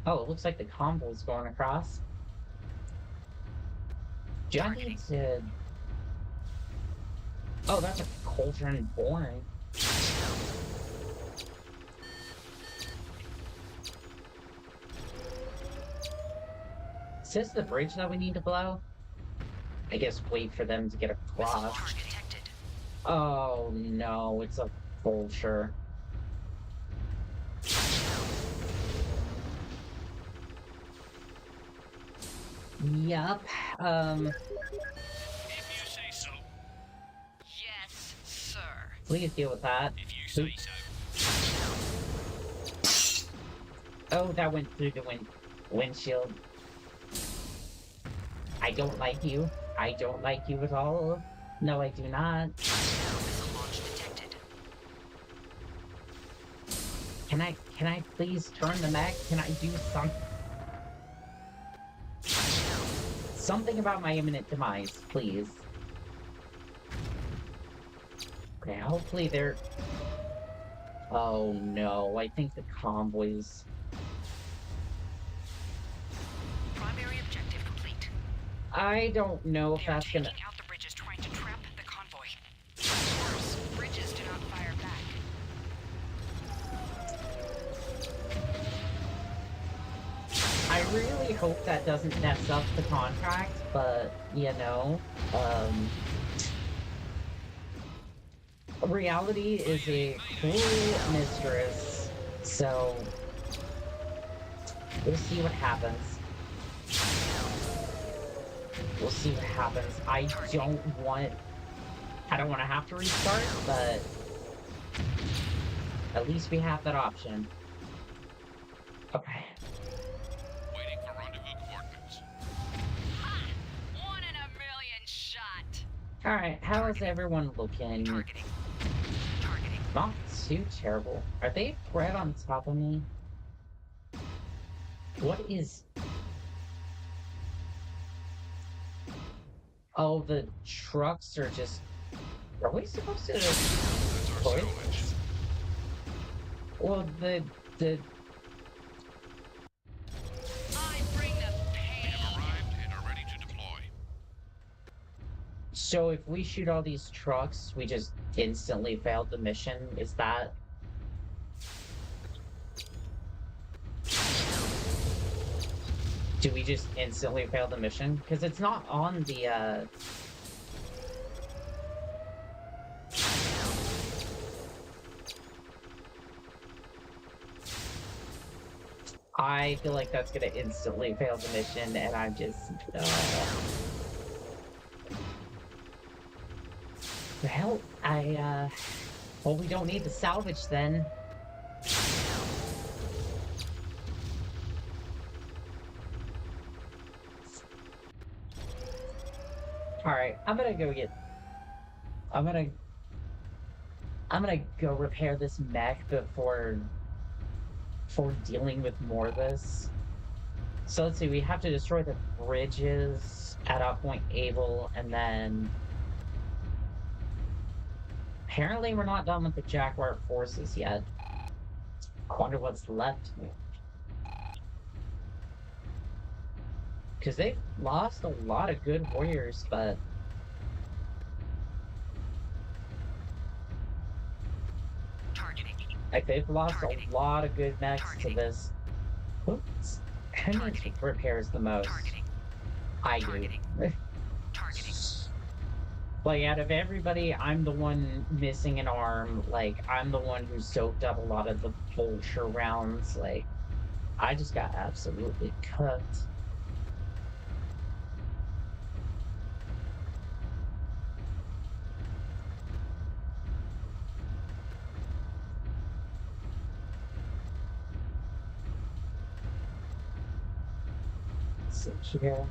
Oh, it looks like the convoy's going across. Do I need to... Oh, that's a cauldron born. Is this the bridge that we need to blow? I guess wait for them to get across. Detected. Oh no, it's a vulture. Yup, If you say so. Yes, sir. please deal with that. If you say so. Oh, that went through the windshield. I don't like you. I don't like you at all. No, I do not. Missile launch detected. Can I please turn the mech? Can I do something about my imminent demise, please? Okay, hopefully they're... Oh no, I think the convoys... Primary objective complete. I don't know if They are that's gonna... taking out the bridges trying to trap the convoy. Of course, bridges do not fire back. I really hope that doesn't mess up the contract, but, you know, reality is a cruel mistress, so we'll see what happens. We'll see what happens. I don't want to have to restart, but at least we have that option. Okay. Waiting for rendezvous coordinates. Ha! 1 in a million shot. Alright, how is everyone looking? Targeting. Targeting. Not too terrible. Are they right on top of me? What is... Oh, the trucks are just... Are we supposed to... That's our What? salvage. Well, the... I bring the We pain. have arrived and are ready to deploy. So if we shoot all these trucks, we just instantly failed the mission? Is that... Do we just instantly fail the mission? Because it's not on the, I feel like that's gonna instantly fail the mission, and I'm just... Well, well, we don't need the salvage then. Alright, I'm gonna I'm gonna go repair this mech before dealing with more of this. So let's see, we have to destroy the bridges at Point Able, and then apparently we're not done with the Jaguar forces yet. I wonder what's left. Because they've lost a lot of good warriors, but Targeting. like they've lost Targeting. a lot of good mechs Targeting. to this. Oops. Who needs Targeting. repairs the most? Targeting. I Targeting. do. Targeting. Like, out of everybody, I'm the one missing an arm. Like, I'm the one who soaked up a lot of the vulture rounds. Like, I just got absolutely cooked. So here.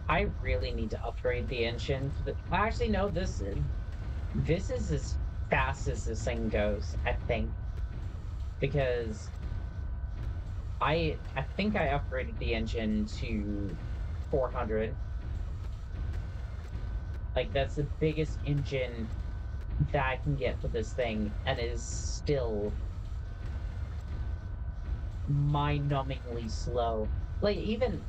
I really need to upgrade the engine. Actually, no, this is as fast as this thing goes, I think. Because I think I upgraded the engine to 400. Like, that's the biggest engine that I can get for this thing, and it is still mind-numbingly slow. Like, even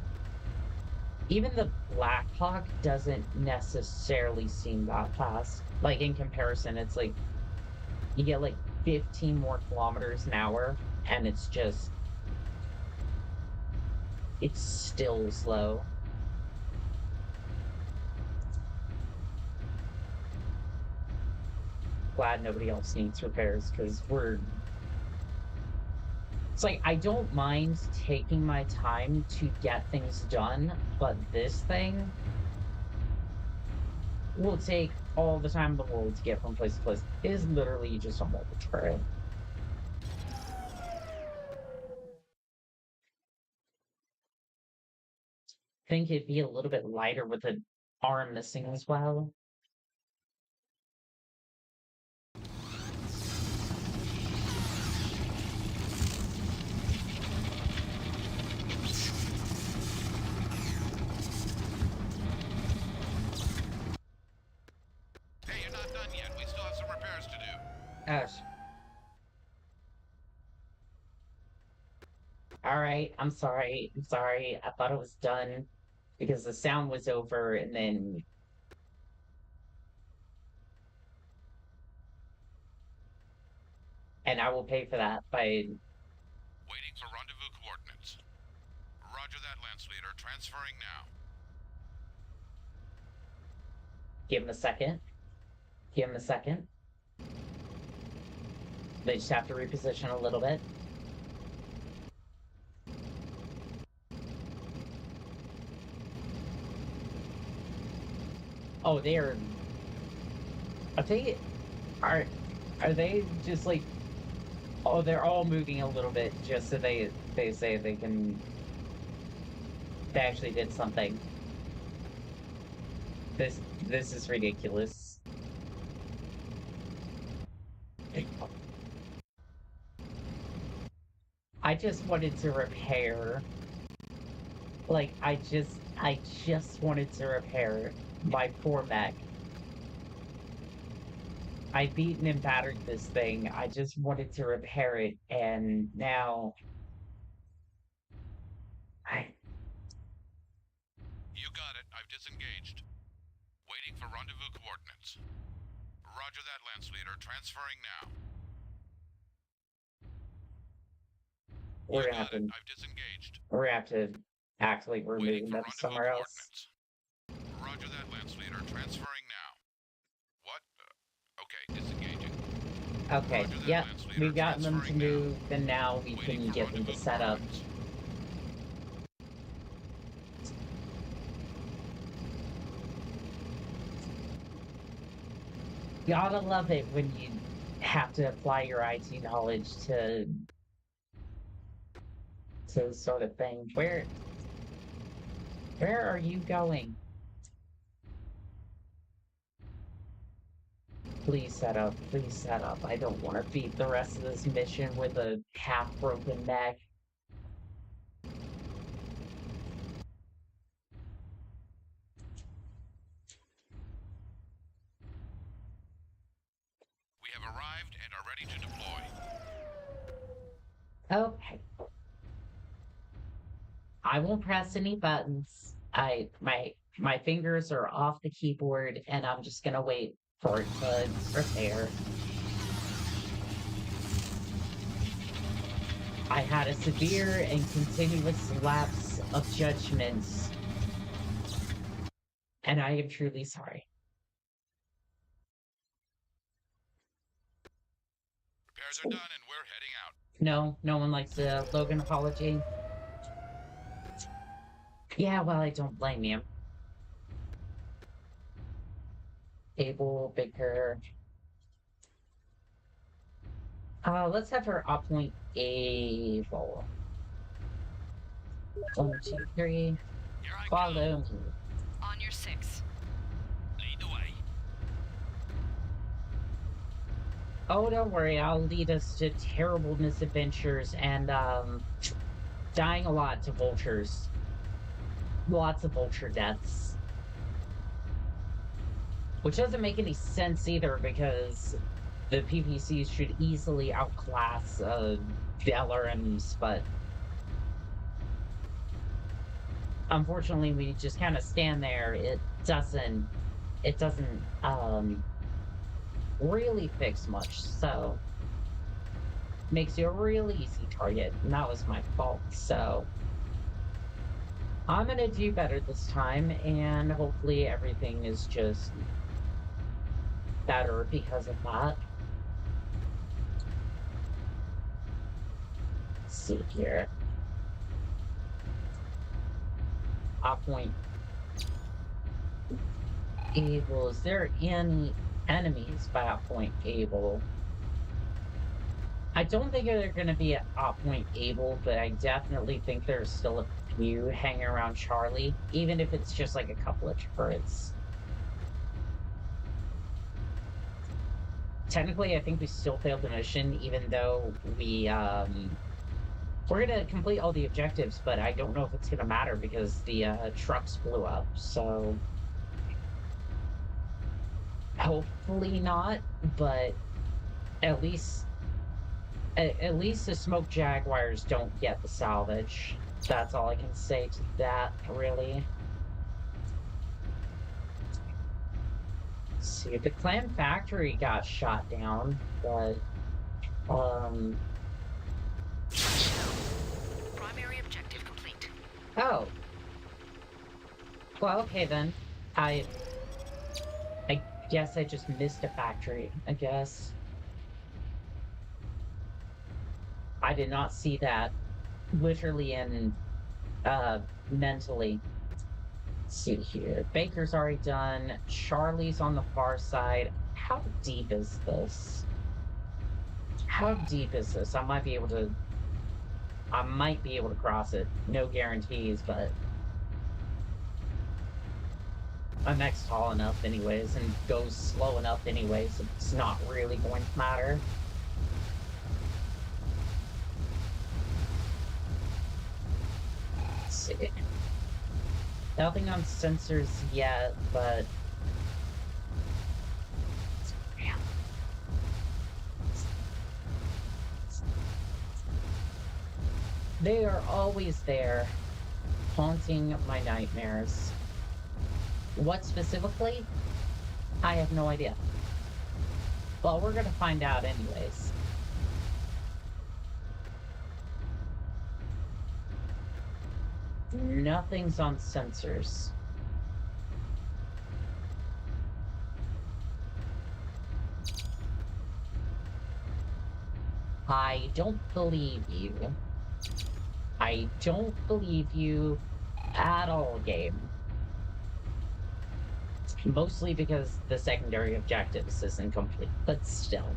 the Blackhawk doesn't necessarily seem that fast. Like, in comparison, it's like you get like 15 more kilometers an hour, and it's still slow. Glad nobody else needs repairs, because it's like, I don't mind taking my time to get things done, but this thing will take all the time in the world to get from place to place. It is literally just a mobile turret. Think it'd be a little bit lighter with an arm missing as well. Hey, you're not done yet. We still have some repairs to do. Gosh. Alright, I'm sorry. I'm sorry. I thought it was done because the sound was over, and then I will pay for that by Waiting for rendezvous coordinates. Roger that, Lance Leader. Transferring now. give him a second. Give him a second. They just have to reposition a little bit. Oh, are they are they just like, oh, they're all moving a little bit just so they say they actually did something. This is ridiculous. I just wanted to repair. Like, I just wanted to repair my poor mech. I beaten and battered this thing. I just wanted to repair it, and now You got it. I've disengaged. Waiting for rendezvous coordinates. Roger that, Lance Leader. Transferring now. we're You gonna have got it. to I've disengaged. act like we're Waiting moving for them rendezvous somewhere else. coordinates. Roger that, Lance Leader. Transferring now. What? Okay, disengaging. Okay, Roger that, yep, Lance Leader. we've gotten them to Transferring now. move, and now we Waiting can for get them to rendezvous set up. coordinates. You gotta love it when you have to apply your IT knowledge to this sort of thing. Where are you going? Please set up. Please set up. I don't want to beat the rest of this mission with a half-broken neck. We have arrived and are ready to deploy. Okay. I won't press any buttons. My fingers are off the keyboard and I'm just gonna wait for it to prepare. I had a severe and continuous lapse of judgments, and I am truly sorry. Repairs are done and we're heading out. No, no one likes a Logan apology. Yeah, well, I don't blame you. Abel, Baker. Let's have her appoint Abel. 1, 2, 3. Here I Follow come. me. On your 6. Lead the way. Oh, don't worry. I'll lead us to terrible misadventures and dying a lot to vultures. Lots of vulture deaths. Which doesn't make any sense either because the PPCs should easily outclass the LRMs, but unfortunately we just kind of stand there. It doesn't really fix much, so makes you a really easy target, and that was my fault. So I'm gonna do better this time, and hopefully everything is just better because of that. Let's see here. Point Able. Is there any enemies by point Able? I don't think they're going to be at point Able, but I definitely think there's still a few hanging around Charlie, even if it's just like a couple of turrets. Technically, I think we still failed the mission, even though we're gonna complete all the objectives, but I don't know if it's gonna matter because the trucks blew up, so hopefully not, but at least the smoke jaguars don't get the salvage. That's all I can say to that, really. Let's see, the clan factory got shot down, but Primary objective complete. oh. Well, okay then. I guess I just missed a factory, I guess. I did not see that. Literally and mentally. Let's see here. Baker's already done. Charlie's on the far side. How deep is this? How deep is this? I might be able to cross it. No guarantees, but my mech's tall enough anyways and goes slow enough anyways. It's not really going to matter. Let's see. Nothing on sensors yet, but they are always there, haunting my nightmares. What specifically? I have no idea. Well, we're gonna find out anyways. Nothing's on sensors. I don't believe you. I don't believe you at all, game. Mostly because the secondary objectives isn't complete, but still.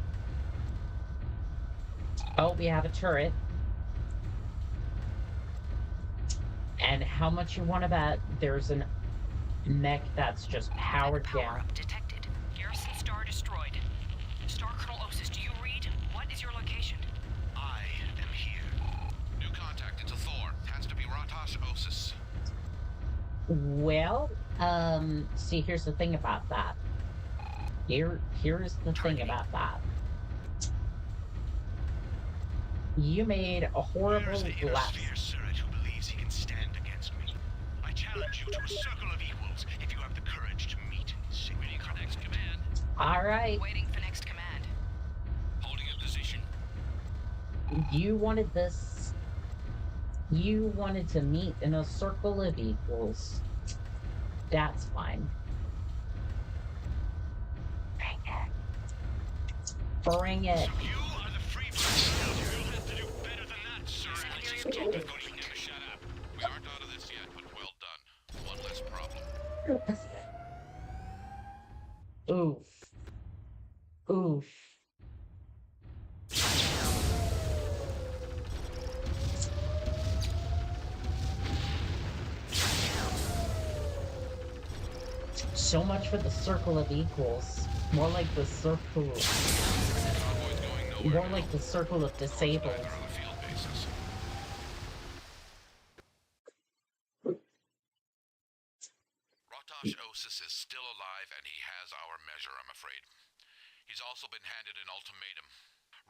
Oh, we have a turret. And how much you want to bet there's a mech that's just powered Power down? up detected. Garrison star destroyed. Star Colonel Osis, do you read? What is your location? I am here. New contact. It's a Thor. Has to be Ratosh Osis. Well, see, here's the thing about that. Here's the thing about that. You made a horrible Where's the lapse. Innosphere Surrogate who believes he can stand against me? I challenge you to a circle of equals if you have the courage to meet Waiting for next command. All right, Waiting for next command. Holding a position. you wanted this. You wanted to meet in a circle of equals. That's fine. Bring it. So you are the free blood. You'll have to do better than that, sir. Secondary objective. Don't even never shut up. We aren't out of this yet, but well done. One less problem. Oof. Oof. So much for the circle of equals. More like the circle. Convoy's going nowhere More now. like the circle of disabled. Neither are the field bases. Ratosh Osis is still alive, and he has our measure, I'm afraid. He's also been handed an ultimatum.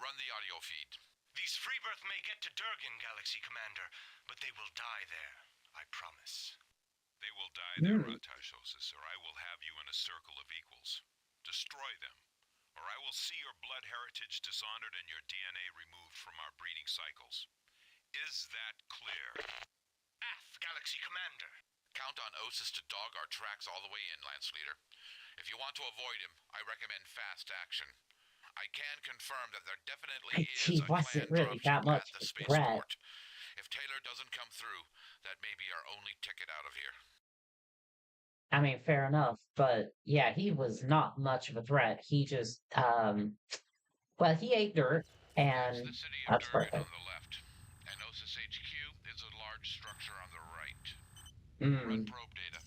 Run the audio feed. These Freebirth may get to Durgan, Galaxy Commander, but they will die there. I promise. They will die there, Ratosh Osis, or I will have you in a circle of equals. Destroy them, or I will see your blood heritage dishonored and your DNA removed from our breeding cycles. Is that clear? Galaxy Commander. Count on Osis to dog our tracks all the way in, Lance Leader. If you want to avoid him, I recommend fast action. I can confirm that there definitely is He a wasn't clan really dropship that much at the of a threat. spaceport. If Taylor doesn't come through, that may be our only ticket out of here. I mean, fair enough, but yeah, he was not much of a threat. He just, well, he ate dirt, That's and the city of that's Durgan perfect. on the left, and Osis HQ is a large structure on the right. Run Mm. probe data.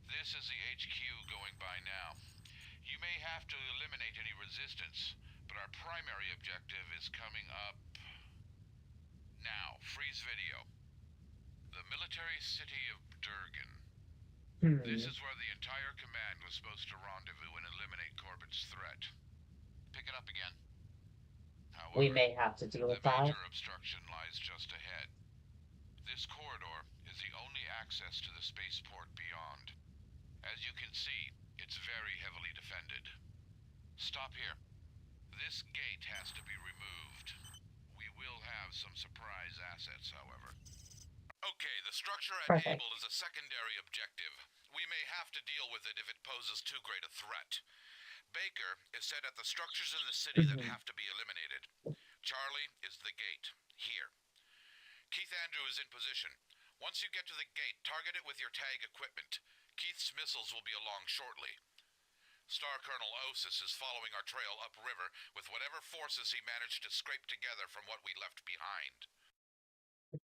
This is the HQ going by now. You may have to eliminate any resistance, but our primary objective is coming up now. Freeze video. The military city of Durgan. This is where the entire command was supposed to rendezvous and eliminate Corbett's threat. Pick it up again. However, We may have to deal the with that. major obstruction lies just ahead. This corridor is the only access to the spaceport beyond. As you can see, it's very heavily defended. Stop here. This gate has to be removed. We will have some surprise assets, however. Okay, the structure at Perfect. Able is a secondary objective. We may have to deal with it if it poses too great a threat. Baker is set at the structures in the city that have to be eliminated. Charlie is the gate, here. Keith Andrew is in position. Once you get to the gate, target it with your tag equipment. Keith's missiles will be along shortly. Star Colonel Osis is following our trail upriver with whatever forces he managed to scrape together from what we left behind.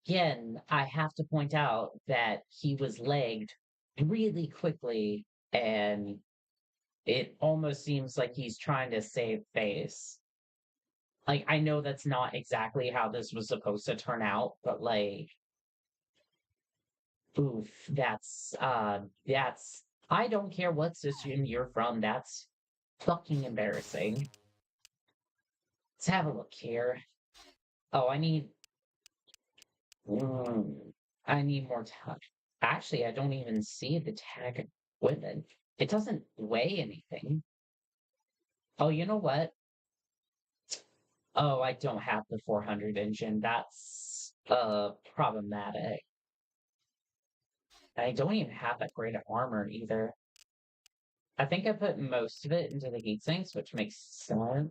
Again, I have to point out that he was legged really quickly, and it almost seems like he's trying to save face. Like, I know that's not exactly how this was supposed to turn out, but like, oof, that's, I don't care what system you're from, that's fucking embarrassing. Let's have a look here. Oh, I need more time. Actually, I don't even see the tag equipment. It doesn't weigh anything. Oh, you know what? Oh, I don't have the 400 engine. That's problematic. I don't even have that great armor either. I think I put most of it into the heat sinks, which makes sense.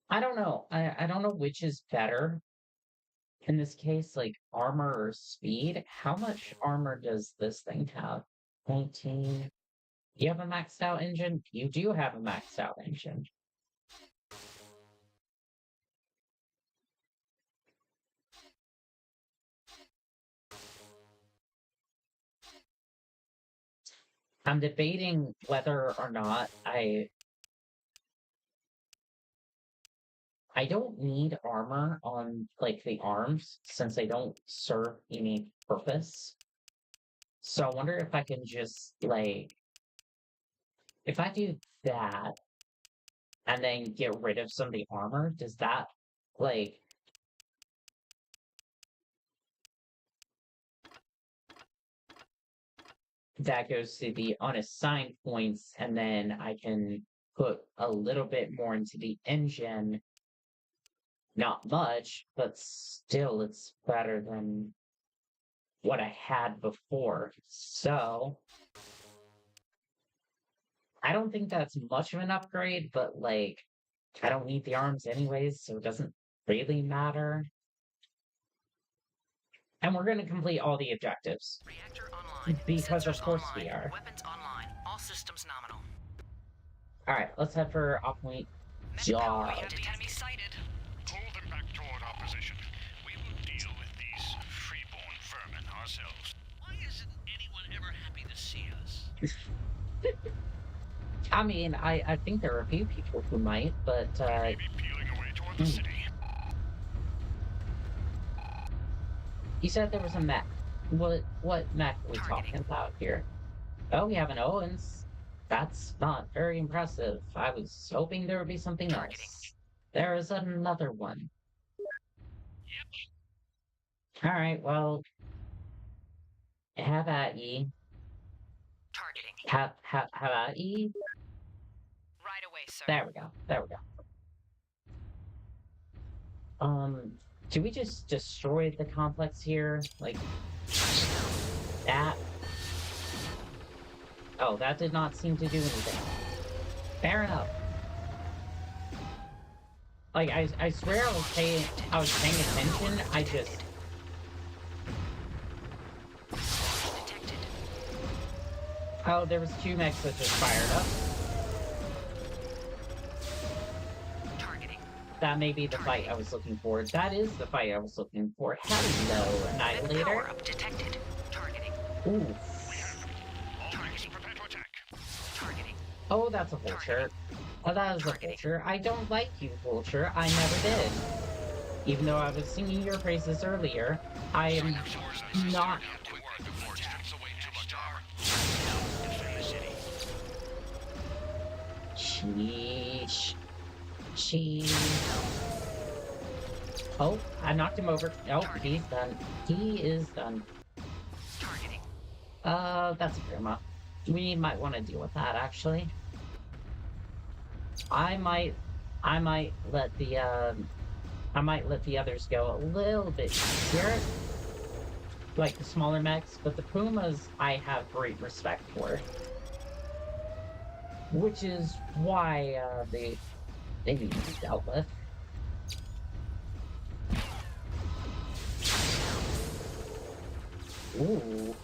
I don't know. I don't know which is better in this case, like armor or speed. How much armor does this thing have? 19. You have a maxed out engine? You do have a maxed out engine. I'm debating whether or not I don't need armor on, like, the arms, since they don't serve any purpose. So I wonder if I can just, like, if I do that, and then get rid of some of the armor, does that, like... That goes to the unassigned points, and then I can put a little bit more into the engine. Not much, but still it's better than what I had before. So I don't think that's much of an upgrade, but like I don't need the arms anyways, so it doesn't really matter. And we're gonna complete all the objectives. Reactor online. Because Sensors of course online. we are. Weapons online. All systems nominal. Alright, let's head for op point Mechwarrior job. enemy sighted. Pull them back toward our position. We will deal with these freeborn vermin ourselves. Why isn't anyone ever happy to see us? I mean, I think there are a few people who might, but Maybe peeling away toward the city. you said there was a mech. What mech are we talking about here? Oh, we have an Owens. That's not very impressive. I was hoping there would be something else. There is another one. Alright, well... Have at ye. Targeting. Have at ye? Right away, sir. There we go. There we go. Do we just destroy the complex here? Like... that? Oh, that did not seem to do anything. Fair enough. Like, I swear I was paying attention, I just... Detected. Oh, there was 2 mechs that just fired up. Targeting. That may be the fight I was looking for. That is the fight I was looking for. Hello, Annihilator. Power up detected. Targeting. Ooh. Targeting. Prepare to attack. Targeting. Oh, that's a vulture. Oh, that is a vulture. I don't like you, vulture. I never did. Even though I was singing your praises earlier, I am not... Quick word before it strips away too much armor. Defend the city. Sheesh. Sheesh. Oh, I knocked him over. Oh, he's done. He is done. Targeting. That's a grandma. We might want to deal with that, actually. I might let the others go a little bit easier. Like the smaller mechs, but the Pumas I have great respect for. Which is why, they need to be dealt with. Ooh.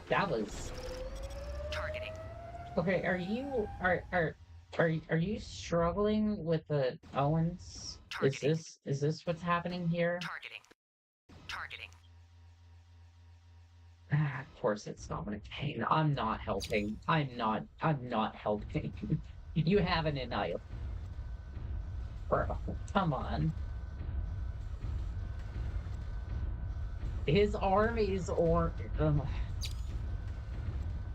That was... Targeting. Okay, are you struggling with the Owens? Targeting. Is this what's happening here? Targeting. Targeting. Ah, of course it's Dominic Payne. I'm not helping. I'm not helping. You have an annihilator. Bro, come on. His arm is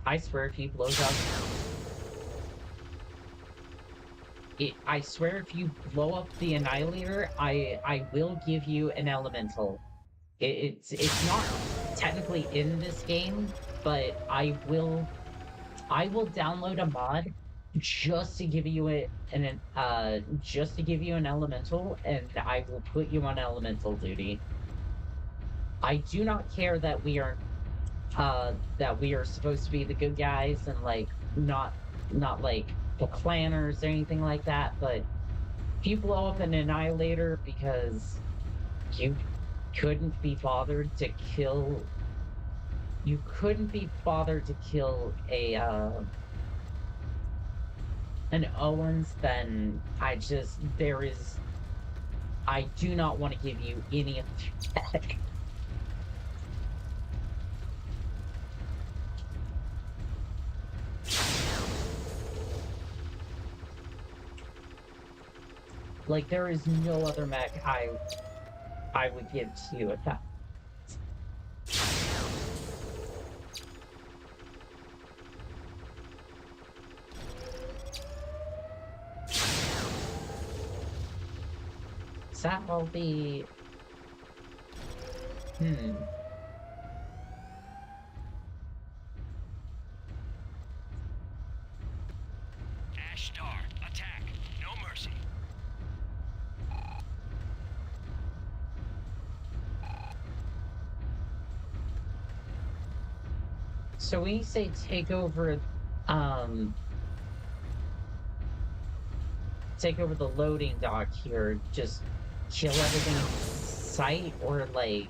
I swear if he blows up... I swear if you blow up the Annihilator, I will give you an elemental. It's not technically in this game, but I will download a mod just to give you an elemental, and I will put you on elemental duty. I do not care that we are supposed to be the good guys and like not like the planners or anything like that, but if you blow up an Annihilator because you couldn't be bothered to kill an Owens, then I do not want to give you any of that. Like, there is no other mech I would give to you at that. So that will be... Ash Star, attack. No mercy. So when you say take over the loading dock here, just kill everything in sight, or like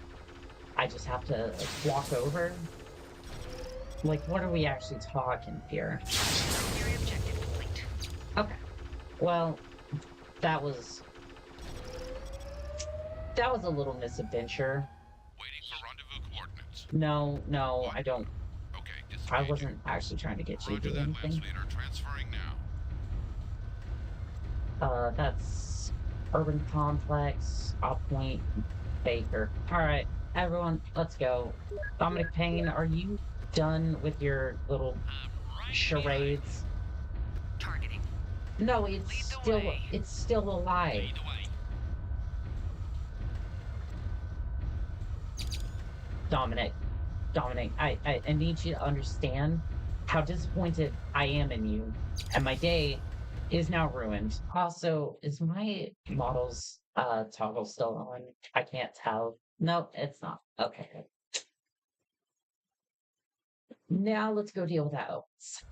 I just have to walk over? Like, what are we actually talking here? Primary objective complete. Okay. Well, that was a little misadventure. Waiting for rendezvous coordinates. No, I don't. Okay, I disengaging. wasn't actually trying to get you to Roger do that, anything. Lance Leader. Transferring now. That's Urban Complex, Op Point, Baker. Alright, everyone, let's go. Dominic Payne, are you done with your little Right charades? Targeting. No, Lead the way. it's still alive. behind. Lead the way. Dominic, I need you to understand how disappointed I am in you, and my day is now ruined. Also, is my model's toggle still on? I can't tell. No, it's not. Okay. Now let's go deal with that Oates.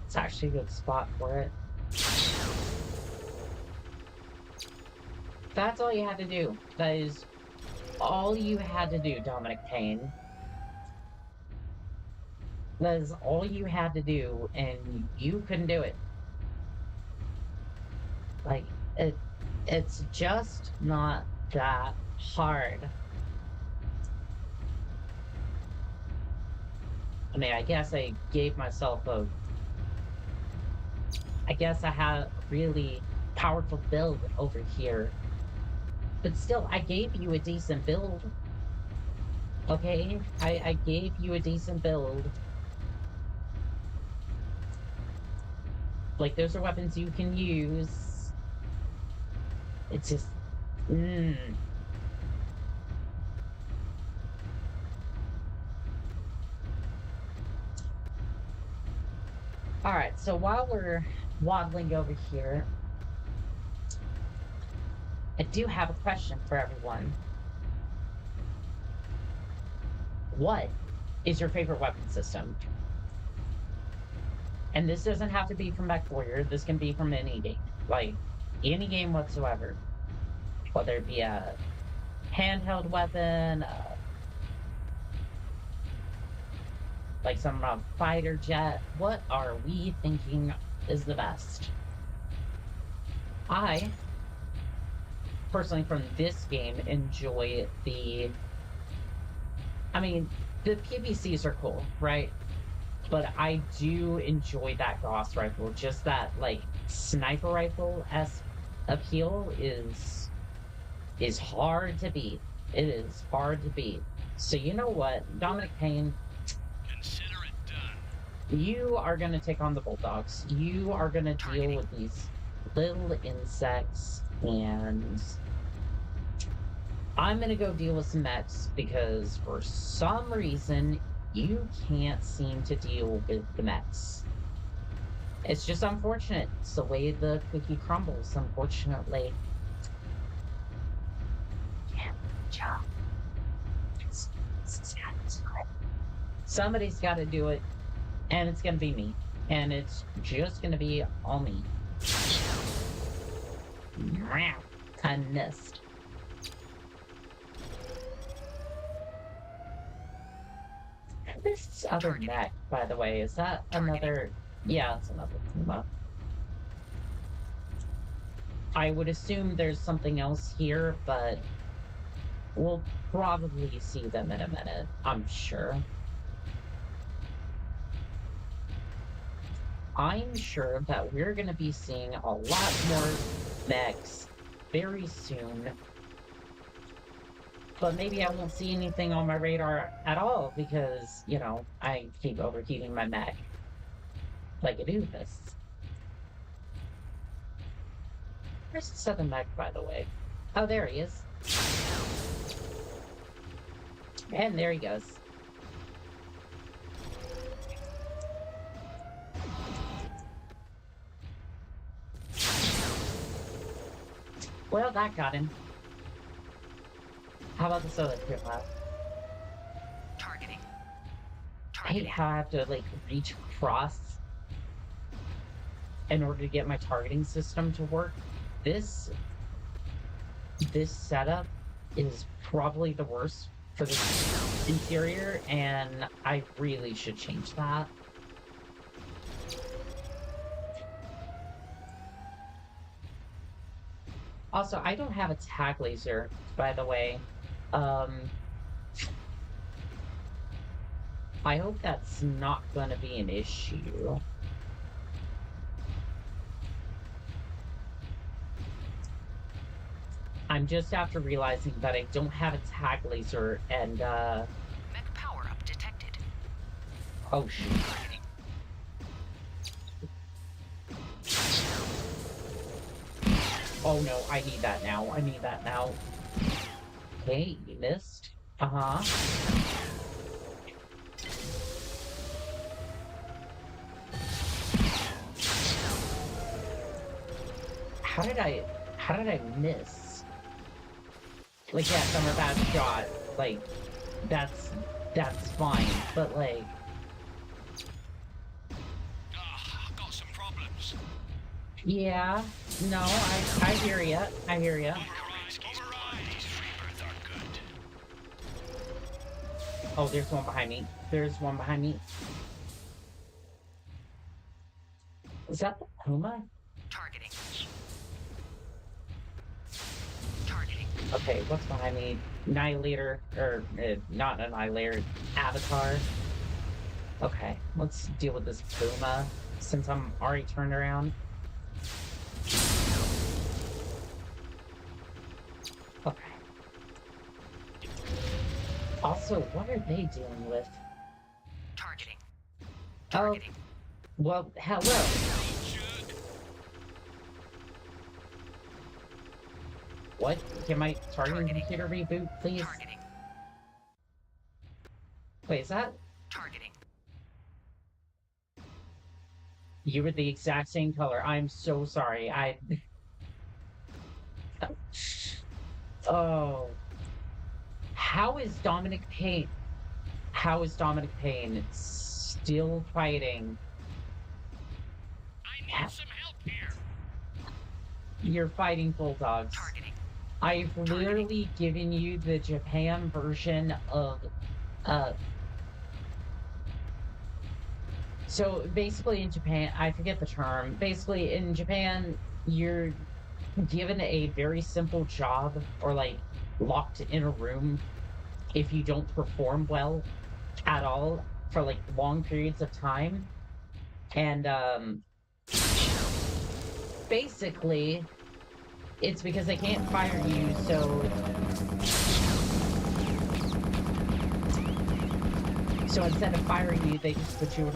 It's actually a good spot for it. That's all you had to do. That is all you had to do, Dominic Payne. That is all you had to do, and you couldn't do it. Like, it's just not that hard. I mean, I guess I gave myself a... I guess I had a really powerful build over here. But still, I gave you a decent build. Okay? I gave you a decent build. Like, those are weapons you can use. It's just... Alright, so while we're waddling over here, I do have a question for everyone. What is your favorite weapon system? And this doesn't have to be from Mechwarrior. This can be from any game. Like, any game whatsoever. Whether it be a handheld weapon, like some fighter jet. What are we thinking is the best? I, personally, from this game, enjoy the... I mean, the PVCs are cool, right? But I do enjoy that Gauss rifle. Just that, like, sniper rifle-esque appeal is hard to beat. It is hard to beat. So you know what, Dominic Payne, Consider it done. you are going to take on the Bulldogs. You are going to deal with these little insects, and I'm going to go deal with some mechs, because for some reason, you can't seem to deal with the mechs. It's just unfortunate. It's the way the cookie crumbles, unfortunately. Yeah, good job. Somebody's got to do it, and it's going to be me. And it's just going to be all me. I missed. This other mech, by the way, is that another... Yeah, it's another Puma. I would assume there's something else here, but we'll probably see them in a minute, I'm sure. I'm sure that we're going to be seeing a lot more mechs very soon. But maybe I won't see anything on my radar at all because, you know, I keep overheating my mech like a doofus. Where's the southern mech, by the way? Oh, there he is. And there he goes. Well, that got him. How about the solar pile? Targeting. I hate how I have to, like, reach across in order to get my targeting system to work. This setup is probably the worst for the interior, and I really should change that. Also, I don't have a tag laser, by the way. I hope that's not going to be an issue. I'm just after realizing that I don't have a tag laser, and, Mech power-up detected. oh, shit. Oh no, I need that now. I need that now. Okay, you missed. Uh-huh. How did I miss? Like, yes, I'm a bad shot. Like, that's fine. But, like... Got some problems. Yeah, no, I hear ya. I hear ya. Override. These freebirds are good. Oh, there's one behind me. There's one behind me. Is that the Puma? Targeting. Targeting. Okay, what's behind me? Annihilator, or not Annihilator, Avatar. Okay, let's deal with this Puma since I'm already turned around. Okay. Also, what are they dealing with? Targeting. Oh, Targeting. well, hello. What? Can my targeting computer reboot, please? Targeting. Wait, is that? Targeting. You were the exact same color. I'm so sorry. Oh. How is Dominic Payne still fighting? I need some help here. You're fighting bulldogs. Targeting. I've literally given you the Japan version of, so basically in Japan, I forget the term, basically in Japan, you're given a very simple job, or like locked in a room if you don't perform well at all for like long periods of time. And basically it's because they can't fire you, so instead of firing you, they just put you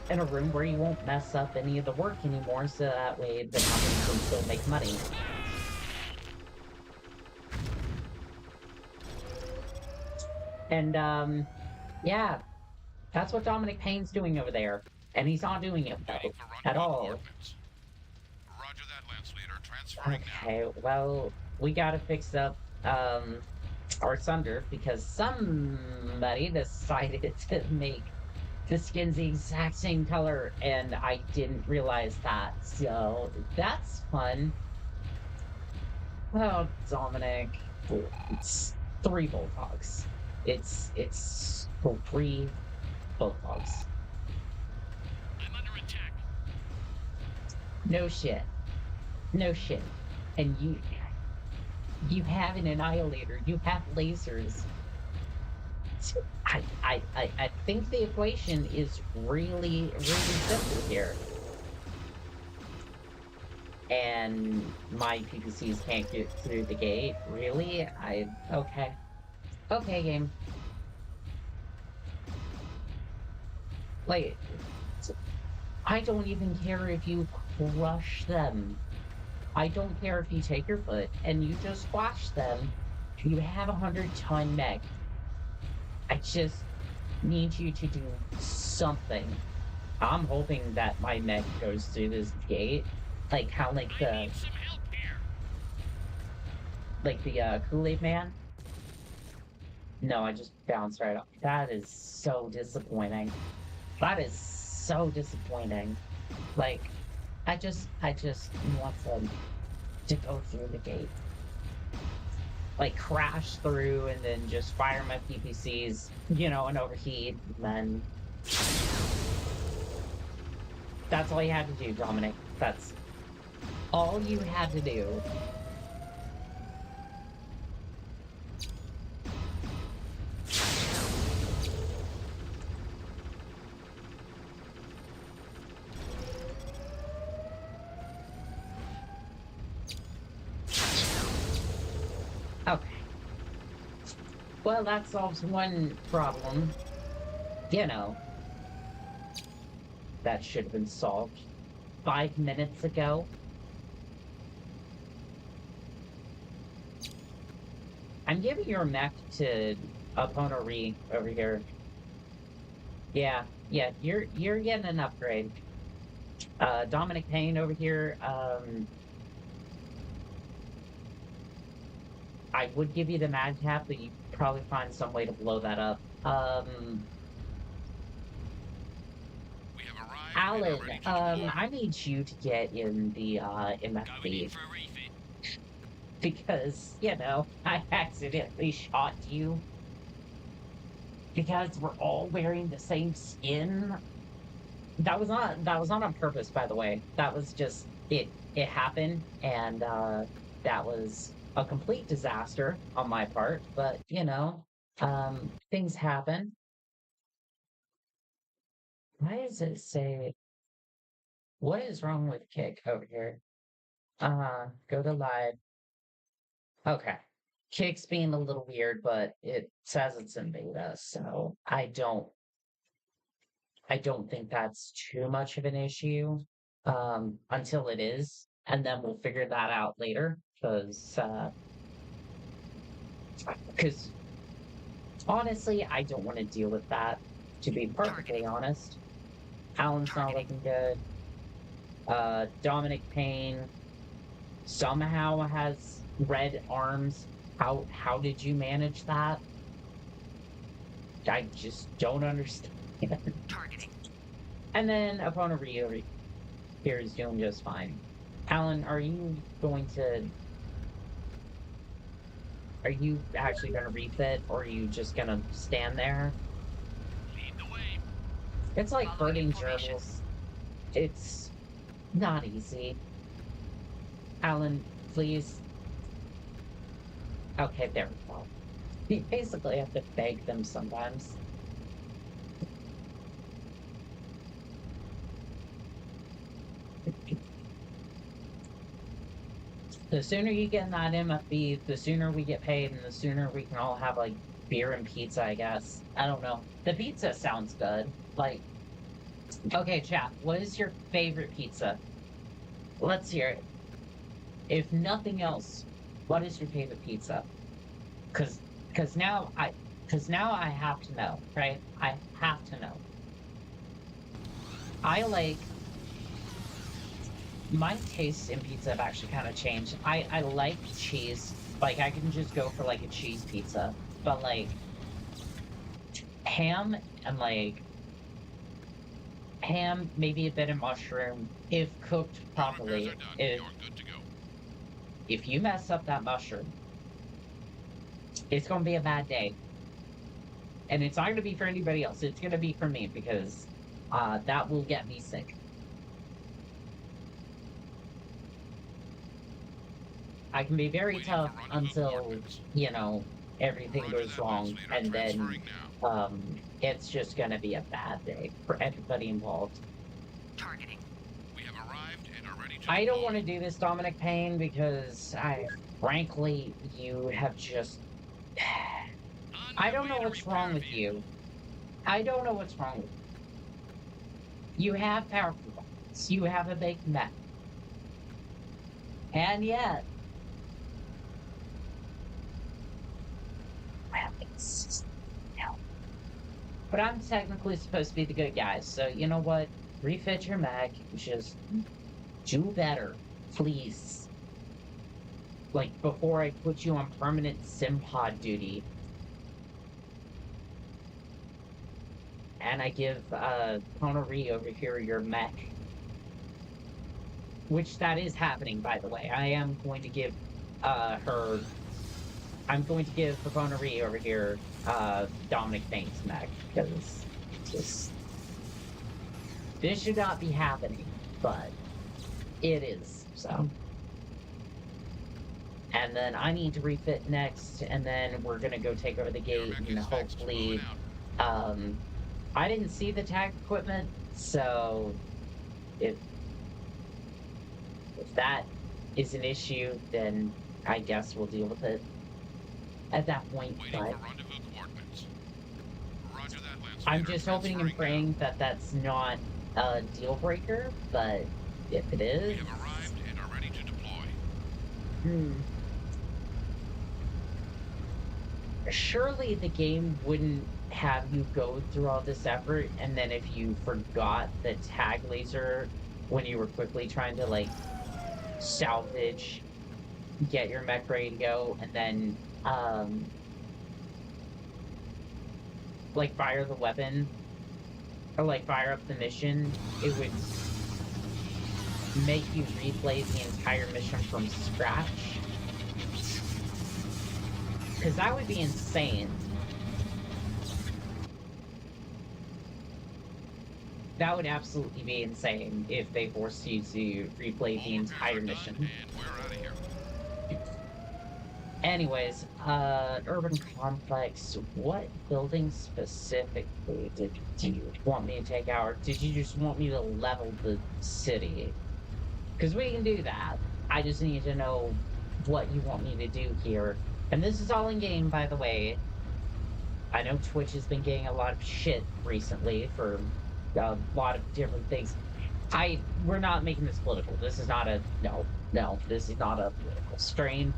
in a room where you won't mess up any of the work anymore, so that way the company can still make money. And yeah, that's what Dominic Payne's doing over there, and he's not doing it well at all. Roger that, Lance Leader. Transferring Okay, well, we gotta fix up our Sunder because somebody decided to make the skins the exact same color, and I didn't realize that, so that's fun. Oh, Dominic. It's 3 Bulldogs. It's 3 Bulldogs. I'm under attack. No shit. No shit. And you have an Annihilator. You have lasers. I think the equation is really, really simple here. And my PPCs can't get through the gate. Really? Okay. Okay, game. Like, I don't even care if you crush them. I don't care if you take your foot and you just squash them. You have 100-ton mech. I just need you to do something. I'm hoping that my mech goes through this gate. Like how I need some help here. Kool-Aid Man. No, I just bounced right off. That is so disappointing. That is so disappointing. Like, I just want them to go through the gate. Like, crash through and then just fire my PPCs, and overheat, and then... That's all you had to do, Dominic. That's all you had to do. Okay. Well, that solves one problem. That should have been solved 5 minutes ago. I'm giving your mech to Mechwarrior over here. Yeah, you're getting an upgrade. Dominic Payne over here, I would give you the mag cap, but you'd probably find some way to blow that up. We have arrived. Alan, and are ready to deploy. I need you to get in the Going in fleet for a refit. because, I accidentally shot you. Because we're all wearing the same skin. That was not on purpose, by the way. That was just it happened, and that was a complete disaster on my part, but things happen. Why does it say what is wrong with Kick over here? Go to live. Okay. Kick's being a little weird, but it says it's in beta, so I don't think that's too much of an issue until it is, and then we'll figure that out later. Because honestly, I don't want to deal with that. To be perfectly honest, Alan's not looking good. Dominic Payne somehow has red arms. How did you manage that? I just don't understand. Targeting. And then Mechwarrior here is doing just fine. Alan, are you actually going to refit, or are you just going to stand there? Lead the way. It's like Following herding information. gerbils. It's not easy. Alan, please. Okay, there we go. You basically have to beg them sometimes. The sooner you get in that MFB, the sooner we get paid, and the sooner we can all have, like, beer and pizza, I guess. I don't know. The pizza sounds good. Like, okay, chat, what is your favorite pizza? Let's hear it. If nothing else, what is your favorite pizza? Cause now I have to know, right? I have to know. My tastes in pizza have actually kind of changed. I like cheese. Like, I can just go for, like, a cheese pizza. But, like, ham, maybe a bit of mushroom, if cooked properly. Repairs are done. You're good to go. If you mess up that mushroom, it's going to be a bad day. And it's not going to be for anybody else. It's going to be for me, because that will get me sick. I can be very Waiting tough for rendezvous until, coordinates. everything Roger goes that, wrong, Leader. and then Transferring now. it's just gonna be a bad day for everybody involved. Targeting. We have arrived and are ready to I don't deploy. want to do this, Dominic Payne, because frankly, you have just. On I my don't way know to what's repair wrong with vehicle. you. I don't know what's wrong with you. You have powerful weapons. You have a big mech. And yet. Well, it's just, no. But I'm technically supposed to be the good guy, so you know what? Refit your mech. Just do better, please. Like, before I put you on permanent SimPod duty. And I give Connery over here your mech. Which that is happening, by the way. I am going to give her. I'm going to give Connery over here Dominic Payne's mech. Because just. This should not be happening, but it is, so. And then I need to refit next, and then we're gonna go take over the Your gate, mech and is fixed. hopefully, Moving out. I didn't see the tag equipment, so if that is an issue, then I guess we'll deal with it at that point, Waiting but for rendezvous coordinates. Roger that, Lance I'm Leader. just hoping and Transferring praying that that's not a deal breaker, but if it now. We is, have arrived and are ready to deploy. Surely the game wouldn't have you go through all this effort, and then if you forgot the tag laser when you were quickly trying to, like, salvage, get your mech ready to go, and then, like, fire the weapon, or, like, fire up the mission, it would make you replay the entire mission from scratch. Because that would be insane. That would absolutely be insane if they forced you to replay the All entire repairs are mission. done, and we're out of here. Anyways, urban complex. What building specifically did you want me to take out? Or did you just want me to level the city? Because we can do that. I just need to know what you want me to do here. And this is all in game, by the way. I know Twitch has been getting a lot of shit recently for a lot of different things. We're not making this political. This is not a no, this is not a political strain.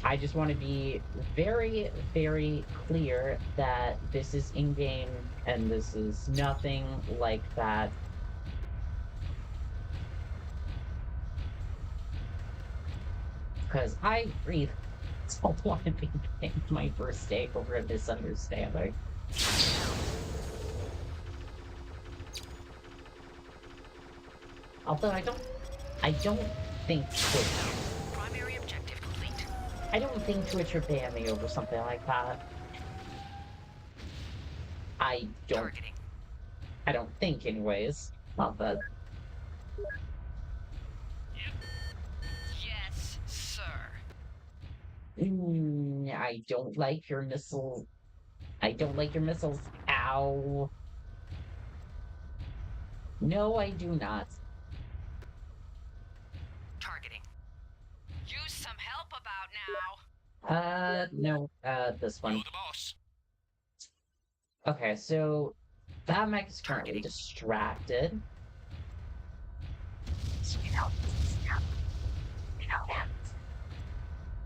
I just want to be very, very clear that this is in-game and this is nothing like that. Because I really don't want to be my first day over a misunderstanding. Although I don't think Twitch. Primary objective complete. I don't think Twitch would ban me over something like that. I don't. Targeting. I don't think, anyways. Not that. Yes, sir. I don't like your missile. I don't like your missiles. Ow. No, I do not. Targeting. Use some help about now. No, this one. You're the boss. Okay, so that mech is currently Targeting. distracted. So,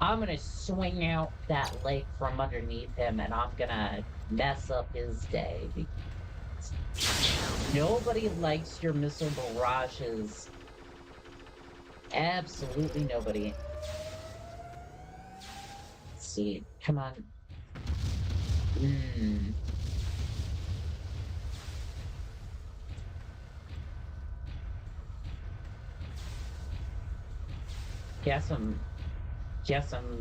I'm gonna swing out that leg from underneath him and I'm gonna mess up his day. Nobody likes your missile barrages. Absolutely nobody. Let's see. Come on. Guess I'm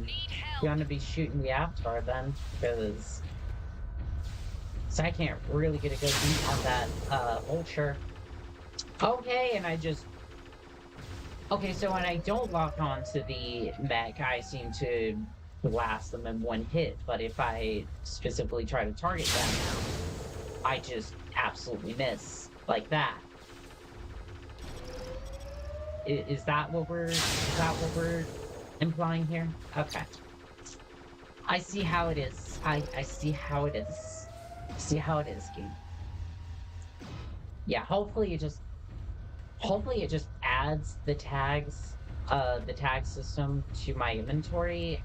Need help. gonna be shooting the Avatar then, because so I can't really get a good beat on that vulture. Okay, and I just okay, so when I don't lock onto the mech, I seem to blast them in one hit, but if I specifically try to target them, I just absolutely miss like that. Is that what we're implying here? Okay. I see how it is. I see how it is. See how it is, game. Yeah, hopefully it just adds the tag system to my inventory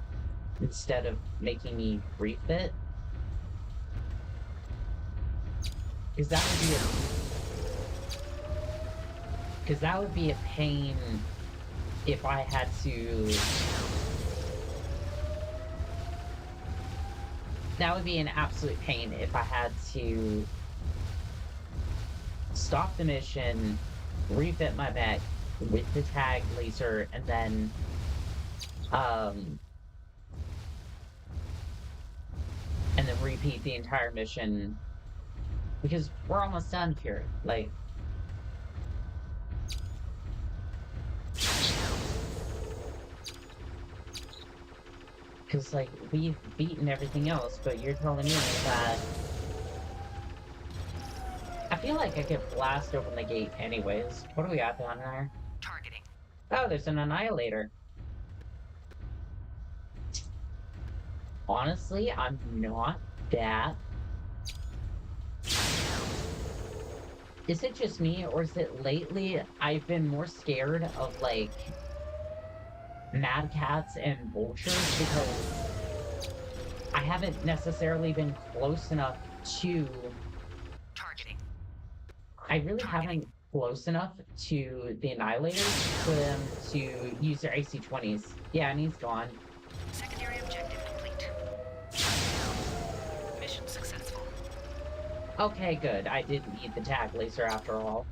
instead of making me refit. Because that would be a pain if I had to. That would be an absolute pain if I had to stop the mission, refit my mech with the tag laser, and then repeat the entire mission, because we're almost done here. Like, because like we've beaten everything else, but you're telling me that I feel like I could blast open the gate anyways. What do we got down there? Targeting. Oh, there's an annihilator. Honestly, I'm not that. Is it just me, or is it lately I've been more scared of, like, mad cats and vultures because I haven't necessarily been close enough to... Targeting. I really haven't close enough to the annihilators for them to use their AC-20s. Yeah, and he's gone. Secondary objective complete. Mission successful. Okay, good. I didn't need the tag laser after all.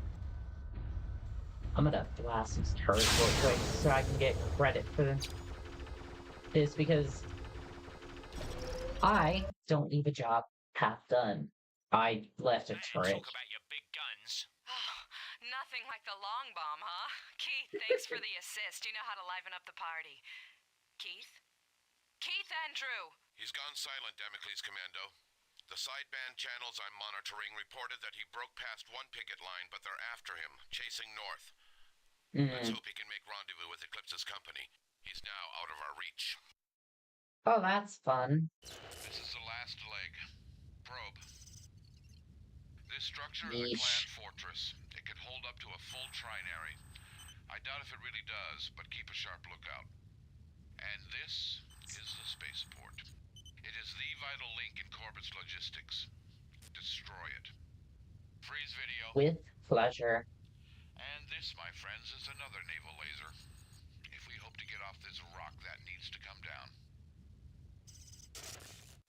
I'm gonna blast these turrets real quick so I can get credit for this, because I don't leave a job half done. I left a turret. Talk about your big guns. Oh, nothing like the long bomb, huh? Keith, thanks for the assist. You know how to liven up the party. Keith? Keith Andrew! He's gone silent, Damocles Commando. The sideband channels I'm monitoring reported that he broke past one picket line, but they're after him, chasing north. Let's hope he can make rendezvous with Eclipse's company. He's now out of our reach. Oh, that's fun. This is the last leg. Probe. This structure is a Yeesh. clan fortress. It could hold up to a full trinary. I doubt if it really does, but keep a sharp lookout. And this is the spaceport. It is the vital link in Corbett's logistics. Destroy it. Freeze video. With pleasure. And this, my friends, is another naval laser. If we hope to get off this rock, that needs to come down.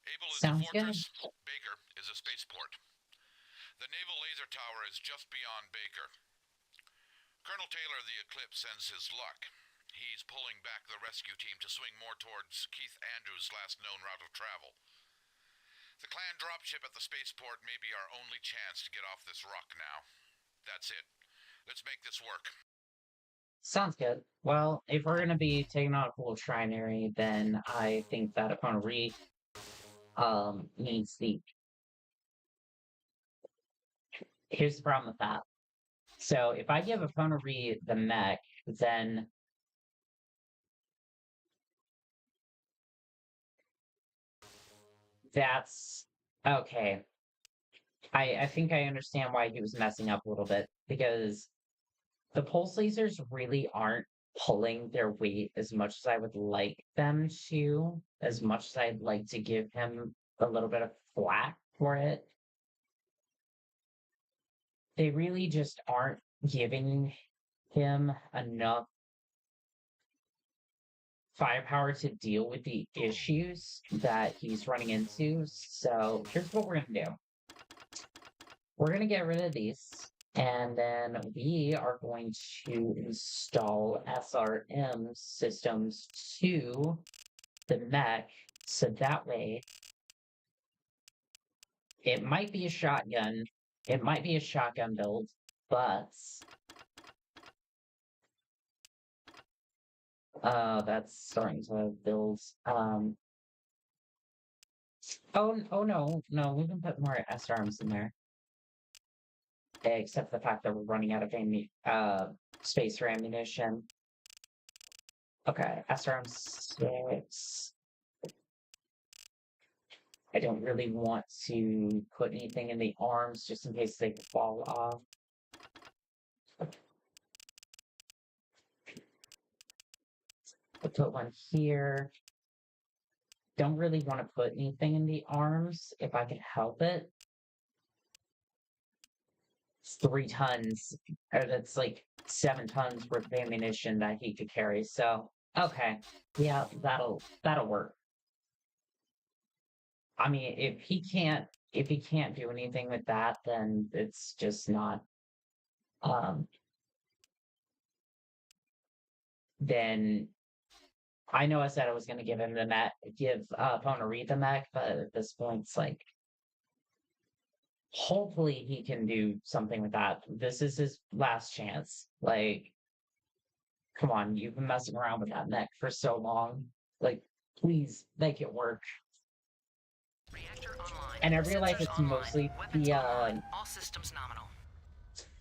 Able is Sounds a fortress. Baker is a spaceport. The naval laser tower is just beyond Baker. Colonel Taylor of the Eclipse sends his luck. He's pulling back the rescue team to swing more towards Keith Andrews' last known route of travel. The clan dropship at the spaceport may be our only chance to get off this rock now. That's it. Let's make this work. Sounds good. Well, if we're gonna be taking out a full trinary, then I think that opponent needs the... Here's the problem with that. So if I give opponent the mech, then that's okay. I think I understand why he was messing up a little bit, because the pulse lasers really aren't pulling their weight as much as I would like them to, as much as I'd like to give him a little bit of flack for it. They really just aren't giving him enough firepower to deal with the issues that he's running into. So here's what we're gonna do. We're gonna get rid of these, and then we are going to install SRM systems to the mech, so that way it might be a shotgun, build, but that's starting to build. Oh no, no, we can put more SRMs in there. Except the fact that we're running out of space for ammunition. Okay, SRM 6. I don't really want to put anything in the arms just in case they fall off. I'll put one here. Don't really want to put anything in the arms if I can help it. It's 3 tons, or that's like 7 tons worth of ammunition that he could carry. So, okay, yeah, that'll work. I mean, if he can't do anything with that, then it's just not. Then I know I said I was going to give him the mech, give Ponari the mech, but at this point, it's like, hopefully he can do something with that. This is his last chance. Like, come on, you've been messing around with that mech for so long. Like, please make it work. Reactor online. And I realize Sensors it's online. mostly Weapons the online. All systems nominal.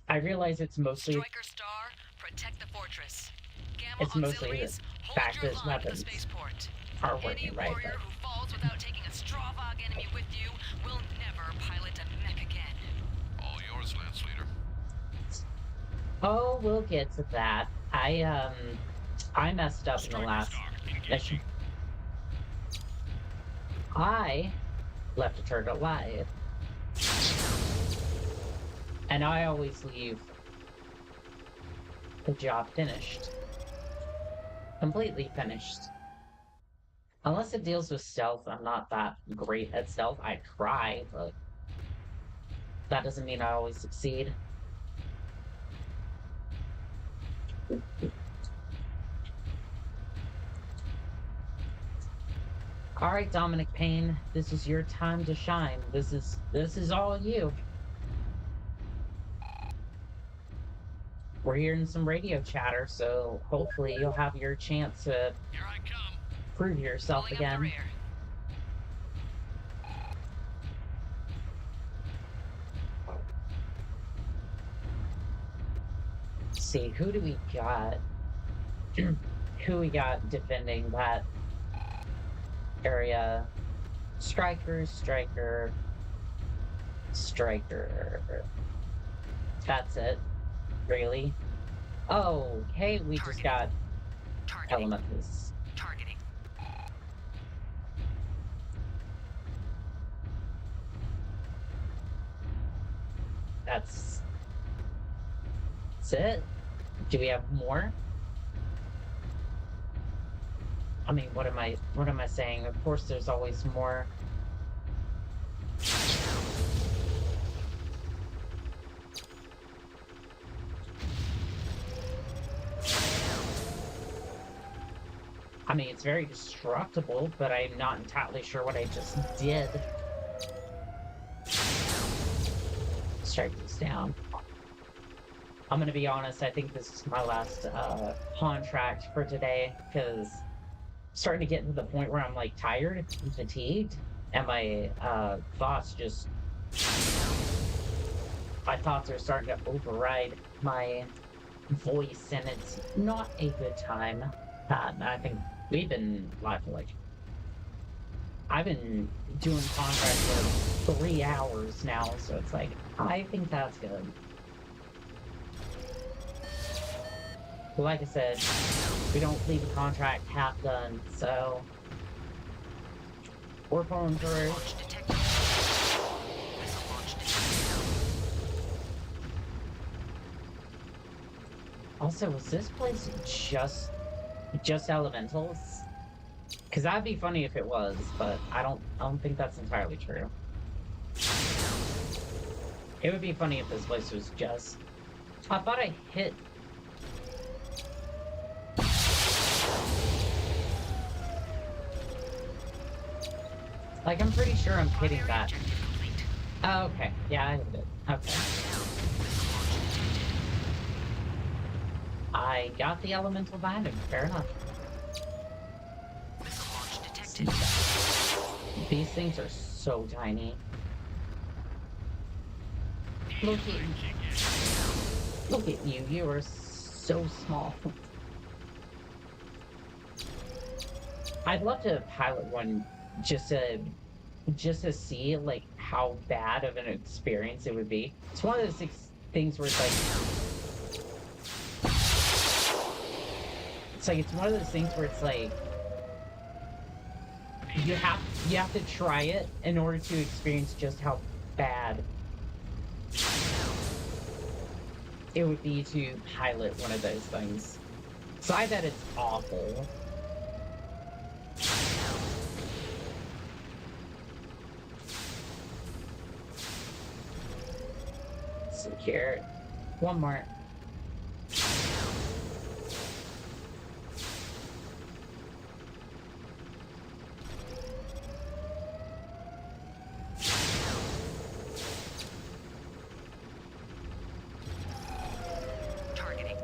I realize it's mostly Striker Star, protect the fortress. Gamma It's mostly the auxiliaries, fact hold that your his line at the weapons spaceport. are Any working right. warrior who falls without taking a Stravog enemy with you will never pilot a mech again. All yours, Lance Leader. Oh, we'll get to that. I messed up in the last mission. I left a turret alive. And I always leave the job finished. Completely finished. Unless it deals with stealth, I'm not that great at stealth. I try, but that doesn't mean I always succeed. All right, Dominic Payne, this is your time to shine. This is all you. We're hearing some radio chatter, so hopefully you'll have your chance to Here I come. prove yourself Pulling up the again. rear. Let's see, who do we got? Who we got defending that area? Striker. That's it. Really? Oh, hey, we just got Targeting. elementals. Targeting. That's it. Do we have more? I mean, what am I saying? Of course there's always more. I mean, it's very destructible, but I'm not entirely sure what I just did. Strike this down. I'm gonna be honest, I think this is my last contract for today, because I'm starting to get to the point where I'm like tired and fatigued, and my thoughts are starting to override my voice, and it's not a good time. I think we've been live for I've been doing contracts for 3 hours now, so it's like, I think that's good. But like I said, we don't leave a contract half done, so we're pulling through. Launch detected. Missile launch detected. Also, was this place just elementals? Because that'd be funny if it was, but I don't think that's entirely true. It would be funny if this place was just. I thought I hit. Like, I'm pretty sure I'm hitting Primary that. objective complete. Oh, okay. Yeah, I hit it. Okay. Missile launch detected. I got the elemental behind him. Fair enough. Missile launch detected. These things are so tiny. Look at Look at you. You are so small. I'd love to pilot one just to see like how bad of an experience it would be. It's one of those things where it's one of those things where it's like you have to try it in order to experience just how bad it would be to pilot one of those things. Aside that it's awful. Secure. One more. Targeting.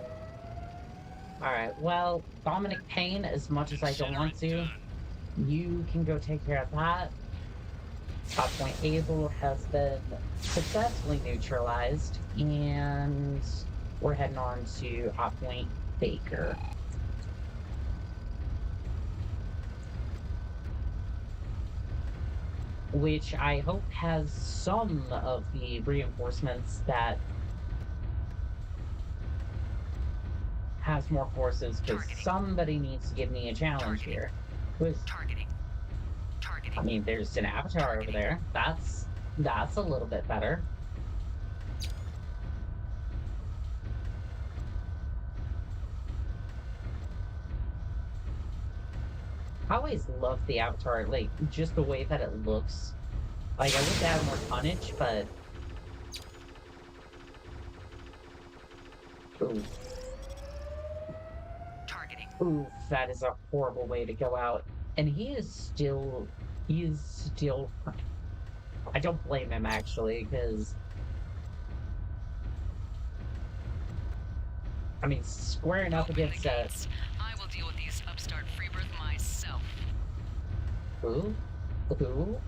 Alright, well, Dominic Payne, as much as I don't want to, you can go take care of that. Top point Able has been successfully neutralized, and we're heading on to Hot Point Baker. Which I hope has some of the reinforcements that has more forces, because somebody needs to give me a challenge here. Targeting. I mean, there's an avatar over there. That's a little bit better. I always loved the avatar, like, just the way that it looks. Like, I wish it had more tonnage, but... Oof. Targeting. Oof, that is a horrible way to go out. And he is still... I don't blame him, actually, because... I mean, squaring up against a... I will deal with these upstart freebirth myself. Who? Who?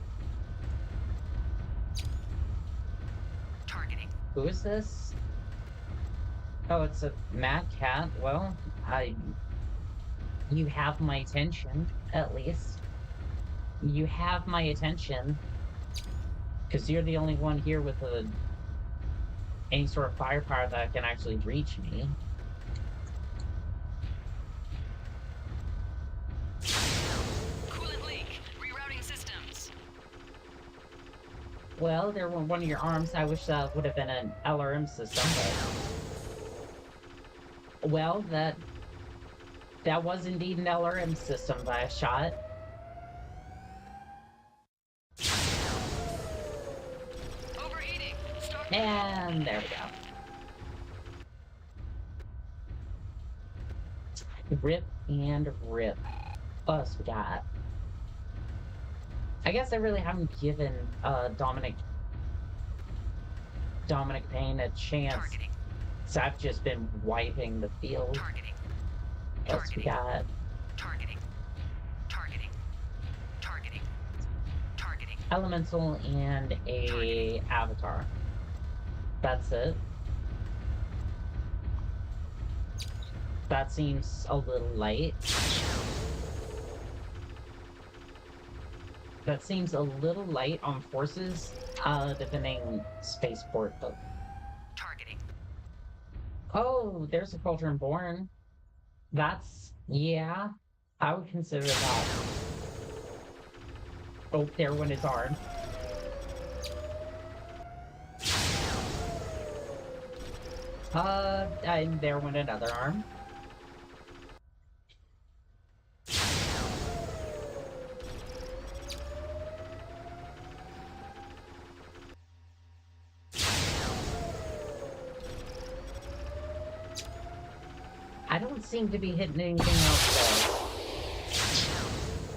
Targeting. Who is this? Oh, it's a Mad Cat. Well, you have my attention, at least. You have my attention. Because you're the only one here with any sort of firepower that can actually reach me. Coolant leak. Rerouting systems. Well, there were one of your arms. I wish that would have been an LRM system, but... Well, that was indeed an LRM system that I shot. Overheating. Start. And there we go. Rip and rip. What else we got? I guess I really haven't given Dominic Payne a chance. Targeting. So I've just been wiping the field. Targeting. What else we got? Targeting. Targeting. Targeting. Targeting. Elemental and a avatar. That's it. That seems a little light. That seems a little light on forces, defending spaceport, but... Targeting. Oh, there's a Cauldron Born. That's... yeah, I would consider that. Oh, there went his arm. And there went another arm. I don't seem to be hitting anything else, though.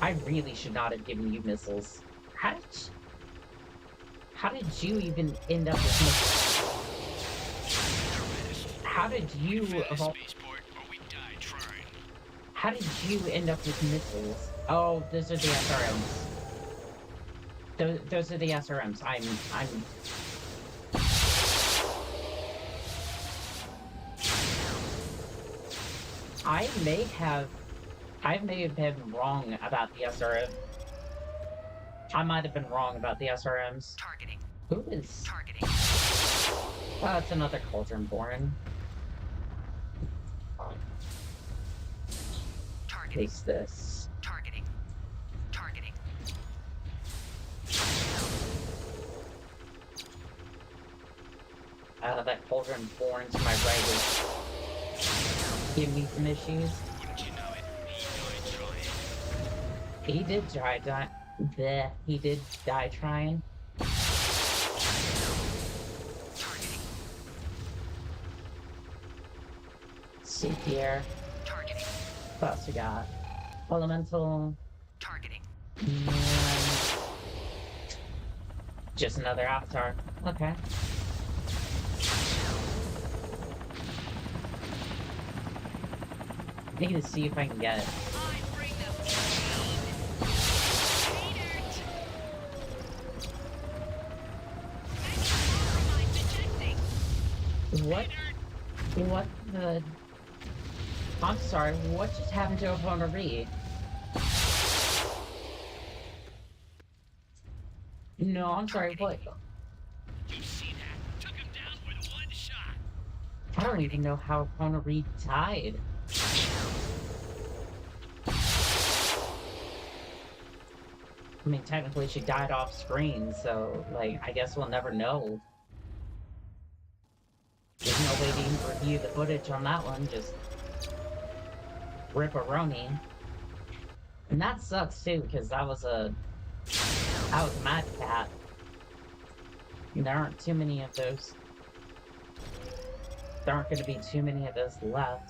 I really should not have given you missiles. How did you even end up with missiles? How did you evolve? How did you end up with missiles? Oh, those are the SRMs. Those are the SRMs. I may have been wrong about the SRM. I might have been wrong about the SRMs. Targeting. Who is? Targeting. Oh, it's another Cauldron Born. Targeting. What's this? Targeting. Targeting. That Cauldron Born to my right is give me some issues. Wouldn't you know it? He did die. He did die trying. Targeting. See here. Targeting. What else we got? Elemental. Targeting. And just another avatar. Okay. I need to see if I can get it. I bring the pain. Hate it. Compromise ejecting. What? What the? I'm sorry. What just happened to Opponari? No, I'm sorry. What? You see that? Took him down with one shot. I don't even know how Opponari died. I mean, technically she died off screen, so, like, I guess we'll never know. There's no way to even review the footage on that one, just rip-a-roni. And that sucks, too, because that was a Mad Cat. And there aren't too many of those. There aren't going to be too many of those left.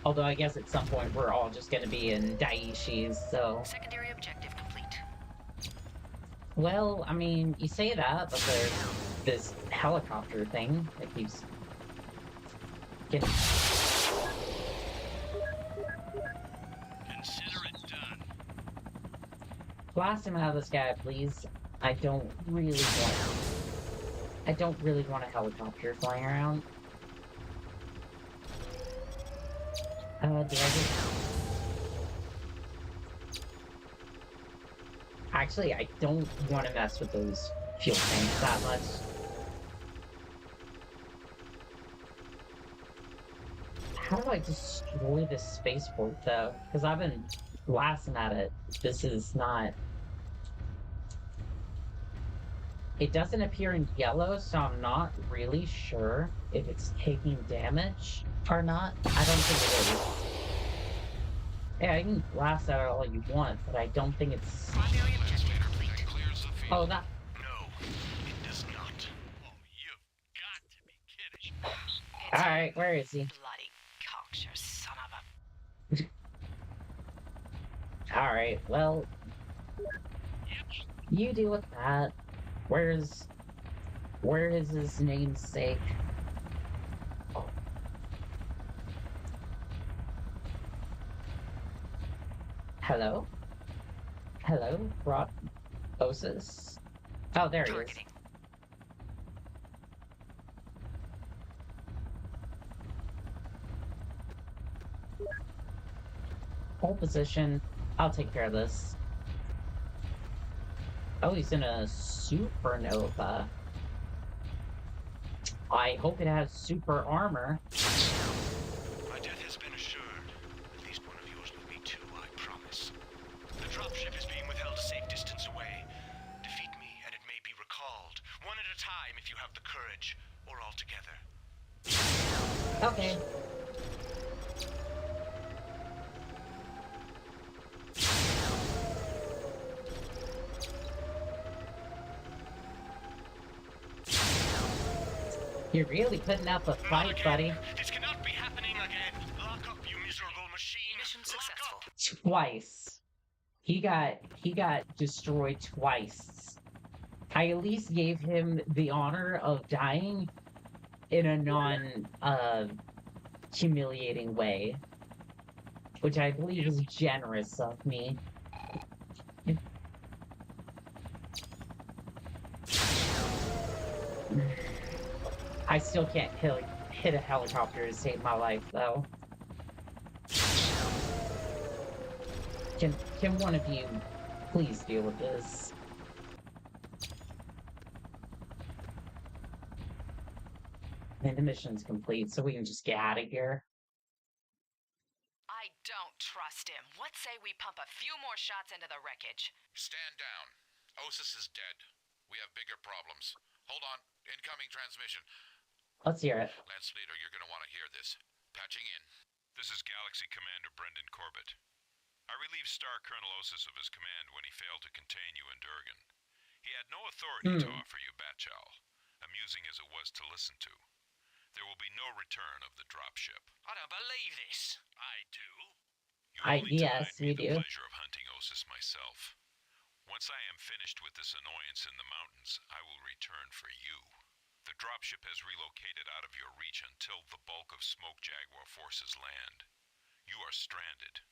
Although I guess at some point we're all just gonna be in Daishis, so... Secondary objective complete. Well, I mean, you say that, but there's this helicopter thing that keeps... getting... Consider it done. Blast him out of the sky, please. I don't really want a helicopter flying around. Did I just... Actually, I don't want to mess with those fuel tanks that much. How do I destroy this spaceport, though? Because I've been blasting at it. This is not... It doesn't appear in yellow, so I'm not really sure if it's taking damage or not. I don't think it is. Yeah, you can blast at it all you want, but I don't think it's... Primary objective complete. That clears the field. Oh, that... No, it does not. Oh, you've got to be kidding. Alright, where is he? Bloody cocksure son of a... Alright, well... You deal with that. Where is his namesake? Hello? Hello, Rod Osis? Oh, there he is. Targeting. Hold position. I'll take care of this. Oh, he's in a supernova. I hope it has super armor. My death has been assured. At least one of yours will be too, I promise. The dropship is being withheld a safe distance away. Defeat me, and it may be recalled. One at a time if you have the courage, or all together. Okay. You're really putting up a Not fight, again. buddy. This cannot be happening again. Lock up, you miserable machine. Mission Lock successful. up. Twice. He got destroyed twice. I at least gave him the honor of dying in a non humiliating way. which I believe is generous of me. I still can't hit a helicopter to save my life, though. Can one of you please deal with this? And the mission's complete, so we can just get out of here. I don't trust him. What say we pump a few more shots into the wreckage? Stand down. Osis is dead. We have bigger problems. Hold on. Incoming transmission. Let's hear it. Lance Leader, you're going to want to hear this. Patching in. This is Galaxy Commander Brendan Corbett. I relieved Star Colonel Osis of his command when he failed to contain you in Durgan. He had no authority to offer you Batchow, amusing as it was to listen to. There will be no return of the dropship. I don't believe this. I do. You only Yes, denied me we the do. pleasure of hunting Osis myself. Once I am finished with this annoyance in the mountains, I will return for you. The dropship has relocated out of your reach until the bulk of Smoke Jaguar forces land. You are stranded.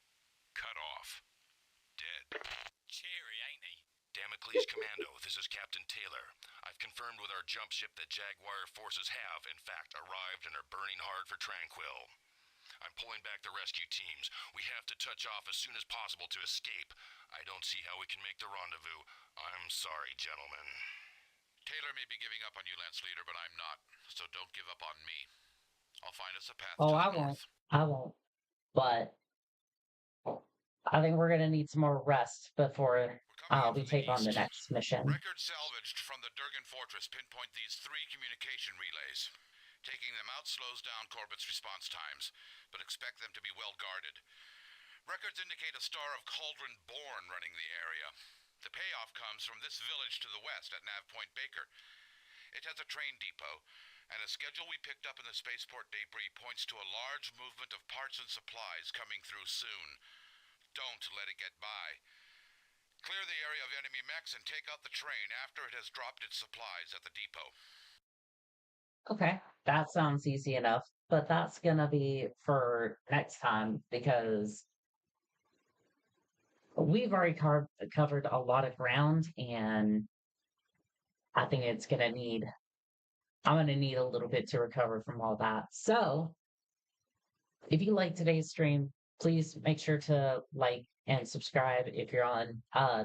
Cut off. Dead. Cheery, ain't he? Damocles Commando, this is Captain Taylor. I've confirmed with our jump ship that Jaguar forces have, in fact, arrived and are burning hard for Tranquil. I'm pulling back the rescue teams. We have to touch off as soon as possible to escape. I don't see how we can make the rendezvous. I'm sorry, gentlemen. Taylor may be giving up on you, Lance Leader, but I'm not. So don't give up on me. I'll find us a path Oh, to I the won't. north. I won't. But I think we're gonna need some more rest before Coming in we from the take on the east. next mission. Records salvaged from the Durgan Fortress pinpoint these 3 communication relays. Taking them out slows down Corbett's response times, but expect them to be well guarded. Records indicate a Star of Cauldron Born running the area. The payoff comes from this village to the west at Nav Point Baker. It has a train depot, and a schedule we picked up in the spaceport debris points to a large movement of parts and supplies coming through soon. Don't let it get by. Clear the area of enemy mechs and take out the train after it has dropped its supplies at the depot. Okay, that sounds easy enough, but that's gonna be for next time because we've already covered a lot of ground, and I think I'm gonna need a little bit to recover from all that. So, if you like today's stream, please make sure to like and subscribe if you're on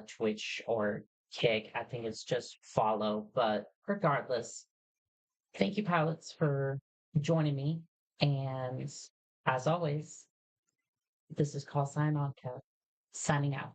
Twitch or Kick. I think it's just follow, but regardless, thank you, pilots, for joining me. And as always, this is Call Sign On Cat signing out.